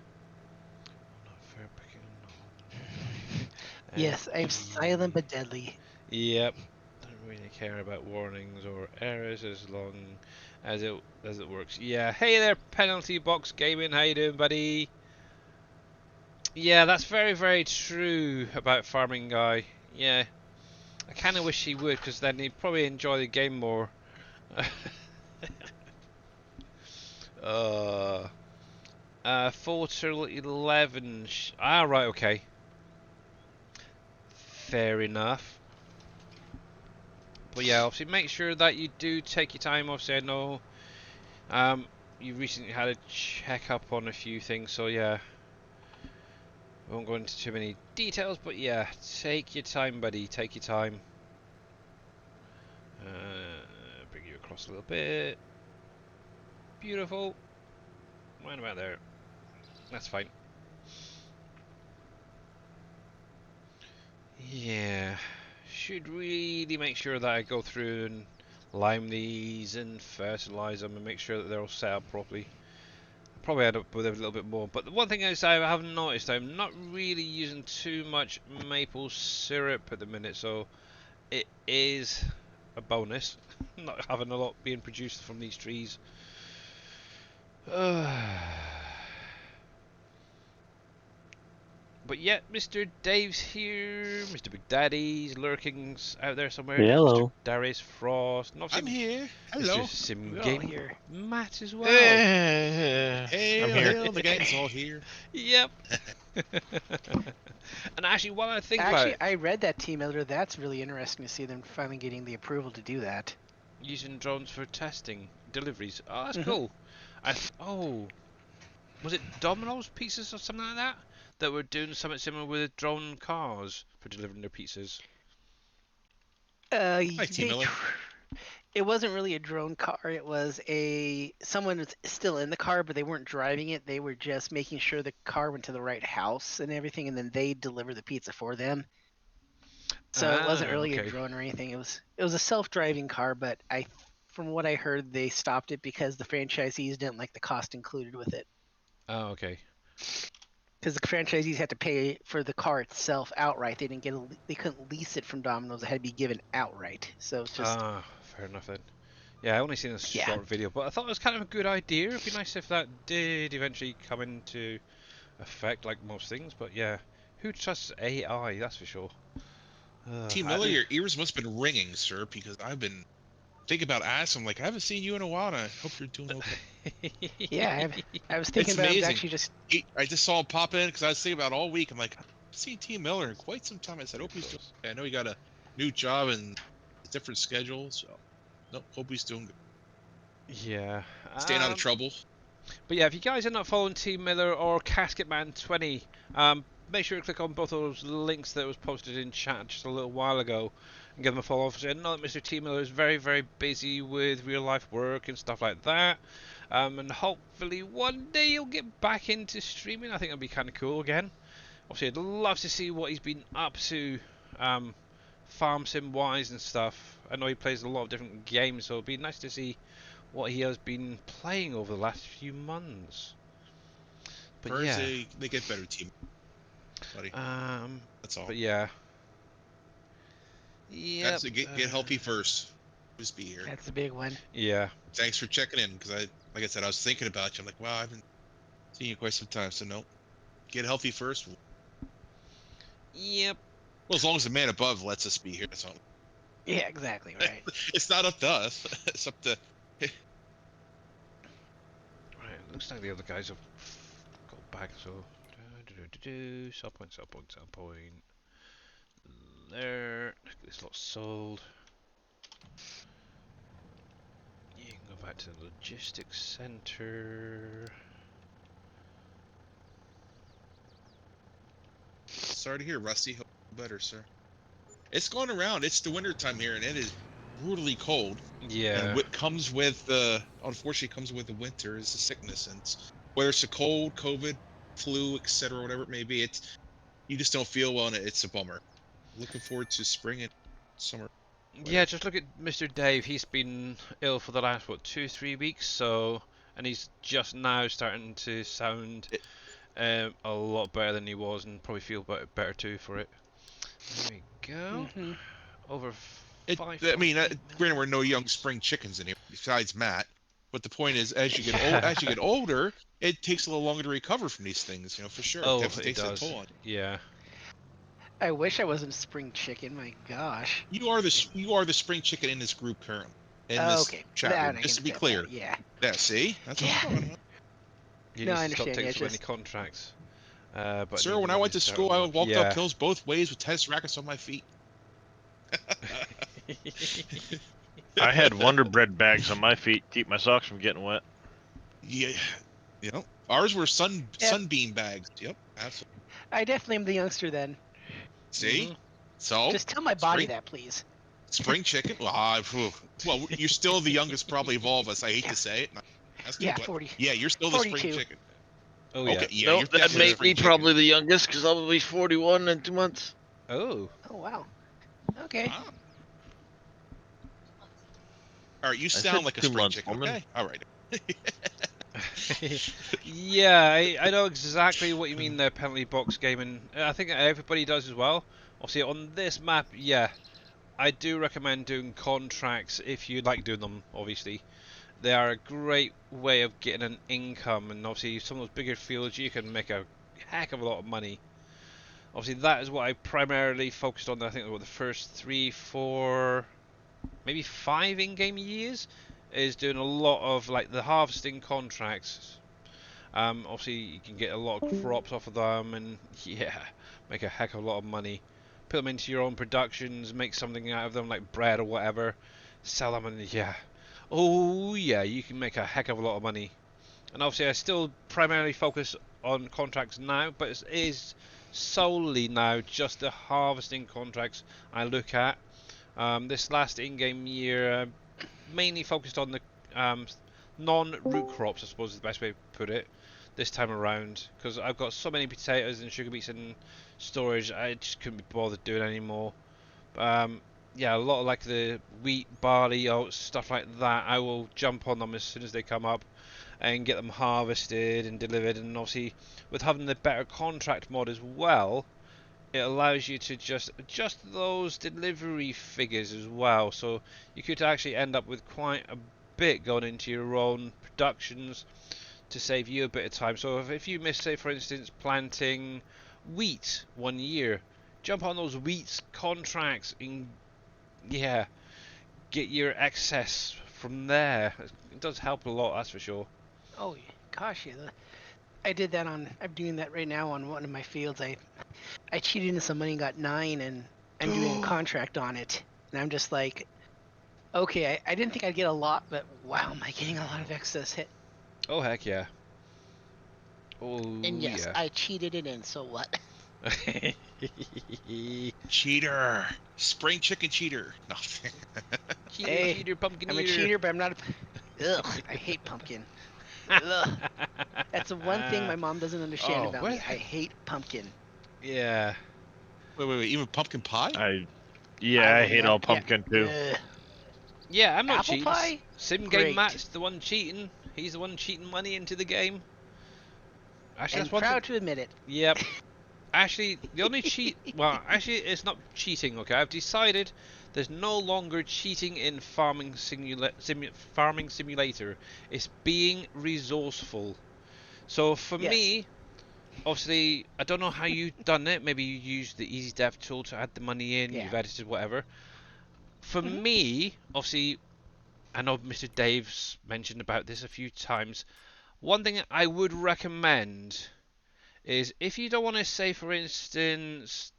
Not fair picking. Yes, I'm silent but deadly. Yep. Don't really care about warnings or errors as long as it works. Yeah. Hey there, Penalty Box Gaming. How you doing, buddy? Yeah, that's very, very true about Farming Guy. Yeah. I kind of wish he would, because then he'd probably enjoy the game more. uh, 4 till 11. Right, okay. Fair enough. But yeah, obviously make sure that you do take your time. Obviously, I know you recently had a check-up on a few things, so yeah. I won't go into too many details, but yeah, take your time, buddy. Take your time. Bring you across a little bit. Beautiful. Right about there. That's fine. Yeah. Should really make sure that I go through and lime these and fertilize them and make sure that they're all set up properly. Probably end up with a little bit more, but the one thing is I have noticed I'm not really using too much maple syrup at the minute, so it is a bonus not having a lot being produced from these trees. But yeah, Mr. Dave's here, Mr. Big Daddy's lurking out there somewhere, Mr. Hello. Darius Frost, and I'm obviously here. Mr. Hello. Sim We're all Game here. Matt as well. Hey, I'm here. hail, the gang's all here. Yep. And actually, while I think about Actually, it, I read that, Team Elder. That's really interesting to see them finally getting the approval to do that. using drones for testing deliveries. Oh, that's Mhm. cool. Oh, was it Domino's pizzas or something like that that were doing something similar with drone cars for delivering their pizzas? Hi, T. Miller. It wasn't really a drone car. It was someone was still in the car, but they weren't driving it. They were just making sure the car went to the right house and everything, and then they deliver the pizza for them. So it wasn't really a Okay. drone or anything. It was a self-driving car, but from what I heard, they stopped it because the franchisees didn't like the cost included with it. Oh, okay. Because the franchisees had to pay for the car itself outright. They didn't they couldn't lease it from Domino's. It had to be given outright. So it's just Fair enough then. Yeah, I only seen a yeah. short video, but I thought it was kind of a good idea. It'd be nice if that did eventually come into effect, like most things. But yeah, who trusts AI? That's for sure. T. Miller, your ears must have been ringing, sir, because I've been thinking about asking. I'm like, I haven't seen you in a while, and I hope you're doing okay. Yeah, I was thinking It's about amazing. actually just I just saw him pop in because I was thinking about it all week. I'm like, I've seen T. Miller in quite some time. I said, hope he's doing okay. I know he got a new job and a different schedule, so nope, hope he's doing good. Yeah. Staying out of trouble. But yeah, if you guys are not following Team Miller or CasketMan20, make sure to click on both of those links that was posted in chat just a little while ago and give them a follow. I know that Mr. Team Miller is very, very busy with real life work and stuff like that. And hopefully one day he'll get back into streaming. I think it'll be kind of cool again. Obviously, I'd love to see what he's been up to, farm sim wise and stuff. I know he plays a lot of different games, so it'd be nice to see what he has been playing over the last few months. But First, yeah, they get better, Team, buddy. That's all. but yeah, yep. That's get healthy first. Just be here. that's the big one. Yeah, Thanks for checking in, because like I said, I was thinking about you. I'm like, wow, I haven't seen you quite some time. So no, get healthy first. yep. Well, as long as the man above lets us be here, that's all. Yeah, exactly right. It's not up to us. It's up to. Right, looks like the other guys have got back. So, sell point, sell point, sell point. There, this lot's sold. You can go back to the logistics center. Sorry to hear, Rusty. Hope you're better, sir. It's going around. It's the winter time here, and it is brutally cold. Yeah. And what comes with unfortunately, comes with the winter is the sickness, and whether it's a cold, COVID, flu, etc., whatever it may be, you just don't feel well, and it's a bummer. Looking forward to spring and summer. Yeah, just look at Mr. Dave. He's been ill for the last, what, 2-3 weeks, so, and he's just now starting to sound a lot better than he was, and probably feel better too for it. There we go. Over 5. I mean, granted, we're no young spring chickens in here, besides Matt. But the point is, as you get older, it takes a little longer to recover from these things. For sure. It Oh, definitely it takes a does. toll on Yeah. I wish I wasn't spring chicken. My gosh. you. You are the spring chicken in this group currently, in this Okay, chat that room. I Just can to be accept clear. that. Yeah. Yeah. See, that's what I'm Yeah. talking about. You No, need I to stop understand. taking Yeah, so it's many just contracts. But Sir, neither when I one went is to school, starting I off. walked Yeah. up hills both ways with tennis rackets on my feet. I had Wonder Bread bags on my feet to keep my socks from getting wet. Yeah, ours were Yep. sunbeam bags. Yep, absolutely. I definitely am the youngster then. See, hmm so Just tell my body that, please. spring chicken. Well, you're still the youngest probably of all of us. I hate Yeah. to say it. Yeah, But 40, yeah, you're still the spring 42. chicken. Oh Okay, yeah. yeah, No, you're that'd definitely the make spring me chicken. probably the youngest because I'll be 41 in 2 months. Oh. Oh wow. Okay. Wow. All right, you I said sound like a 2 spring months, chicken. woman. Okay, all right. Yeah, I know exactly what you mean there, penalty box gaming. I think everybody does as well. Obviously, on this map, yeah, I do recommend doing contracts if you like doing them, obviously. They are a great way of getting an income, and obviously, some of those bigger fields, you can make a heck of a lot of money. Obviously, that is what I primarily focused on, I think, the first 3, 4, maybe 5 in-game years, is doing a lot of like the harvesting contracts. Obviously, you can get a lot of crops off of them, and yeah, make a heck of a lot of money. Put them into your own productions, make something out of them, like bread or whatever. Sell them, and yeah, oh yeah, you can make a heck of a lot of money. And obviously, I still primarily focus on contracts now, but it is solely now just the harvesting contracts I look at. This last in-game year, mainly focused on the non-root crops, I suppose is the best way to put it, this time around, because I've got so many potatoes and sugar beets in storage, I just couldn't be bothered doing anymore. Yeah, a lot of like the wheat, barley, oats, stuff like that, I will jump on them as soon as they come up and get them harvested and delivered. And obviously, with having the better contract mod as well, it allows you to just adjust those delivery figures as well, so you could actually end up with quite a bit going into your own productions to save you a bit of time. So if you miss, say for instance, planting wheat 1 year, jump on those wheat contracts and yeah, get your excess from there. It does help a lot, that's for sure. Oh gosh, yeah. I did that on. I'm doing that right now on one of my fields. I cheated into some money and got 9, and I'm doing a contract on it. And I'm just like, okay, I didn't think I'd get a lot, but wow, am I getting a lot of excess hit? Oh heck yeah. Oh And yes, yeah. I cheated it in. So what? Cheater, spring chicken cheater. No. Cheater, Hey, cheater, pumpkin I'm a eater. cheater, but I'm not a. Ugh, I hate pumpkin. Ugh. That's the one thing my mom doesn't understand Oh, about where me. the I heck? hate pumpkin. Yeah. Wait. Even pumpkin pie? I hate all pumpkin too. Ugh. Yeah, I'm not Apple cheating. pie? Sim Game Great. Matt's the one cheating. He's the one cheating money into the game. Actually, And that's one thing. proud to admit it. Yep. Actually, the only cheat. Well, actually, it's not cheating. Okay, I've decided there's no longer cheating in farming simulator. It's being resourceful. So for Yes. me, obviously, I don't know how you've done it. Maybe you used the Easy Dev tool to add the money in. Yeah. You've edited whatever. For Mhm. me, obviously, I know Mr. Dave's mentioned about this a few times. One thing I would recommend is if you don't want to say, for instance,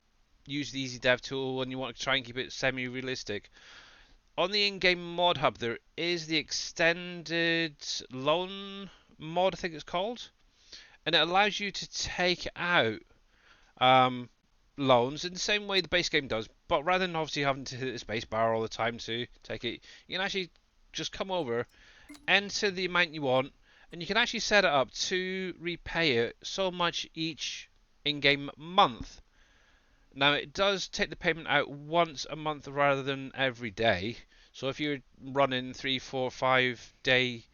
use the Easy Dev tool and you want to try and keep it semi-realistic, on the in-game mod hub there is the extended loan mod, I think it's called, and it allows you to take out um, loans in the same way the base game does, but rather than obviously having to hit the space bar all the time to take it, you can actually just come over, enter the amount you want, and you can actually set it up to repay it so much each in-game month. Now it does take the payment out once a month rather than every day. So if you're running 3, 4, 5 day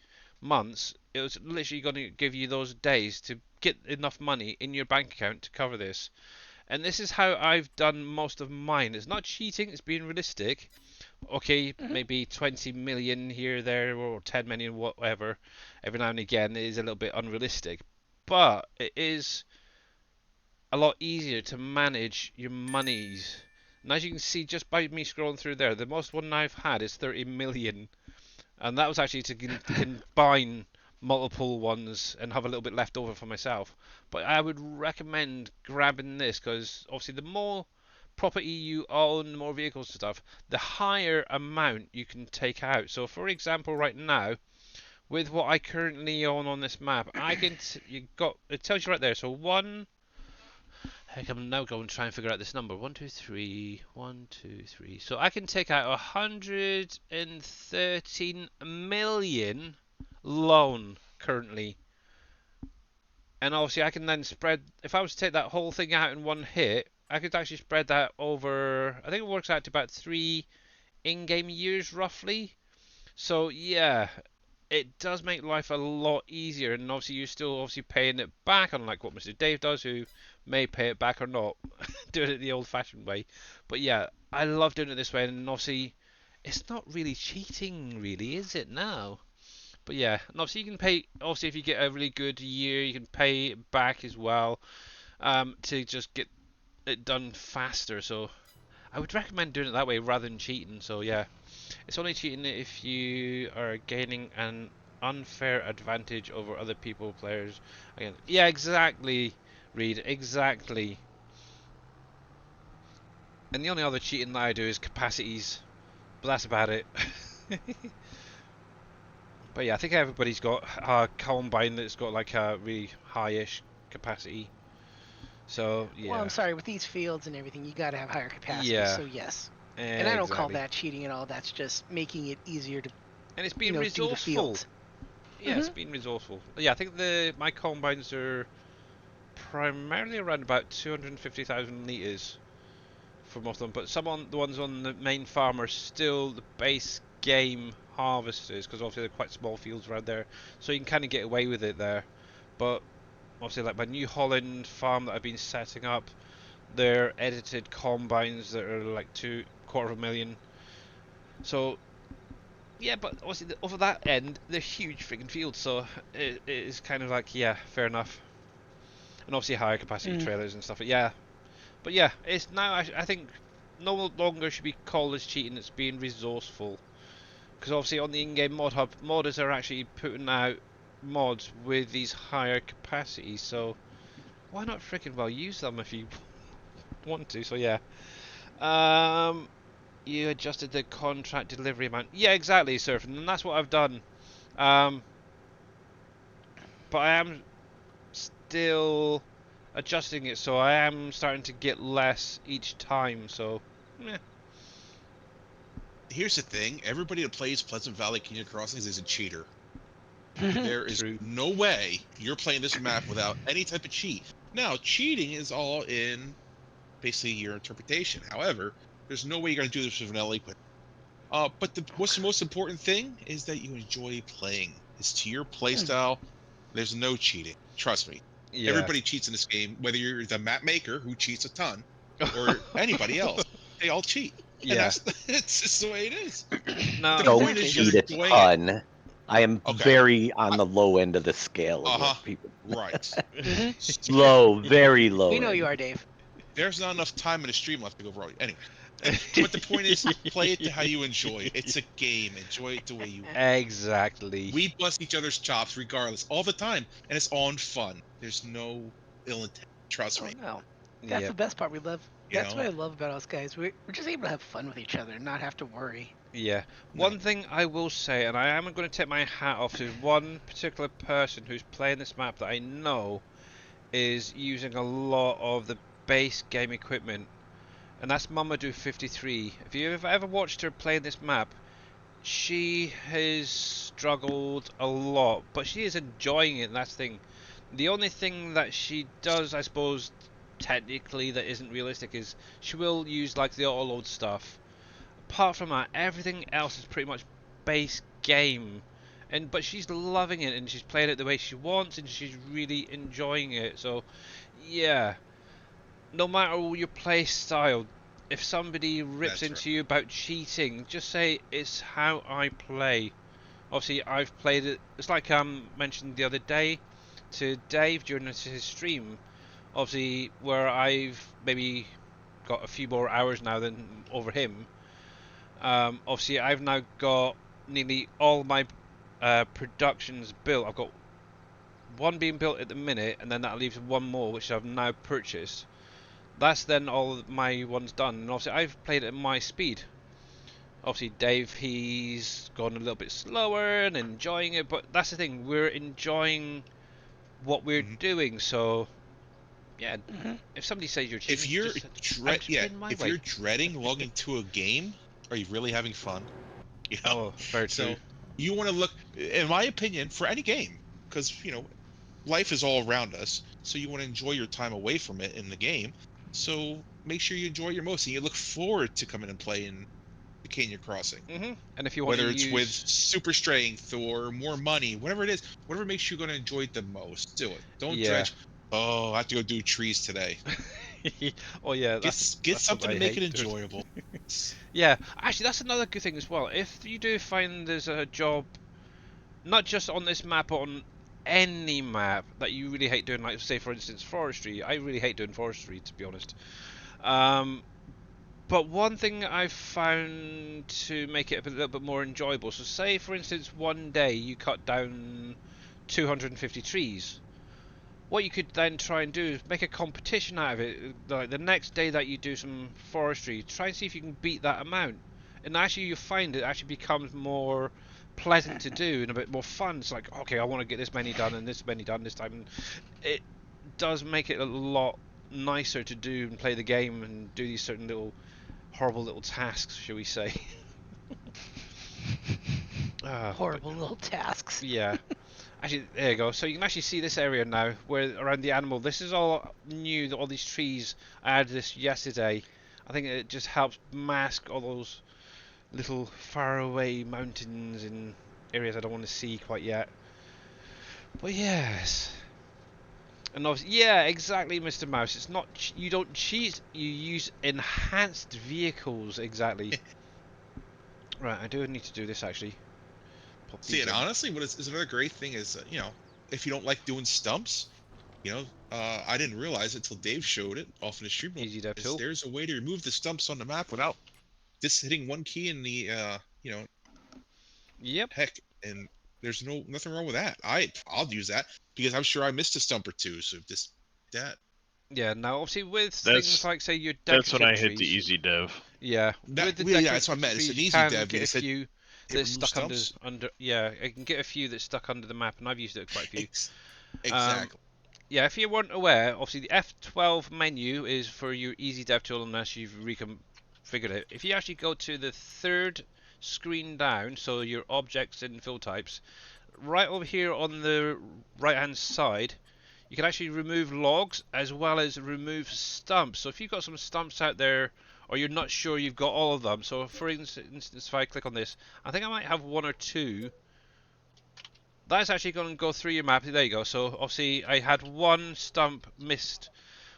months, it was literally going to give you those days to get enough money in your bank account to cover this. And this is how I've done most of mine. It's not cheating, it's being realistic, Okay, maybe 20 million here, there, or 10 million, whatever, every now and again is a little bit unrealistic. But it is a lot easier to manage your monies. And as you can see just by me scrolling through there, the most one I've had is 30 million. And that was actually to combine multiple ones and have a little bit left over for myself. But I would recommend grabbing this because obviously the more property you own, the more vehicles and stuff, the higher amount you can take out. So for example, right now, with what I currently own on this map, I can it tells you right there. So one. Heck, I'm now going to try and figure out this number. 1, 2, 3, 1, 2, 3. So I can take out 113 million loan currently. And obviously I can then spread, if I was to take that whole thing out in one hit, I could actually spread that over, I think it works out to about 3 in-game years roughly. So yeah, it does make life a lot easier, and obviously you're still obviously paying it back, unlike what Mr. Dave does, who may pay it back or not, doing it the old-fashioned way. But yeah, I love doing it this way, and obviously it's not really cheating, really, is it now? But yeah, and obviously you can pay. Obviously, if you get a really good year, you can pay it back as well, to just get it done faster. So I would recommend doing it that way rather than cheating. So yeah. It's only cheating if you are gaining an unfair advantage over other people players. Again, yeah, exactly, Reed, exactly. And the only other cheating that I do is capacities, but that's about it. But yeah, I think everybody's got a combine that's got like a really high-ish capacity. So yeah. Well, I'm sorry, with these fields and everything, you gotta have higher capacity. Yeah. So yes. And I don't call Exactly. that cheating at all. That's just making it easier to, And it's you being know, do the resourceful. fields. Yeah, it's being resourceful. Yeah, I think my combines are primarily around about 250,000 litres for most of them, but the ones on the main farm are still the base game harvesters, because obviously they're quite small fields around there, so you can kind of get away with it there. But obviously, like my New Holland farm that I've been setting up, they're edited combines that are like 250,000. So yeah, but obviously over that end, they're huge freaking fields, so it is kind of like, yeah, fair enough. And obviously higher capacity trailers and stuff. But yeah, it's now I think no longer should be called as cheating. It's being resourceful, because obviously on the in-game mod hub, modders are actually putting out mods with these higher capacities. So why not freaking well use them if you want to? So yeah. You adjusted the contract delivery amount. Yeah, exactly, Surfing, and that's what I've done. But I am still adjusting it, so I am starting to get less each time. So, Here's the thing: everybody that plays Pleasant Valley Canyon Crossings is a cheater. There is True. no way you're playing this map without any type of cheat. Now, cheating is all in basically your interpretation. However, there's no way you're going to do this with vanilla equipment. But what's the most important thing is that you enjoy playing. It's to your playstyle. There's no cheating. Trust me. yeah. Everybody cheats in this game, whether you're the map maker who cheats a ton or anybody else. They all cheat. And Yeah. it's just the way it is. No. The Don't point is you're cheat a enjoying it. ton. I am Okay. very on the low end of the scale of Uh-huh. what people. Right. Low, very low. We know end. you are, Dave. There's not enough time in the stream left to go over all. Anyway, but the point is, play it to how you enjoy it. It's a game. Enjoy it the way you. Exactly. We bust each other's chops regardless, all the time, and it's all in fun. There's no ill intent. Trust me. Oh, no. That's Yeah. the best part. We love. You That's know? what I love about us guys. We're just able to have fun with each other and not have to worry. Yeah. One thing I will say, and I am going to take my hat off to one particular person who's playing this map that I know is using a lot of the base game equipment, and that's Mamadou53. If you've ever watched her play this map, she has struggled a lot, but she is enjoying it, and that's the thing. The only thing that she does, I suppose, technically that isn't realistic is she will use like the auto load stuff. Apart from that, everything else is pretty much base game, but she's loving it and she's playing it the way she wants and she's really enjoying it. So yeah, no matter your play style, if somebody rips That's into you about cheating, just say it's how I play. Obviously, I've played it. It's like mentioned the other day to Dave during his stream. Obviously, where I've maybe got a few more hours now than over him. Obviously, I've now got nearly all my productions built. I've got one being built at the minute, and then that leaves one more, which I've now purchased. That's then all of my ones done, and obviously I've played it at my speed. Obviously Dave, he's gone a little bit slower and enjoying it, but that's the thing, we're enjoying what we're doing, so yeah, if somebody says you're cheating, If you're just I'm in my if way. you're dreading logging to a game, are you really having fun? You know. Oh, very true. So you want to look, in my opinion, for any game, because life is all around us. So you want to enjoy your time away from it in the game. So make sure you enjoy your most, and you look forward to coming and playing the Canyon Crossing. And if you want to Whether it's with use, super strength or more money, whatever it is, whatever makes you going to enjoy it the most, do it. Don't yeah. dredge. Oh, I have to go do trees today. Oh yeah, Get that's what something I to make it hate doing. enjoyable. Yeah, actually, that's another good thing as well. If you do find there's a job, not just on this map, but on any map that you really hate doing, like say for instance forestry. I really hate doing forestry, to be honest. But one thing I've found to make it a little bit more enjoyable. So say for instance one day you cut down 250 trees. What you could then try and do is make a competition out of it. Like the next day that you do some forestry, try and see if you can beat that amount. And actually, you find it actually becomes more pleasant to do and a bit more fun. It's like, okay, I want to get this many done and this many done this time. And it does make it a lot nicer to do and play the game and do these certain little horrible little tasks, shall we say? Horrible little tasks. Yeah. Actually, there you go. So you can actually see this area now, where around the animal. This is all new. All these trees. I added this yesterday. I think it just helps mask all those little faraway mountains and areas I don't want to see quite yet. But yes. And obviously, yeah, exactly, Mr. Mouse. It's not you don't cheat. You use enhanced vehicles. Exactly. Right. I do need to do this actually. Pop See, these and in. honestly, what is another great thing is, if you don't like doing stumps, I didn't realize it till Dave showed it off in the stream. Easy dev tool. There's a way to remove the stumps on the map without just hitting one key in the, Yep. heck, and there's nothing wrong with that. I'll use that because I'm sure I missed a stump or two. So just that. Yeah. Now, obviously, with That's things like say your that's when decorative I hit the trees. easy dev. Yeah, with the Yeah, that's what I meant. It's trees, an you easy can dev. get a few It that's removes stuck stumps. under. Yeah, you can get a few that's stuck under the map, and I've used it quite a few. Exactly. Yeah, if you weren't aware, obviously the F12 menu is for your easy dev tool unless you've reconfigured it. If you actually go to the third screen down, so your objects and fill types, right over here on the right hand side, you can actually remove logs as well as remove stumps. So if you've got some stumps out there or you're not sure you've got all of them, so for instance if I click on this, I think I might have one or two. That's actually going to go through your map. There you go. So obviously I had one stump missed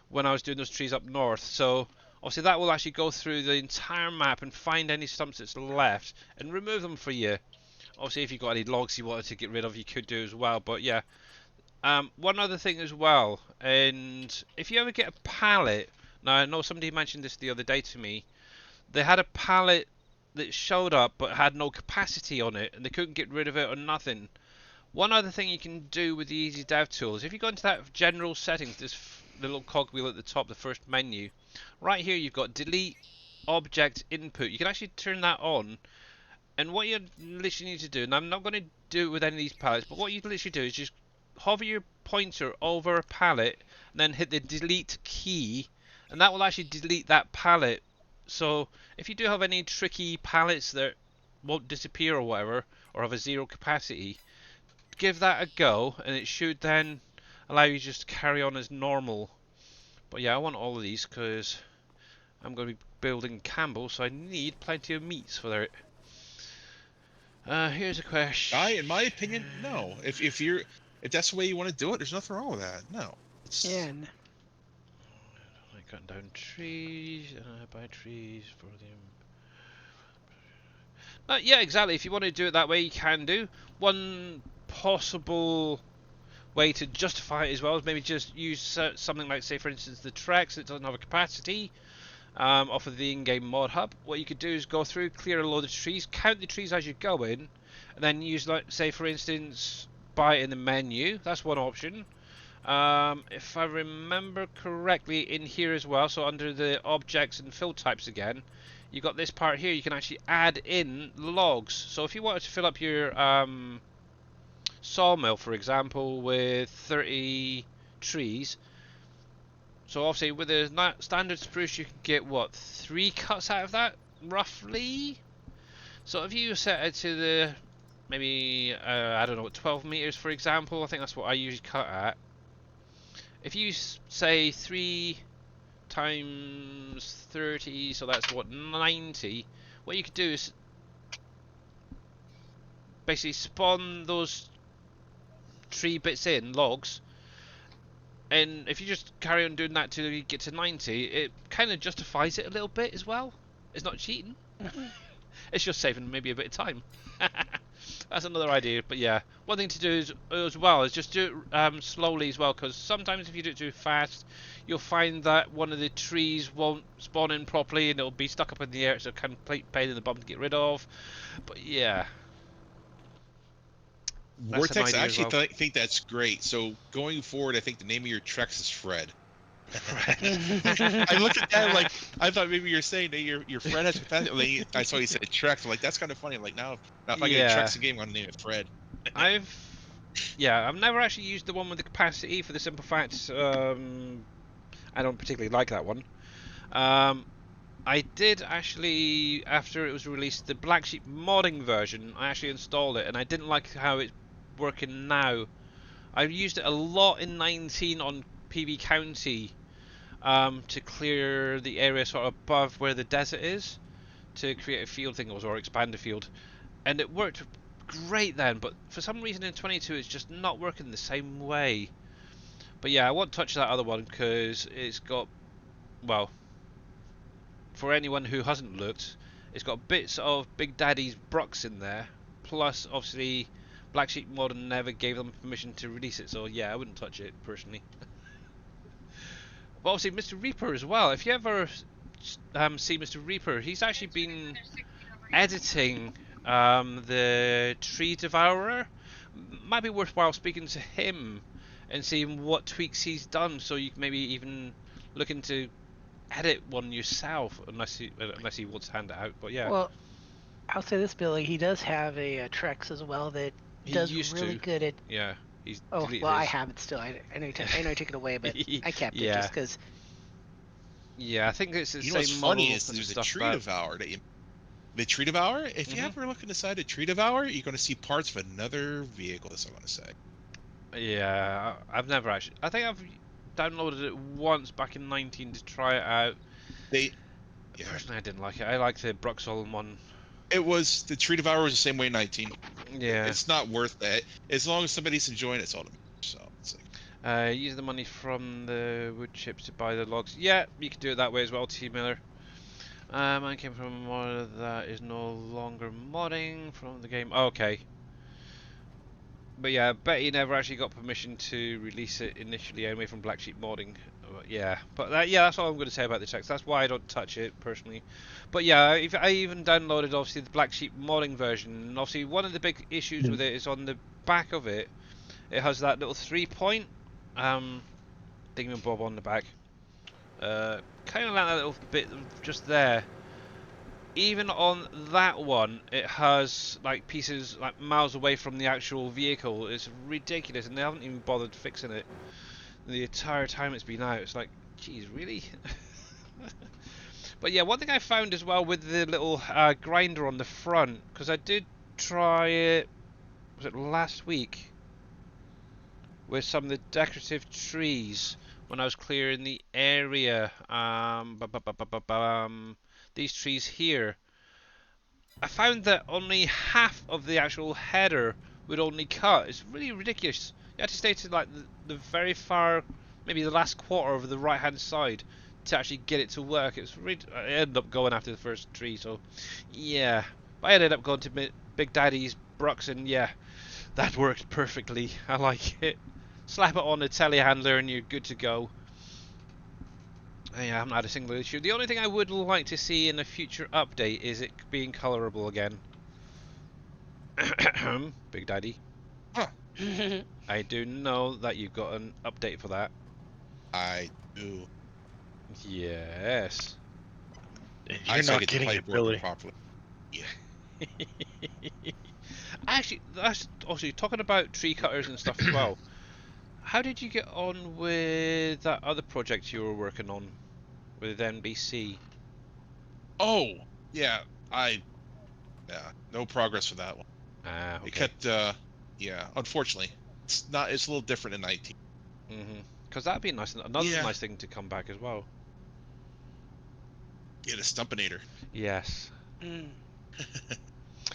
when I was doing those trees up north. So obviously that will actually go through the entire map and find any stumps that's left and remove them for you. Obviously if you've got any logs you wanted to get rid of, you could do as well. But yeah. One other thing as well, and if you ever get a pallet, now I know somebody mentioned this the other day to me, they had a pallet that showed up but had no capacity on it and they couldn't get rid of it or nothing. One other thing you can do with the Easy Dev tool is if you go into that general settings, this little cogwheel at the top, the first menu, right here you've got delete object input. You can actually turn that on. And what you literally need to do, and I'm not going to do it with any of these pallets, but what you literally do is just hover your pointer over a pallet and then hit the delete key, and that will actually delete that pallet. So if you do have any tricky pallets that won't disappear or whatever, or have a zero capacity, give that a go and it should then allow you just to carry on as normal. But yeah, I want all of these because I'm going to be building Campbell, so I need plenty of meats for it. Here's a question. In my opinion, no. If that's the way you want to do it, there's nothing wrong with that. No. There cutting down trees, buy trees for them. Yeah, exactly. If you want to do it that way, you can do. One possible way to justify it as well is maybe just use something like, say, for instance, the Trex that doesn't have a capacity off of the in-game mod hub. What you could do is go through, clear a load of trees, count the trees as you go in, and then use, like, say, for instance, buy it in the menu. That's one option. If I remember correctly, in here as well, so under the objects and fill types again, you got this part here. You can actually add in logs. So if you wanted to fill up your sawmill, for example, with 30 trees, so obviously with a standard spruce you can get what, 3 cuts out of that roughly. So if you set it to the maybe I don't know, 12 meters for example, I think that's what I usually cut at. If you say 3 times 30, so that's what, 90. What you could do is basically spawn those tree bits in, logs, and if you just carry on doing that till you get to 90, it kind of justifies it a little bit as well. It's not cheating. It's just saving maybe a bit of time. That's another idea, but yeah, one thing to do is, as well, is just do it slowly as well, because sometimes if you do it too fast, you'll find that one of the trees won't spawn in properly and it'll be stuck up in the air. It's a complete pain in the bum to get rid of. But yeah, that's an Vortex, idea I as actually well. think that's great. So going forward, I think the name of your Trex is Fred. I looked at that like I thought maybe you're saying that your friend has capacity. Like, I saw you said Trex. I'm like, that's kind of funny. I'm like, now if I get a Yeah, Trex game, I'm gonna name it Fred. I've never actually used the one with the capacity for the simple fact I don't particularly like that one. I did actually, after it was released, the Black Sheep modding version, I actually installed it, and I didn't like how it's working now. I've used it a lot in 19 on PB County to clear the area sort of above where the desert is, to create a field thing or expand a field, and it worked great then, but for some reason in 22 it's just not working the same way. But yeah, I won't touch that other one because it's got, well, for anyone who hasn't looked, it's got bits of Big Daddy's Brooks in there, plus obviously Black Sheep Modern never gave them permission to release it, so yeah, I wouldn't touch it personally. But obviously Mr. Reaper as well, if you ever see Mr. Reaper, he's actually been editing the Tree Devourer. Might be worthwhile speaking to him and seeing what tweaks he's done, so you can maybe even look into edit one yourself, unless he wants to hand it out. But yeah, Well, I'll say this, Billy. He does have a Trex as well that he does used really to. good at. Yeah, he's Oh deleted well, I his. have it still. I know I know I took it away, but I kept it Yeah, just because. yeah. I think it's the You know what's same funny model is and there's a stuff. Tree Devourer that you. The Tree Devourer. If you Mhm. ever look inside a Tree Devourer, you're gonna see parts of another vehicle. That's what I'm gonna say. Yeah, I've never actually. I think I've downloaded it once back in 19 to try it out. They. Yeah. Personally, I didn't like it. I like the Bruxol one. It was the Tree Devourer was the same way in 19. Yeah. It's not worth that. As long as somebody's enjoying it, it's all that matters. So it's like, Use the money from the wood chips to buy the logs. Yeah, you can do it that way as well, T Miller. Mine came from a mod that is no longer modding from the game. Okay. But yeah, I bet he never actually got permission to release it initially anyway from Black Sheep modding. Yeah, but that's all I'm going to say about the text. That's why I don't touch it personally. But yeah, I even downloaded obviously the Black Sheep modding version. And obviously one of the big issues with it is on the back of it. It has that little 3-point thingamabob on the back. Kind of like that little bit just there. Even on that one, it has like pieces like miles away from the actual vehicle. It's ridiculous, and they haven't even bothered fixing it the entire time it's been out. It's like, geez, really? But yeah, one thing I found as well with the little grinder on the front, because I did try it, was it last week, with some of the decorative trees when I was clearing the area. These trees here. I found that only half of the actual header would only cut. It's really ridiculous. You had to stay to like the very far, maybe the last quarter of the right hand side to actually get it to work. It was I ended up going after the first tree, so yeah. But I ended up going to Big Daddy's Brux, and yeah, that worked perfectly. I like it. Slap it on the telehandler and you're good to go. Yeah, I haven't had a single issue. The only thing I would like to see in a future update is it being colorable again. Big Daddy. Huh. I do know that you've got an update for that. I do. Yes. And I you're still not get the getting pipe it, working Billy. properly. Yeah. Actually, that's also talking about tree cutters and stuff as well. How did you get on with that other project you were working on with NBC? Oh, yeah. No progress for that one. Ah, It okay. kept. Yeah. Unfortunately, it's not. It's a little different in 19. Because that'd be another Yeah. nice thing to come back as well. Get a Stumpinator. Yes. Mm.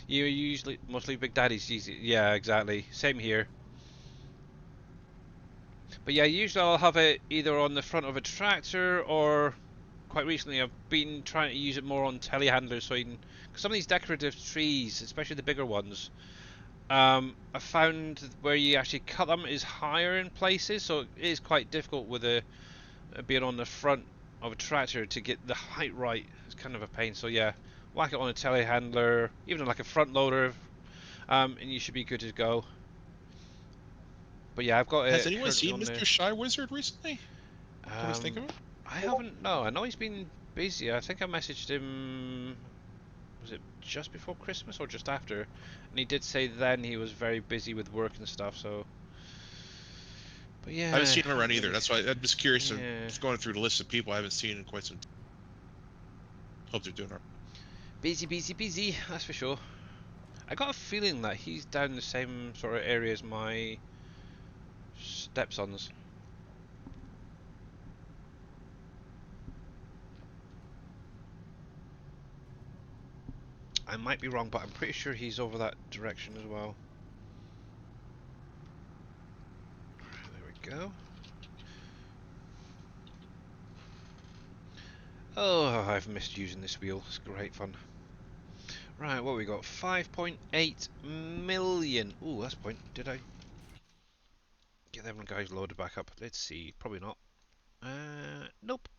You usually mostly Big Daddy's easy. Yeah, exactly. Same here. But yeah, usually I'll have it either on the front of a tractor, or quite recently I've been trying to use it more on telehandlers, so you can. Cause some of these decorative trees, especially the bigger ones, I found where you actually cut them is higher in places, so it is quite difficult with being on the front of a tractor to get the height right. It's kind of a pain. So yeah, whack it on a telehandler, even like a front loader, and you should be good to go. But yeah, I've got Has it anyone currently seen on the. Mr. Shy Wizard recently? Come to think Um, of it. I haven't. No, I know he's been busy. I think I messaged him. Was it just before Christmas or just after? And he did say then he was very busy with work and stuff. So. But I haven't yeah, seen him around haven't either. really. That's why I'm just curious. I'm Yeah. just going through the list of people I haven't seen in quite some time. Hope they're doing all right. Busy, busy, busy. That's for sure. I got a feeling that he's down the same sort of area as my stepson's. I might be wrong, but I'm pretty sure he's over that direction as well. There we go. Oh, I've missed using this wheel. It's great fun. Right, what we got? 5.8 million. Ooh, that's point. Did I get them guys loaded back up? Let's see. Probably not. Nope.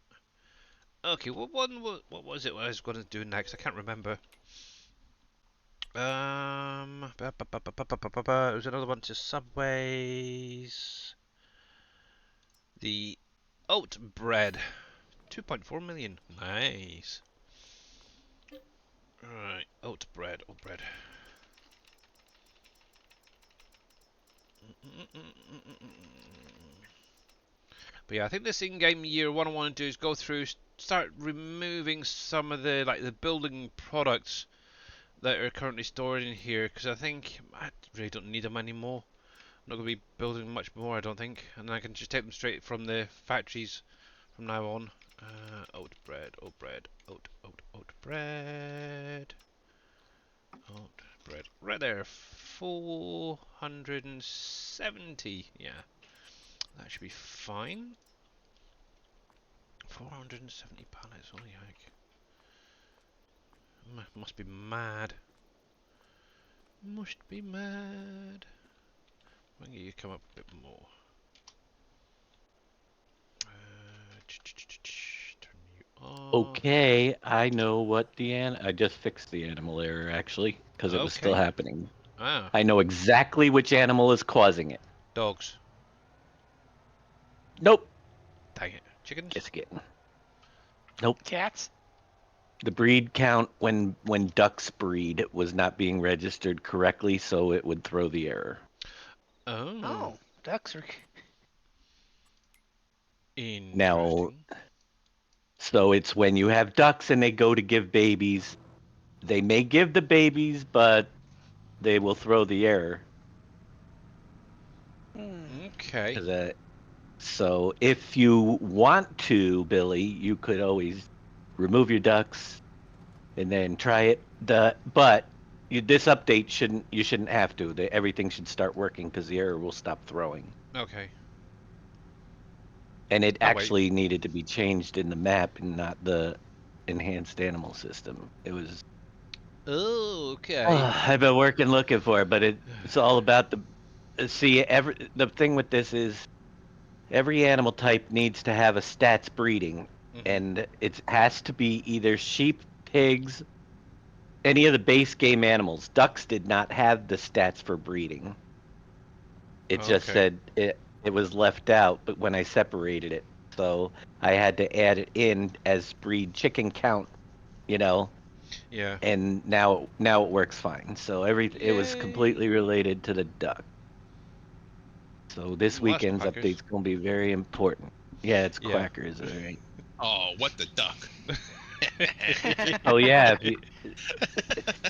Okay, what was it I was going to do next? I can't remember. It was another one to Subways. The oat bread, 2.4 million. Nice. Right, oat bread, oat bread. But yeah, I think this in-game year, what I want to do is go through, start removing some of the the building products that are currently stored in here, because I think I really don't need them anymore. I'm not going to be building much more, I don't think, and I can just take them straight from the factories from now on. Oat bread, oat bread, oat bread, oat bread. Right there, 470. Yeah, that should be fine. 470 pallets, holy heck. Must be mad. Must be mad. I can get you to come up a bit more. Turn you off. Okay, I know what I just fixed the animal error actually because it was still Okay. happening. Ah, I know exactly which animal is causing it. dogs. Nope. Dang it. Chickens? Guess again. Nope. Cats? The breed count when ducks breed was not being registered correctly, so it would throw the error. Oh, Oh, ducks are. Now, interesting. so it's when you have ducks and they go to give babies, they may give the babies, but they will throw the error. Okay. 'Cause, so if you want to, Billy, you could always remove your ducks and then try it. But this update you shouldn't have to. Everything should start working because the error will stop throwing. Okay. and it Oh, wait. actually needed to be changed in the map and not the enhanced animal system. It was. Oh, okay. I've been working looking for it, but it's all about the. See, the thing with this is every animal type needs to have a stats breeding, and it has to be either sheep, pigs, any of the base game animals. Ducks did not have the stats for breeding. It just Okay. said it was left out, but when I separated it, so I had to add it in as breed chicken count, you know, Yeah. and now it works fine. So it was Yay. completely related to the duck. So this Well, that's weekend's quackers. update's gonna be very important. Yeah, it's Yeah. quackers, all right. Oh, what the duck? Oh yeah,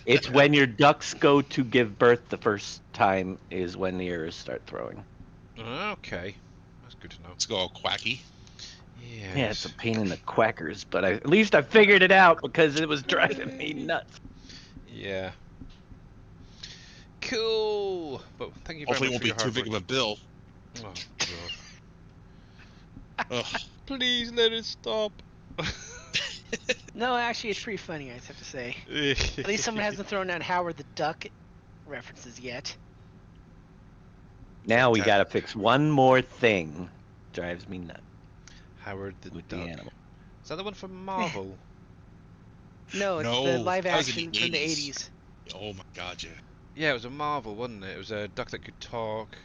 it's when your ducks go to give birth the first time is when the arrows start throwing. Okay. That's good to know. Let's go all quacky. Yeah, it's a Yes. pain in the quackers, but at least I figured it out because it was driving me nuts. Yeah. Cool. But thank you very Hopefully, it much won't for be your too hard big work. of a bill. Oh god. Ugh. Please let it stop. No, actually, it's pretty funny. I have to say. At least someone hasn't thrown out Howard the Duck references yet. Now we Fantastic. gotta fix one more thing. Drives me nuts Howard the with the Duck. animal. Is that the one from Marvel? No, it's the No, live that was in action the from the 80s. 80s. Oh my god, yeah. Yeah, it was a Marvel, wasn't it? It was a duck that could talk.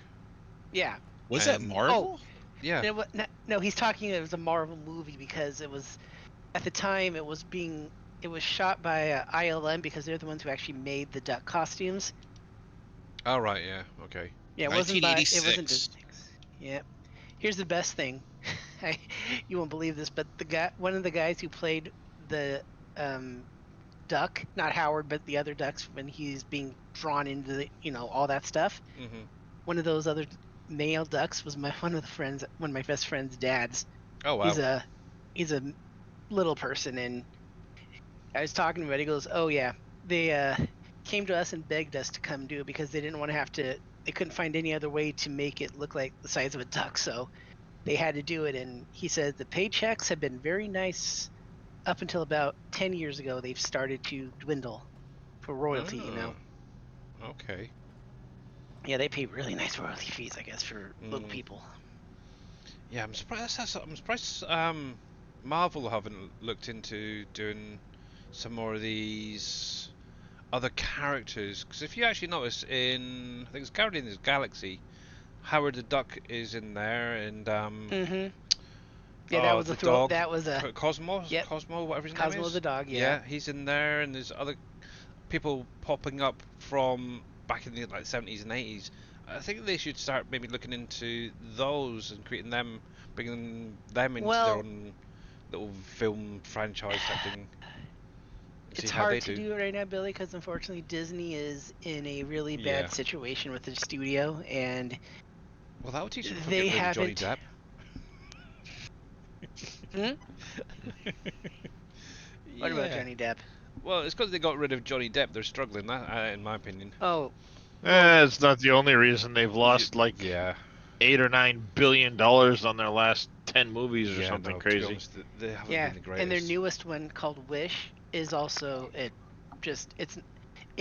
Yeah. Was that And Marvel? yeah. No, he's talking. It was a Marvel movie because it was at the time it was shot by ILM because they're the ones who actually made the duck costumes. Oh right, yeah. Okay. Yeah, it wasn't Disney. 1986. Yeah. Here's the best thing. You won't believe this, but one of the guys who played the duck, not Howard, but the other ducks when he's being drawn into all that stuff. Mhm. One of those other male ducks was one of my best friend's dads. Oh wow. He's a little person, and I was talking about it. He goes, "Oh yeah, they came to us and begged us to come do it because they didn't want to have to. They couldn't find any other way to make it look like the size of a duck, so they had to do it." And he said the paychecks have been very nice up until about 10 years ago. They've started to dwindle for royalty. Okay. Yeah, they pay really nice royalty fees, I guess, for little Mm. people. Yeah, I'm surprised. I'm surprised. Marvel haven't looked into doing some more of these other characters. Because if you actually notice, I think it's Guardians of the Galaxy, Howard the Duck is in there, and Mm-hmm. Yeah, that was a the throw. dog, That was a Cosmo, yep. Cosmo, whatever his name Cosmo is. the dog. Yeah. Yeah, he's in there, and there's other people popping up from back in the like 70s and 80s. I think they should start maybe looking into those and creating them, bringing them into their Well, own little film franchise type thing. And see it's how they hard to do. do it right now, Billy, because unfortunately Disney is in a really Yeah. bad situation with the studio, and Well, that would teach them to they get rid of Johnny haven't. Depp. Hmm? What about Yeah. Johnny Depp? Well, it's because they got rid of Johnny Depp. They're struggling. That, in my opinion. Oh, well, It's not the only reason they've lost like Yeah. $8 or $9 billion on their last 10 movies or Yeah. something No. To be crazy. honest, they haven't yeah, been the and their greatest. newest one called Wish is also it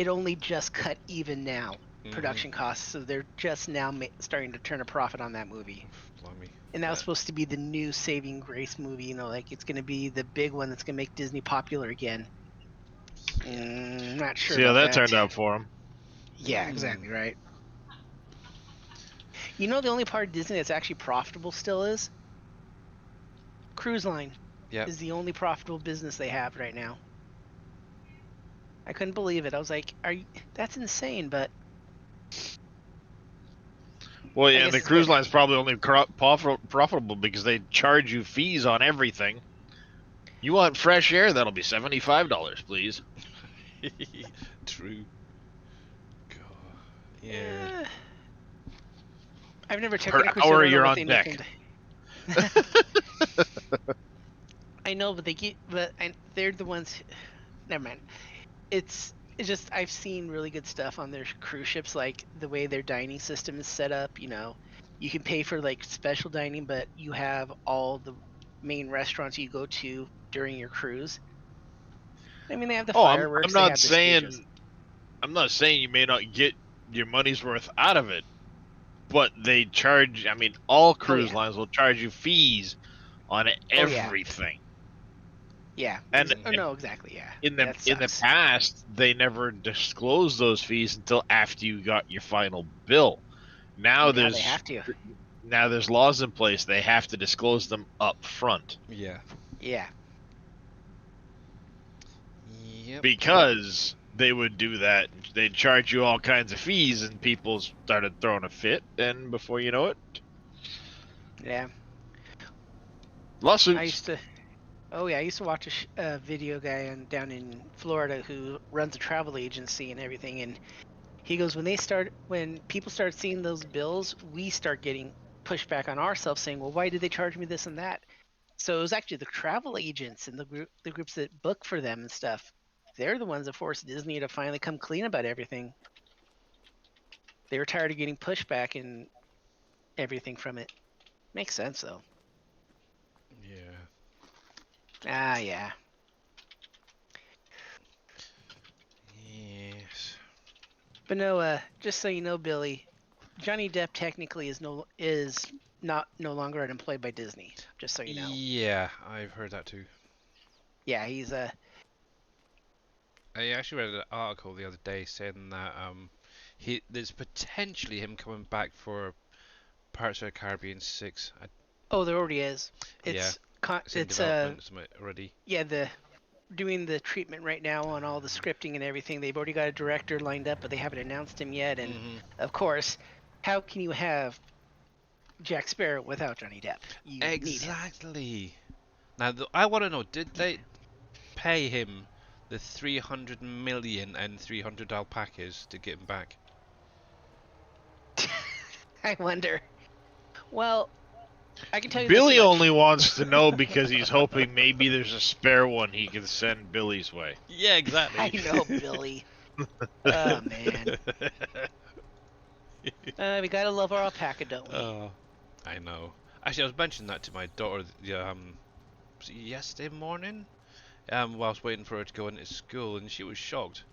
only just cut even now Mhm. production costs, so they're just now starting to turn a profit on that movie. Blimey. And that was supposed to be the new saving grace movie, like it's going to be the big one that's going to make Disney popular again. Not sure See how about that that. turned out for them. Yeah, exactly right. The only part of Disney that's actually profitable still is cruise line. Yeah. Is the only profitable business they have right now. I couldn't believe it. I was like, that's insane, but Well, I yeah, guess the it's cruise what line's probably only profitable because they charge you fees on everything. You want fresh air? That'll be $75, please. True. God. Yeah. eh, I've never Per taken a cruise, so I hour don't know you're what on they make deck. into. I know, but they're the ones. Never mind. It's just I've seen really good stuff on their cruise ships, like the way their dining system is set up. You you can pay for like special dining, but you have all the main restaurants you go to during your cruise. I mean, they have the Oh, I'm fireworks, they not have the stages. saying you may not get your money's worth out of it, but they charge. I mean, all Oh cruise yeah, lines will charge you fees on oh yeah, everything. yeah. And Oh no, exactly. Yeah, that in the sucks. past, they never disclosed those fees until after you got your final bill. Oh, Now now they have to. there's laws in place. They have to disclose them up front Yeah. Yeah. Yep. because they would do that. They'd charge you all kinds of fees, and people started throwing a fit. And before you know it, Yeah. I lawsuits. used to. Oh yeah, I used to watch a video guy down in Florida who runs a travel agency and everything, and he goes, when people start seeing those bills, we start getting pushback on ourselves, saying, well, why did they charge me this and that? So it was actually the travel agents and the groups that book for them and stuff. They're the ones that forced Disney to finally come clean about everything. They were tired of getting pushback and everything from it. Makes sense though. Yeah. Ah, yeah. Yes. But no, just so you know, Billy, Johnny Depp technically is no longer employed by Disney. Just so you know. Yeah, I've heard that too. Yeah, he's I actually read an article the other day saying that there's potentially him coming back for Pirates of the Caribbean 6. oh, there already is. Yeah, it's in It's development already. yeah, the doing the treatment right now on all the scripting and everything. They've already got a director lined up, but they haven't announced him yet. And Mhm. of course, how can you have Jack Sparrow without Johnny Depp? You need him. Exactly. Now, I want to know, did they pay him the 300 million and 300 alpacas to get him back? I wonder. Well, I can tell you this Billy much. only wants to know because he's hoping maybe there's a spare one he can send Billy's way. Yeah, exactly. I know, Billy. Oh man. We gotta love our alpaca, don't we? Oh, I know. Actually, I was mentioning that to my daughter was it yesterday morning, while I was waiting for her to go into school, and she was shocked.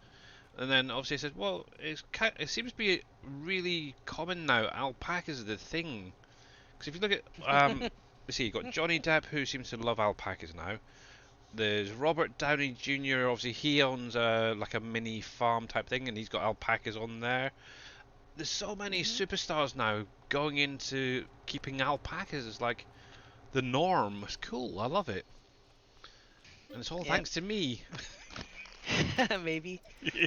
And then obviously I said, well, it seems to be really common now. Alpacas are the thing. Because if you look at, let's see, you've got Johnny Depp, who seems to love alpacas now. There's Robert Downey Jr. Obviously, he owns like a mini farm type thing, and he's got alpacas on there. There's so many superstars now going into keeping alpacas as like the norm. It's cool. I love it, and it's all Yep. thanks to me. Maybe.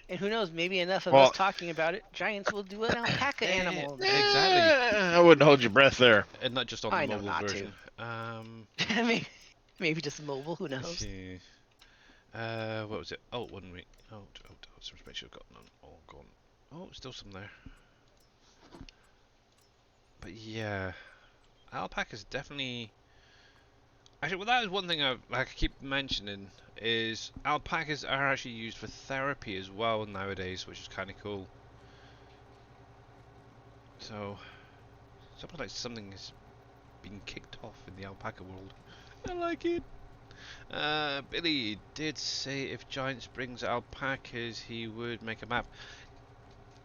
And who knows? Maybe enough of Well- us talking about it, Giants will do an alpaca animal. Exactly. I wouldn't hold your breath there. And not just on I the know mobile not to. version. Maybe just mobile. Who knows? What was it? Oh, one week. Let's make sure I've got none all gone. Oh, still some there. But yeah, alpacas definitely. Actually, well, that is one thing I keep mentioning is alpacas are actually used for therapy as well nowadays, which is kind of cool. So, something like something is being kicked off in the alpaca world. I like it. Billy did say if Giants brings alpacas, he would make a map.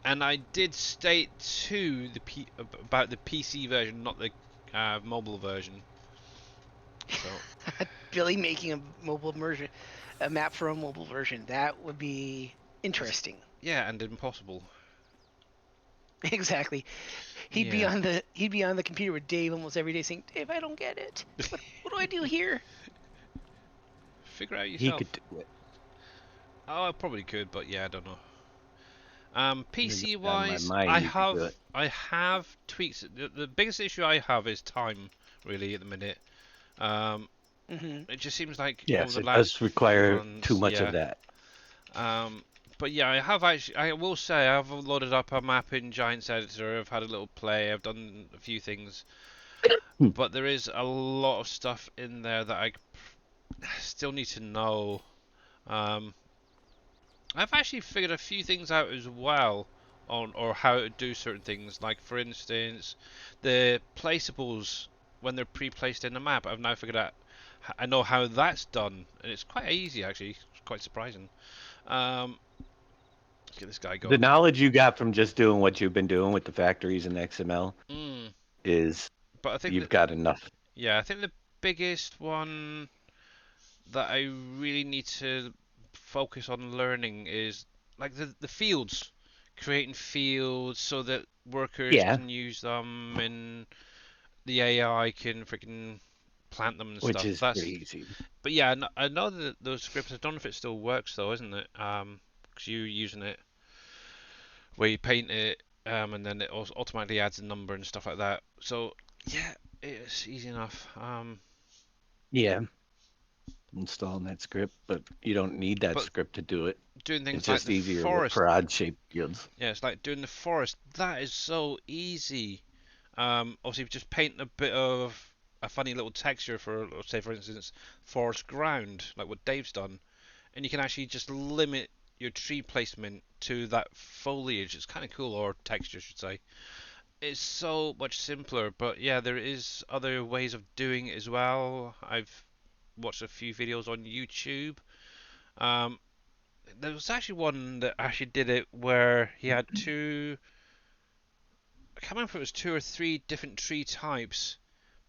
And I did state too about the PC version, not the mobile version. So Billy making a mobile version, a map for a mobile version. That would be interesting. yeah, and impossible. Exactly. He'd be on the computer with Dave almost every day saying, "Dave, I don't get it. What do I do here?" Figure out He yourself. could do it. Oh, I probably could, but yeah, I don't know. PC Out of my wise, mind, I you could do have it. tweaks. The biggest issue I have is time, really, at the minute. It just seems like Yes, over the it last does require months, too much yeah. of that. But yeah, I will say, I've loaded up a map in Giants Editor. I've had a little play. I've done a few things, but there is a lot of stuff in there that I still need to know. I've actually figured a few things out as well on or how to do certain things. Like for instance, the placeables when they're pre-placed in the map. I've now figured out. I know how that's done, and it's quite easy actually. It's quite surprising. Let's get this guy The going. knowledge you got from just doing what you've been doing with the factories and XML Mm. is But I think you've got enough. yeah, I think the biggest one that I really need to focus on learning is like the fields, creating fields so that workers Yeah, can use them and the AI can freaking plant them and which stuff. is pretty easy. But yeah, I know that those scripts. I don't know if it still works though, isn't it? Because you're using it where you paint it, and then it also automatically adds a number and stuff like that. So yeah, it's easy enough. Yeah, installing that script, but you don't need that But script to do it. doing It's things like just the easier forest. for odd-shaped fields. Yeah, it's like doing the forest. That is so easy. Obviously, just paint a bit of a funny little texture for, let's say, for instance, forest ground, like what Dave's done, and you can actually just limit your tree placement to that foliage. It's kind of cool, or texture, I should say. It's so much simpler, but yeah, there is other ways of doing it as well. I've watched a few videos on YouTube. Um, there was actually one that actually did it where he had two. I can't remember if it was two or three different tree types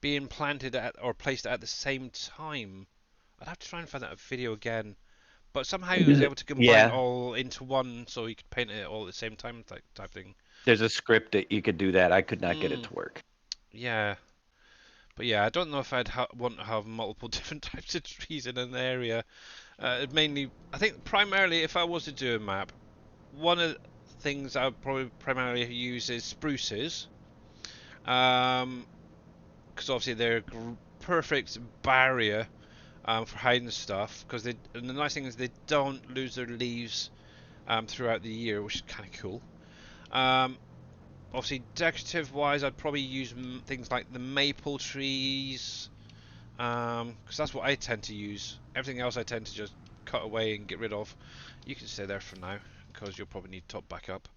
being planted at or placed at the same time. I'd have to try and find that video again. But somehow he was able to combine it Yeah, all into one, so he could paint it all at the same time, type thing. there's a script that you could do that. I could not get it Mm, to work. yeah, but yeah, I don't know if I'd want to have multiple different types of trees in an area. Mainly, I think primarily, if I was to do a map, one of the things I would probably primarily use is spruces. Because obviously they're a perfect barrier for hiding stuff. Because they, and the nice thing is they don't lose their leaves throughout the year, which is kind of cool. Um, Obviously, decorative wise, I'd probably use things like the maple trees, because that's what I tend to use. Everything else I tend to just cut away and get rid of. You can stay there for now, because you'll probably need top back up.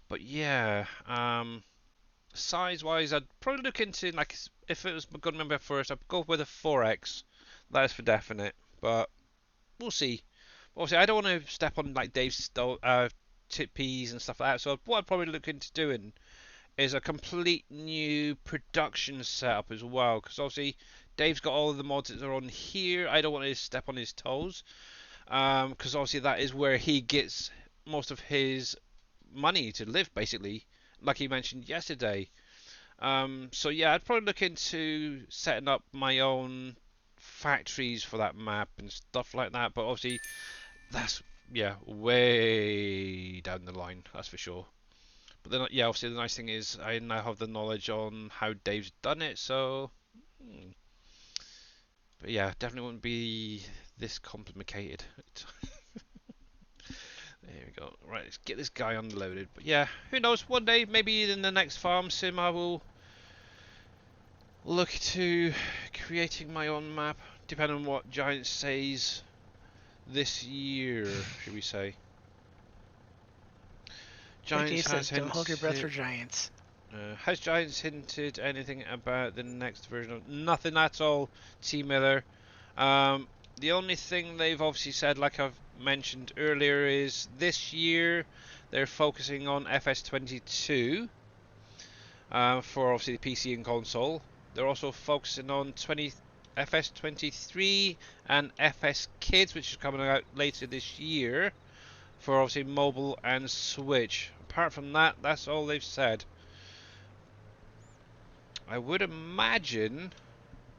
But yeah, size wise, I'd probably look into, like, if it was my gun member first, I'd go with a 4x. That is for definite, but we'll see. Obviously, I don't want to step on like Dave's tippies and stuff like that. So what I'd probably look into doing is a complete new production setup as well, because obviously Dave's got all of the mods that are on here. I don't want to step on his toes, because obviously that is where he gets most of his money to live, basically, like he mentioned yesterday. So yeah, I'd probably look into setting up my own factories for that map and stuff like that. But obviously, that's yeah, way down the line, that's for sure. But then yeah, obviously the nice thing is I now have the knowledge on how Dave's done it. So, but yeah, definitely wouldn't be this complicated. There we go. Right, let's get this guy unloaded. But yeah, who knows? One day, maybe in the next farm sim, I will look to creating my own map, depending on what Giant says this year, should we say. Like Dave Giants says, has don't hold your breath for hinted. giants. Has Giants hinted anything about the next version of nothing at all, T Miller? The only thing they've obviously said, like I've mentioned earlier, is this year they're focusing on FS22 for obviously the PC and console. They're also focusing on FS23 and FS Kids, which is coming out later this year for obviously mobile and Switch. Apart from that, that's all they've said. I would imagine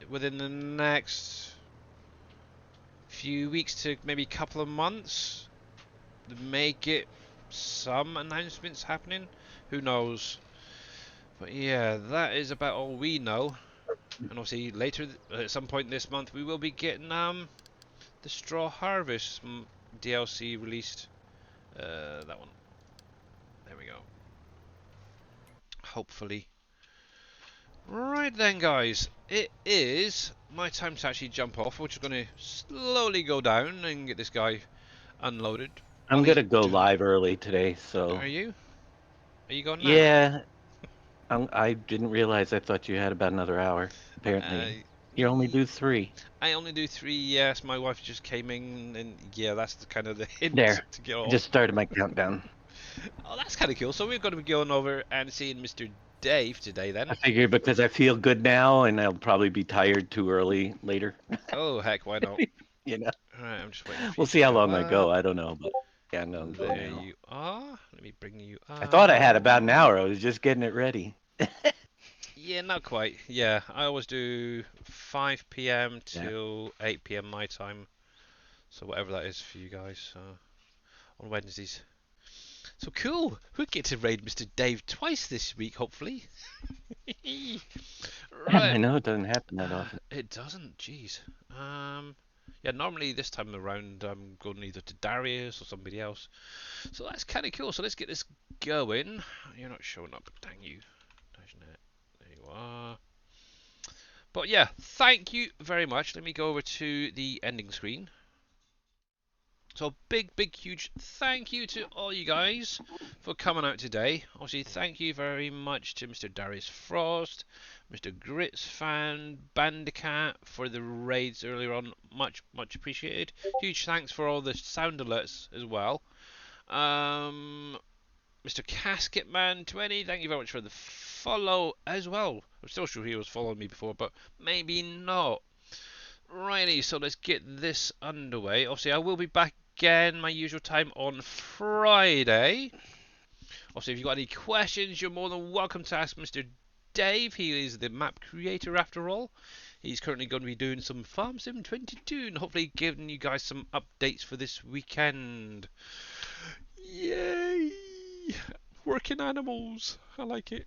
within the next few weeks to maybe couple of months, they may get some announcements happening. Who knows? But yeah, that is about all we know. And obviously later, at some point this month, we will be getting the Straw Harvest DLC released. That one. There we go. Hopefully. Right then, guys, it is my time to actually jump off. We're just going to slowly go down and get this guy unloaded. I'm While he's gonna go doing that, live early today, so are you? Are you going now? Yeah, I didn't realize. I thought you had about another hour. Apparently, you only do 3. I only do 3. Yes, my wife just came in, and yeah, that's the kind of the hint There, to get I off. just started my countdown. Oh, that's kind of cool. So we're going to be going over and seeing Mr. Dave today, then. I figured because I feel good now, and I'll probably be tired too early later. Oh heck, why not? You know, All right, I'm just waiting for we'll you to see how come long I up. go. I don't know, but yeah, I know I'm going There now. you are. Let me bring you I thought I had about an up. hour. I was just getting it ready. Yeah, not quite. Yeah, I always do 5 p.m. Yeah. till 8 p.m. my time. So whatever that is for you guys on Wednesdays. So cool. We get to raid Mr. Dave twice this week, hopefully. I Right. know it doesn't happen that often. It doesn't. Jeez. Yeah. Normally this time around I'm going either to Darius or somebody else. So that's kind of cool. So let's get this going. You're not showing up. Dang you. There you are. But yeah, thank you very much. Let me go over to the ending screen. So big, huge thank you to all you guys for coming out today. Obviously, thank you very much to Mr. Darius Frost, Mr. Grits Fan, Bandicat for the raids earlier on. Much appreciated. Huge thanks for all the sound alerts as well. Mr. Casketman20, thank you very much for the follow as well. I'm still sure he was following me before, but maybe not. Righty, so let's get this underway. Obviously, I will be back again my usual time on Friday. Obviously, if you've got any questions, you're more than welcome to ask Mr. Dave. He is the map creator after all. He's currently going to be doing some Farm Sim 22 and hopefully giving you guys some updates for this weekend. Yay! Working animals. I like it.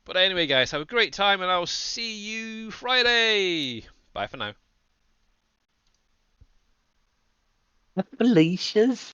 But anyway, guys, have a great time and I'll see you Friday. Bye for now. Felicia's.